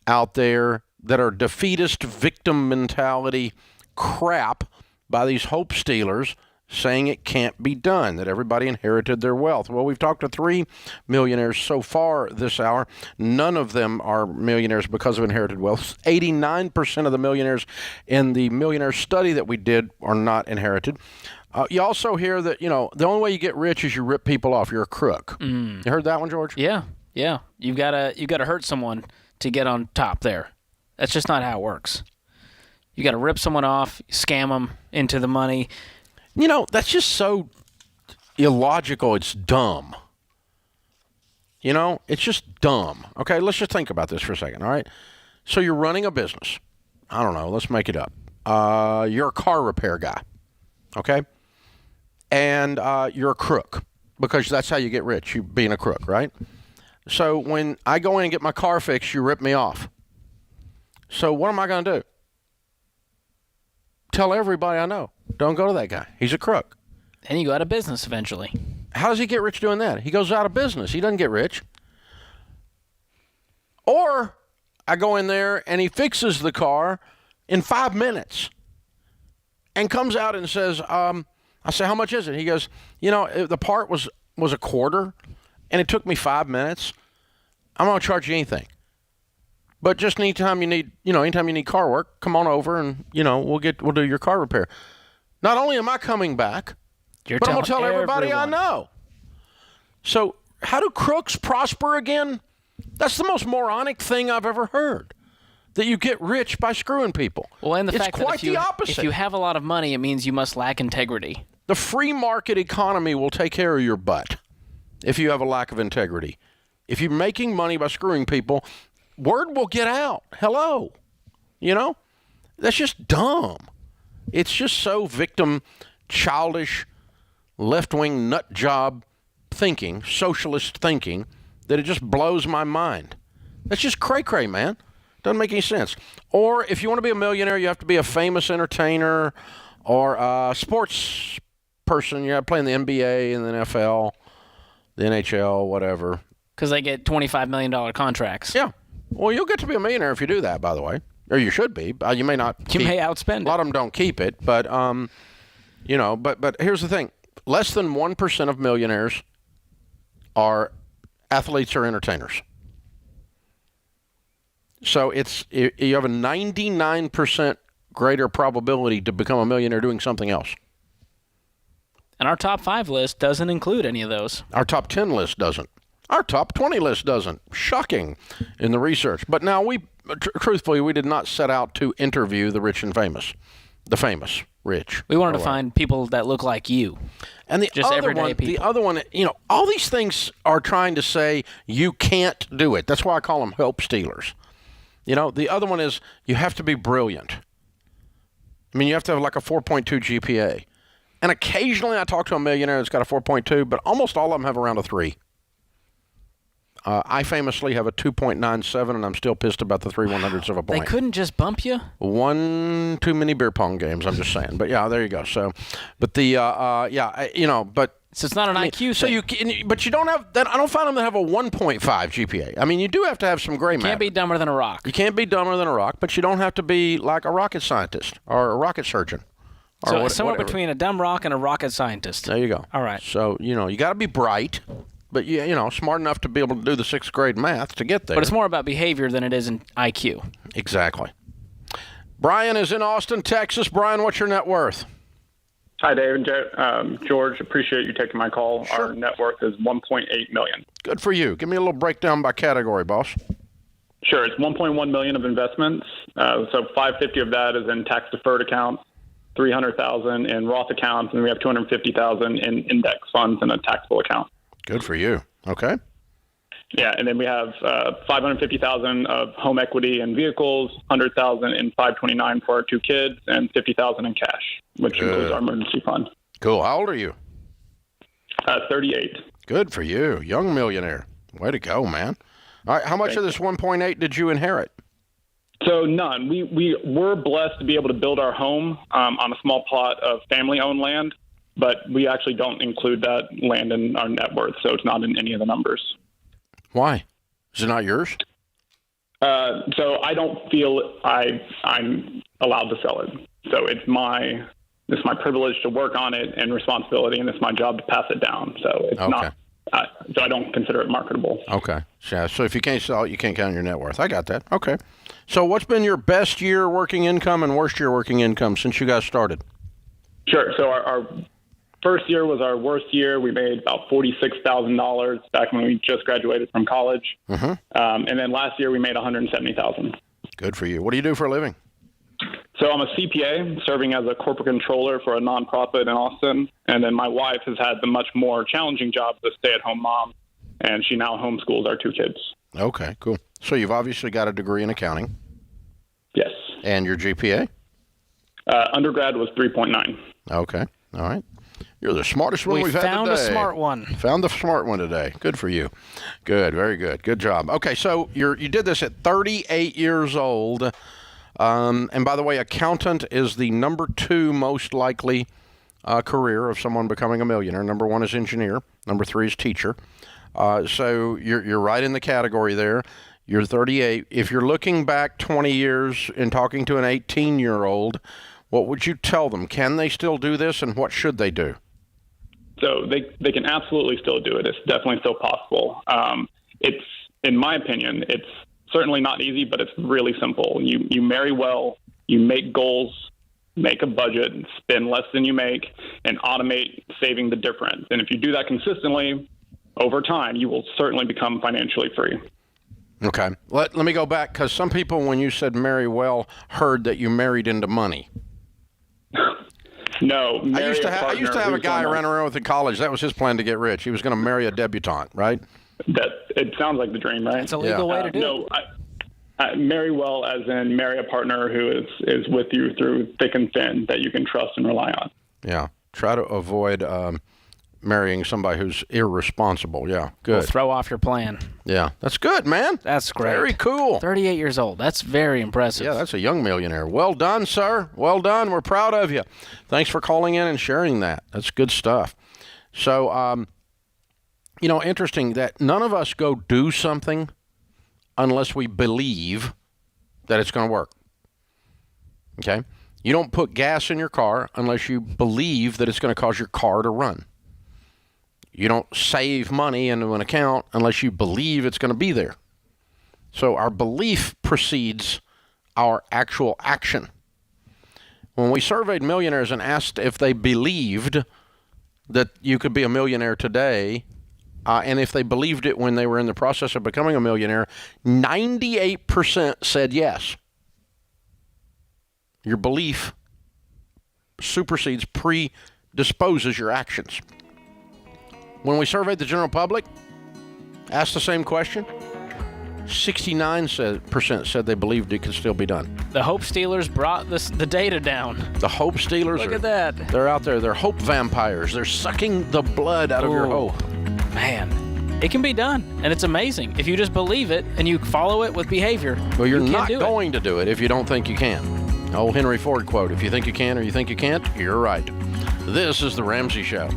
[SPEAKER 1] out there that are defeatist victim mentality crap by these hope stealers saying it can't be done, that everybody inherited their wealth. Well, we've talked to 3 millionaires so far this hour. None of them are millionaires because of inherited wealth. 89% of the millionaires in the millionaire study that we did are not inherited. You also hear that, the only way you get rich is you rip people off. You're a crook. You heard that one, George?
[SPEAKER 3] Yeah. You've got to hurt someone to get on top there. That's just not how it works. You got to rip someone off, scam them into the money.
[SPEAKER 1] That's just so illogical. It's dumb. It's just dumb. Okay, let's just think about this for a second, all right? So you're running a business. I don't know. Let's make it up. You're a car repair guy, okay? And you're a crook because that's how you get rich, you being a crook, right? So when I go in and get my car fixed, you rip me off. So what am I going to do? Tell everybody I know. Don't go to that guy. He's a crook.
[SPEAKER 3] And you go out of business eventually.
[SPEAKER 1] How does he get rich doing that? He goes out of business. He doesn't get rich. Or I go in there and he fixes the car in 5 minutes and comes out and says, I say, how much is it? He goes, the part was a quarter and it took me 5 minutes. I'm going to charge you anything. But just anytime you need car work, come on over and, we'll do your car repair. Not only am I coming back, but I'm going to tell everybody I know. So how do crooks prosper again? That's the most moronic thing I've ever heard, that you get rich by screwing people.
[SPEAKER 3] Well, and the
[SPEAKER 1] it's
[SPEAKER 3] fact
[SPEAKER 1] quite
[SPEAKER 3] that
[SPEAKER 1] the opposite.
[SPEAKER 3] if you have a lot of money, it means you must lack integrity.
[SPEAKER 1] The free market economy will take care of your butt if you have a lack of integrity. If you're making money by screwing people, word will get out. Hello. That's just dumb. It's just so victim, childish, left-wing nut job thinking, socialist thinking, that it just blows my mind. That's just cray-cray, man. Doesn't make any sense. Or if you want to be a millionaire, you have to be a famous entertainer or a sports person. You have to play in the NBA and the NFL, the NHL, whatever.
[SPEAKER 3] Because they get $25 million contracts.
[SPEAKER 1] Yeah. Well, you'll get to be a millionaire if you do that, by the way. Or you should be. You may not.
[SPEAKER 3] You may outspend it.
[SPEAKER 1] A lot of them don't keep it, but but here's the thing: less than 1% of millionaires are athletes or entertainers. So you have a 99% greater probability to become a millionaire doing something else.
[SPEAKER 3] And our top 5 list doesn't include any of those.
[SPEAKER 1] Our top 10 list doesn't. Our top 20 list doesn't. Shocking in the research. But now truthfully, we did not set out to interview the rich and famous. The famous rich.
[SPEAKER 3] We wanted to find people that look like you.
[SPEAKER 1] And the other one, all these things are trying to say you can't do it. That's why I call them hope stealers. The other one is you have to be brilliant. I mean, you have to have like a 4.2 GPA. And occasionally I talk to a millionaire that's got a 4.2, but almost all of them have around a 3. I famously have a 2.97, and I'm still pissed about the 3/100ths of a point.
[SPEAKER 3] They couldn't just bump you?
[SPEAKER 1] One too many beer pong games, I'm just saying. But yeah, there you go. So, but but
[SPEAKER 3] so it's not an IQ
[SPEAKER 1] thing. But you don't have that. I don't find them that have a 1.5 GPA. I mean, you do have to have some gray matter.
[SPEAKER 3] You can't be dumber than a rock.
[SPEAKER 1] You can't be dumber than a rock, but you don't have to be like a rocket scientist or a rocket surgeon.
[SPEAKER 3] So somewhere between a dumb rock and a rocket scientist.
[SPEAKER 1] There you go.
[SPEAKER 3] All right.
[SPEAKER 1] So you got to be bright. But, smart enough to be able to do the 6th grade math to get there.
[SPEAKER 3] But it's more about behavior than it is in IQ.
[SPEAKER 1] Exactly. Brian is in Austin, Texas. Brian, what's your net worth?
[SPEAKER 4] Hi, Dave and George. Appreciate you taking my call. Sure. Our net worth is $1.8 million.
[SPEAKER 1] Good for you. Give me a little breakdown by category, boss.
[SPEAKER 4] Sure. It's $1.1 million of investments, So 550 of that is in tax deferred accounts, 300,000 in Roth accounts, and we have 250,000 in index funds in a taxable account.
[SPEAKER 1] Good for you. Okay.
[SPEAKER 4] Yeah, and then we have 550,000 of home equity and vehicles, 100,000 in 529 for our 2 kids, and 50,000 in cash, which includes our emergency fund.
[SPEAKER 1] Cool. How old are you?
[SPEAKER 4] 38.
[SPEAKER 1] Good for you. Young millionaire. Way to go, man. All right. How much of this 1.8 did you inherit?
[SPEAKER 4] So none. We were blessed to be able to build our home on a small plot of family-owned land, but we actually don't include that land in our net worth, so it's not in any of the numbers.
[SPEAKER 1] Why? Is it not yours?
[SPEAKER 4] So I don't feel I'm allowed to sell it. So it's my privilege to work on it and responsibility, and it's my job to pass it down. So it's not. So I don't consider it marketable.
[SPEAKER 1] Okay. Yeah. So if you can't sell it, you can't count your net worth. I got that. Okay. So what's been your best year working income and worst year working income since you guys started?
[SPEAKER 4] Sure. So our first year was our worst year. We made about $46,000 back when we just graduated from college.
[SPEAKER 1] Mm-hmm.
[SPEAKER 4] And then last year we made $170,000.
[SPEAKER 1] Good for you. What do you do for a living?
[SPEAKER 4] So I'm a CPA serving as a corporate controller for a nonprofit in Austin. And then my wife has had the much more challenging job as a stay-at-home mom, and she now homeschools our 2 kids.
[SPEAKER 1] Okay, cool. So you've obviously got a degree in accounting.
[SPEAKER 4] Yes.
[SPEAKER 1] And your GPA?
[SPEAKER 4] Undergrad was 3.9.
[SPEAKER 1] Okay, all right. You're the smartest one we've had today.
[SPEAKER 3] We found a smart one.
[SPEAKER 1] Found the smart one today. Good for you. Good, very good. Good job. Okay, so you did this at 38 years old. And by the way, accountant is the number 2 most likely career of someone becoming a millionaire. Number 1 is engineer. Number 3 is teacher. So you're right in the category there. You're 38. If you're looking back 20 years and talking to an 18-year-old, what would you tell them? Can they still do this, and what should they do?
[SPEAKER 4] So they can absolutely still do it. It's definitely still possible. It's, in my opinion, it's certainly not easy, but it's really simple. You marry well, you make goals, make a budget, spend less than you make, and automate saving the difference. And if you do that consistently, over time, you will certainly become financially free.
[SPEAKER 1] Okay. Let me go back, because some people, when you said marry well, heard that you married into money.
[SPEAKER 4] No.
[SPEAKER 1] I used to have a guy running around with in college. That was his plan to get rich. He was going to marry a debutante, right?
[SPEAKER 4] It sounds like the dream, right?
[SPEAKER 3] It's a legal way to do it.
[SPEAKER 4] No, I marry well as in marry a partner who is with you through thick and thin, that you can trust and rely on.
[SPEAKER 1] Yeah. Try to avoid marrying somebody who's irresponsible. Yeah, good.
[SPEAKER 3] We'll throw off your plan.
[SPEAKER 1] Yeah, that's good, man.
[SPEAKER 3] That's great.
[SPEAKER 1] Very cool.
[SPEAKER 3] 38 years old. That's very impressive.
[SPEAKER 1] Yeah, that's a young millionaire. Well done, sir. Well done. We're proud of you. Thanks for calling in and sharing that. That's good stuff. So, interesting that none of us go do something unless we believe that it's going to work. Okay? You don't put gas in your car unless you believe that it's going to cause your car to run. You don't save money into an account unless you believe it's going to be there. So our belief precedes our actual action. When we surveyed millionaires and asked if they believed that you could be a millionaire today, and if they believed it when they were in the process of becoming a millionaire, 98% said yes. Your belief supersedes, predisposes your actions. When we surveyed the general public, asked the same question, 69% said they believed it could still be done.
[SPEAKER 3] The Hope Stealers brought the data down.
[SPEAKER 1] The Hope Stealers.
[SPEAKER 3] Look at that.
[SPEAKER 1] They're out there. They're hope vampires. They're sucking the blood out of your hope.
[SPEAKER 3] Man, it can be done, and it's amazing. If you just believe it and you follow it with behavior,
[SPEAKER 1] well, you're
[SPEAKER 3] you
[SPEAKER 1] not going to do it if you don't think you can. Old Henry Ford quote, if you think you can or you think you can't, you're right. This is The Ramsey Show.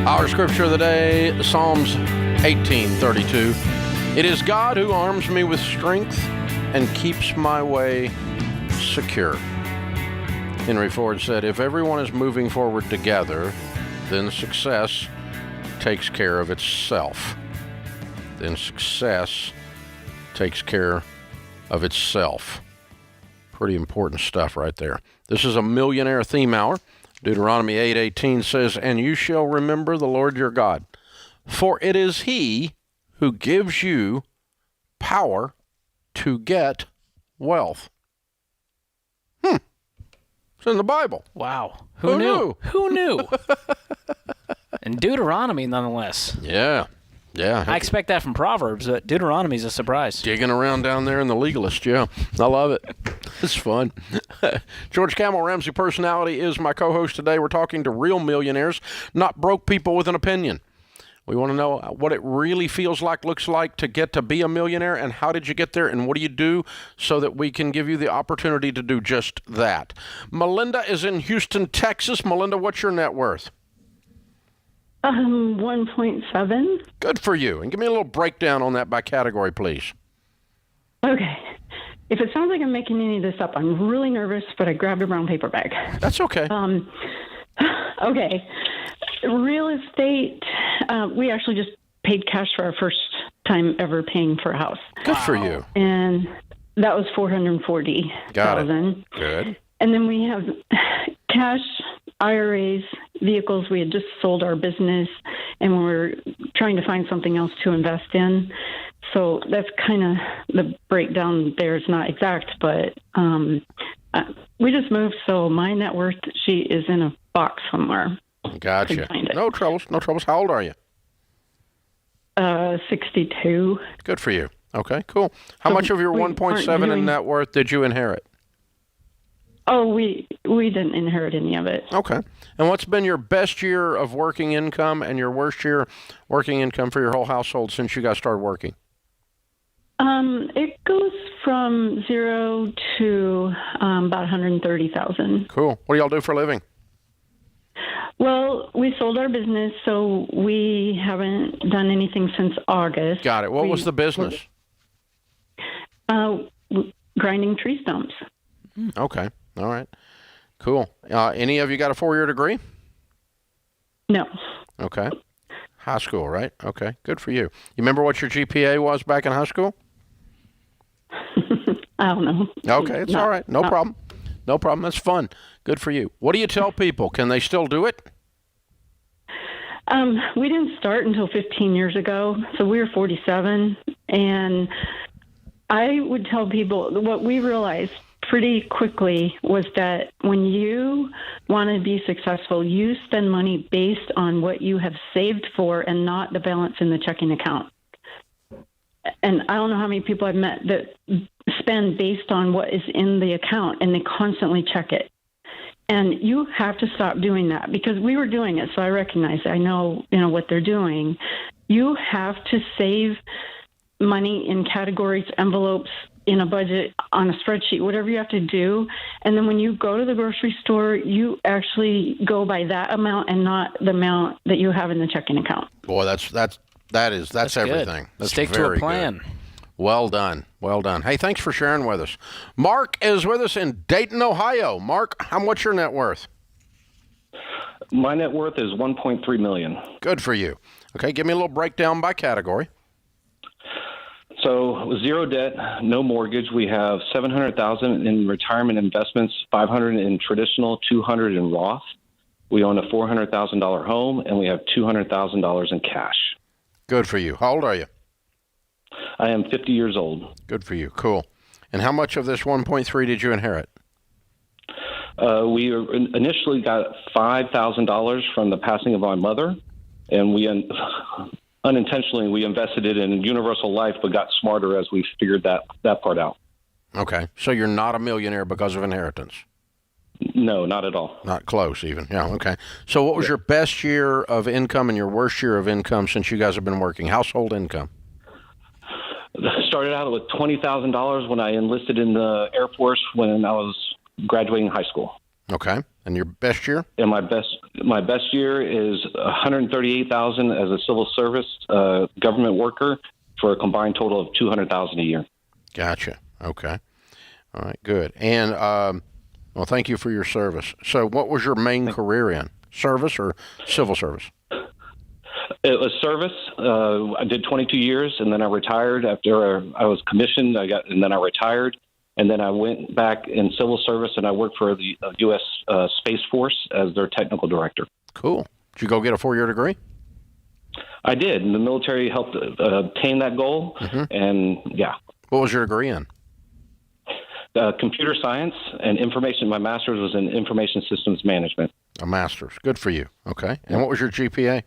[SPEAKER 1] Our scripture of the day, Psalms 18:32. It is God who arms me with strength and keeps my way secure. Henry Ford said, if everyone is moving forward together, then success takes care of itself. Then success takes care of itself. Pretty important stuff right there. This is a millionaire theme hour. Deuteronomy 8:18 says, and you shall remember the Lord your God, for it is he who gives you power to get wealth. It's in the Bible.
[SPEAKER 3] Wow. Who knew? Who knew? And Deuteronomy, nonetheless.
[SPEAKER 1] Yeah. Yeah.
[SPEAKER 3] I expect that from Proverbs, but Deuteronomy's a surprise.
[SPEAKER 1] Digging around down there in the legalist, yeah. I love it. It's fun. George Camel, Ramsey Personality, is my co-host today. We're talking to real millionaires, not broke people with an opinion. We want to know what it really feels like, looks like to get to be a millionaire, and how did you get there, and what do you do so that we can give you the opportunity to do just that. Melinda is in Houston, Texas. Melinda, what's your net worth?
[SPEAKER 5] 1.7.
[SPEAKER 1] Good for you. And give me a little breakdown on that by category, please.
[SPEAKER 5] Okay. If it sounds like I'm making any of this up, I'm really nervous, but I grabbed a brown paper bag.
[SPEAKER 1] That's okay.
[SPEAKER 5] Okay. Real estate, we actually just paid cash for our first time ever paying for a house.
[SPEAKER 1] Good for you.
[SPEAKER 5] And that was $440,000.
[SPEAKER 1] Got it. Good.
[SPEAKER 5] And then we have cash, IRAs, vehicles. We had just sold our business, and we're trying to find something else to invest in. So that's kind of the breakdown there. It's not exact, but we just moved, so my net worth sheet is in a box somewhere.
[SPEAKER 1] Gotcha. No troubles. No troubles. How old are you?
[SPEAKER 5] 62.
[SPEAKER 1] Good for you. Okay, cool. How much of your 1.7 in net worth did you inherit?
[SPEAKER 5] Oh, we didn't inherit any of it.
[SPEAKER 1] Okay. And what's been your best year of working income and your worst year working income for your whole household since you guys started working?
[SPEAKER 5] It goes from 0 to about 130,000.
[SPEAKER 1] Cool. What do y'all do for a living?
[SPEAKER 5] Well, we sold our business, so we haven't done anything since August.
[SPEAKER 1] Got it. What was the business?
[SPEAKER 5] Grinding tree stumps.
[SPEAKER 1] Okay. All right. Cool. Any of you got a 4-year degree?
[SPEAKER 5] No.
[SPEAKER 1] Okay. High school, right? Okay. Good for you. You remember what your GPA was back in high school?
[SPEAKER 5] I don't know.
[SPEAKER 1] Okay. It's all right. No problem. No problem. That's fun. Good for you. What do you tell people? Can they still do it?
[SPEAKER 5] We didn't start until 15 years ago, so we were 47. And I would tell people what we realized pretty quickly was that when you want to be successful, you spend money based on what you have saved for and not the balance in the checking account. And I don't know how many people I've met that spend based on what is in the account, and they constantly check it. And you have to stop doing that, because we were doing it, so I recognize it. I know, what they're doing. You have to save money in categories, envelopes, in a budget, on a spreadsheet, whatever you have to do. And then when you go to the grocery store, you actually go by that amount and not the amount that you have in the checking account.
[SPEAKER 1] Boy, that's everything. That's
[SPEAKER 3] Stick to a plan.
[SPEAKER 1] Good. Well done. Well done. Hey, thanks for sharing with us. Mark is with us in Dayton, Ohio. Mark, what's your net worth?
[SPEAKER 22] My net worth is $1.3 million.
[SPEAKER 1] Good for you. Okay, give me a little breakdown by category.
[SPEAKER 22] So 0 debt, no mortgage. We have $700,000 in retirement investments, $500 in traditional, $200 in Roth. We own a $400,000 home, and we have $200,000 in cash.
[SPEAKER 1] Good for you. How old are you?
[SPEAKER 22] I am 50 years old.
[SPEAKER 1] Good for you. Cool. And how much of this 1.3 did you inherit?
[SPEAKER 22] We initially got $5,000 from the passing of my mother, and we unintentionally we invested it in Universal Life, but got smarter as we figured that part out.
[SPEAKER 1] Okay. So you're not a millionaire because of inheritance?
[SPEAKER 22] No, not at all.
[SPEAKER 1] Not close even. Yeah, okay. So what was your best year of income and your worst year of income since you guys have been working? Household income?
[SPEAKER 22] Started out with $20,000 when I enlisted in the Air Force when I was graduating high school.
[SPEAKER 1] Okay. And your best year?
[SPEAKER 22] And my best my best year is $138,000 as a civil service government worker for a combined total of $200,000 a year.
[SPEAKER 1] Gotcha. Okay. All right, good. And, well, thank you for your service. So what was your main career in? Service or civil service?
[SPEAKER 22] It was service. I did 22 years, and then I retired after I was commissioned. And then I retired, and then I went back in civil service, and I worked for the U.S. Space Force as their technical director.
[SPEAKER 1] Cool. Did you go get a 4-year degree?
[SPEAKER 22] I did, and the military helped obtain that goal. And yeah.
[SPEAKER 1] What was your degree in?
[SPEAKER 22] Computer science and information. My master's was in information systems management.
[SPEAKER 1] A master's. Good for you. Okay. And what was your GPA?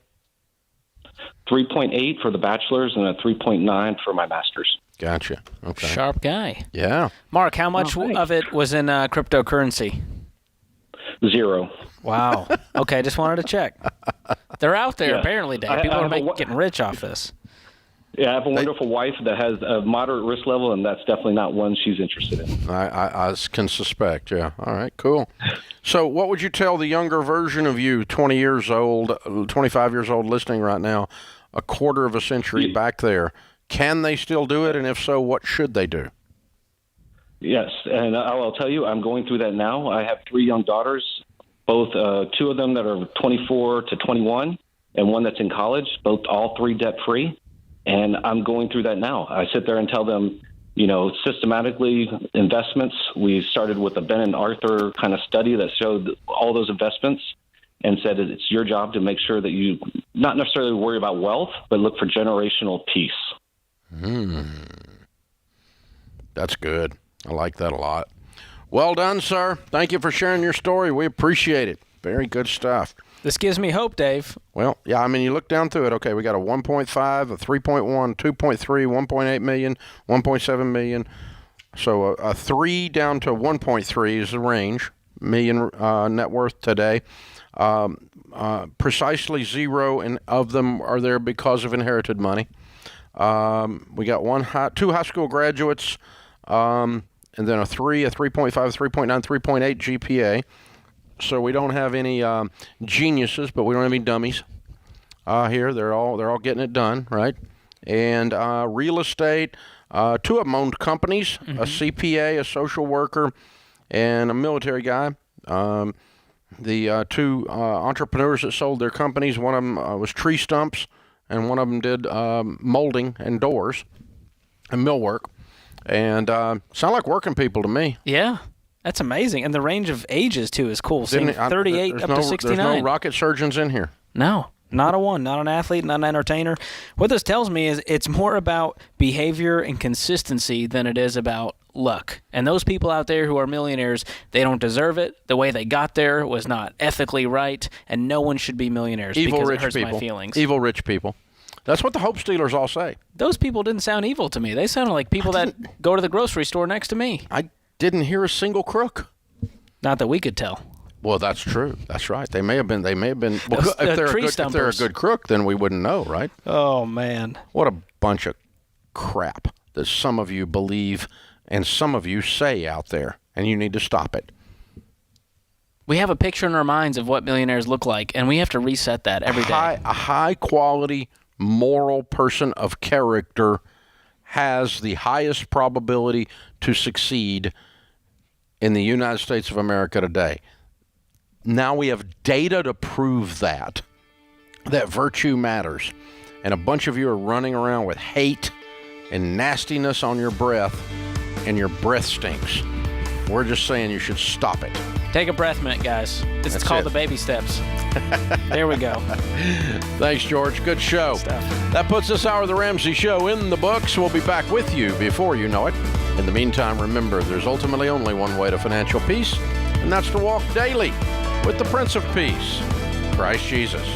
[SPEAKER 22] 3.8 for the bachelor's and a 3.9 for my master's.
[SPEAKER 1] Gotcha. Okay.
[SPEAKER 3] Sharp guy.
[SPEAKER 1] Yeah.
[SPEAKER 3] Mark, how much of it was in cryptocurrency?
[SPEAKER 22] 0.
[SPEAKER 3] Wow. Okay, just wanted to check. They're out there apparently, Dave. People are getting rich off this.
[SPEAKER 22] Yeah, I have a wonderful wife that has a moderate risk level, and that's definitely not one she's interested in.
[SPEAKER 1] I can suspect, yeah. All right, cool. So what would you tell the younger version of you, 20 years old, 25 years old, listening right now, a quarter of a century back there? Can they still do it, and if so, what should they do?
[SPEAKER 22] Yes, and I'll tell you, I'm going through that now. I have 3 young daughters, both 2 of them that are 24 to 21, and one that's in college, all 3 debt-free. And I'm going through that now. I sit there and tell them, systematically investments. We started with a Ben and Arthur kind of study that showed all those investments and said it's your job to make sure that you not necessarily worry about wealth, but look for generational peace.
[SPEAKER 1] That's good. I like that a lot. Well done, sir. Thank you for sharing your story. We appreciate it. Very good stuff.
[SPEAKER 3] This gives me hope, Dave.
[SPEAKER 1] Well, yeah, I mean, you look down through it. Okay, we got a 1.5, a 3.1, 2.3, 1.8 million, 1.7 million. So a 3 down to 1.3 is the range, million net worth today. Precisely 0 of them are there because of inherited money. We got 2 high school graduates, and then a 3, a 3.5, 3.9, 3.8 GPA. So we don't have any geniuses, but we don't have any dummies here. They're all getting it done, right? And real estate, 2 of them owned companies, a CPA, a social worker, and a military guy. The 2 entrepreneurs that sold their companies, one of them was tree stumps, and one of them did molding and doors and millwork. And sound like working people to me.
[SPEAKER 3] Yeah. That's amazing. And the range of ages, too, is cool. Seeing 38 up to 69.
[SPEAKER 1] There's no rocket surgeons in here.
[SPEAKER 3] No, not a one. Not an athlete, not an entertainer. What this tells me is it's more about behavior and consistency than it is about luck. And those people out there who are millionaires, they don't deserve it. The way they got there was not ethically right, and no one should be millionaires because it hurts my feelings.
[SPEAKER 1] Evil rich people. That's what the hope stealers all say.
[SPEAKER 3] Those people didn't sound evil to me. They sounded like people that go to the grocery store next to me.
[SPEAKER 1] I didn't hear a single crook.
[SPEAKER 3] Not that we could tell.
[SPEAKER 1] Well, that's true. That's right. They may have been. Well, if they're a good crook, then we wouldn't know, right?
[SPEAKER 3] Oh man,
[SPEAKER 1] what a bunch of crap that some of you believe and some of you say out there, and you need to stop it.
[SPEAKER 3] We have a picture in our minds of what millionaires look like, and we have to reset that every day.
[SPEAKER 1] A high quality, moral person of character has the highest probability to succeed in the United States of America today. Now we have data to prove that virtue matters. And a bunch of you are running around with hate and nastiness on your breath, and your breath stinks. We're just saying you should stop it.
[SPEAKER 3] Take a breath mint, guys. It's called the baby steps. There we go.
[SPEAKER 1] Thanks, George. Good show. That puts this hour of the Ramsey Show in the books. We'll be back with you before you know it. In the meantime, remember, there's ultimately only one way to financial peace, and that's to walk daily with the Prince of Peace, Christ Jesus.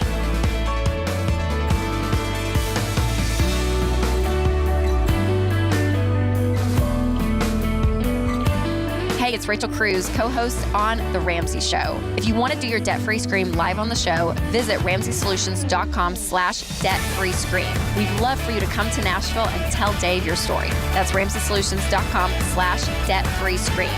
[SPEAKER 6] Hey, it's Rachel Cruz, co-host on The Ramsey Show. If you want to do your debt-free scream live on the show, visit RamseySolutions.com/debt-free scream. We'd love for you to come to Nashville and tell Dave your story. That's RamseySolutions.com/debt-free scream.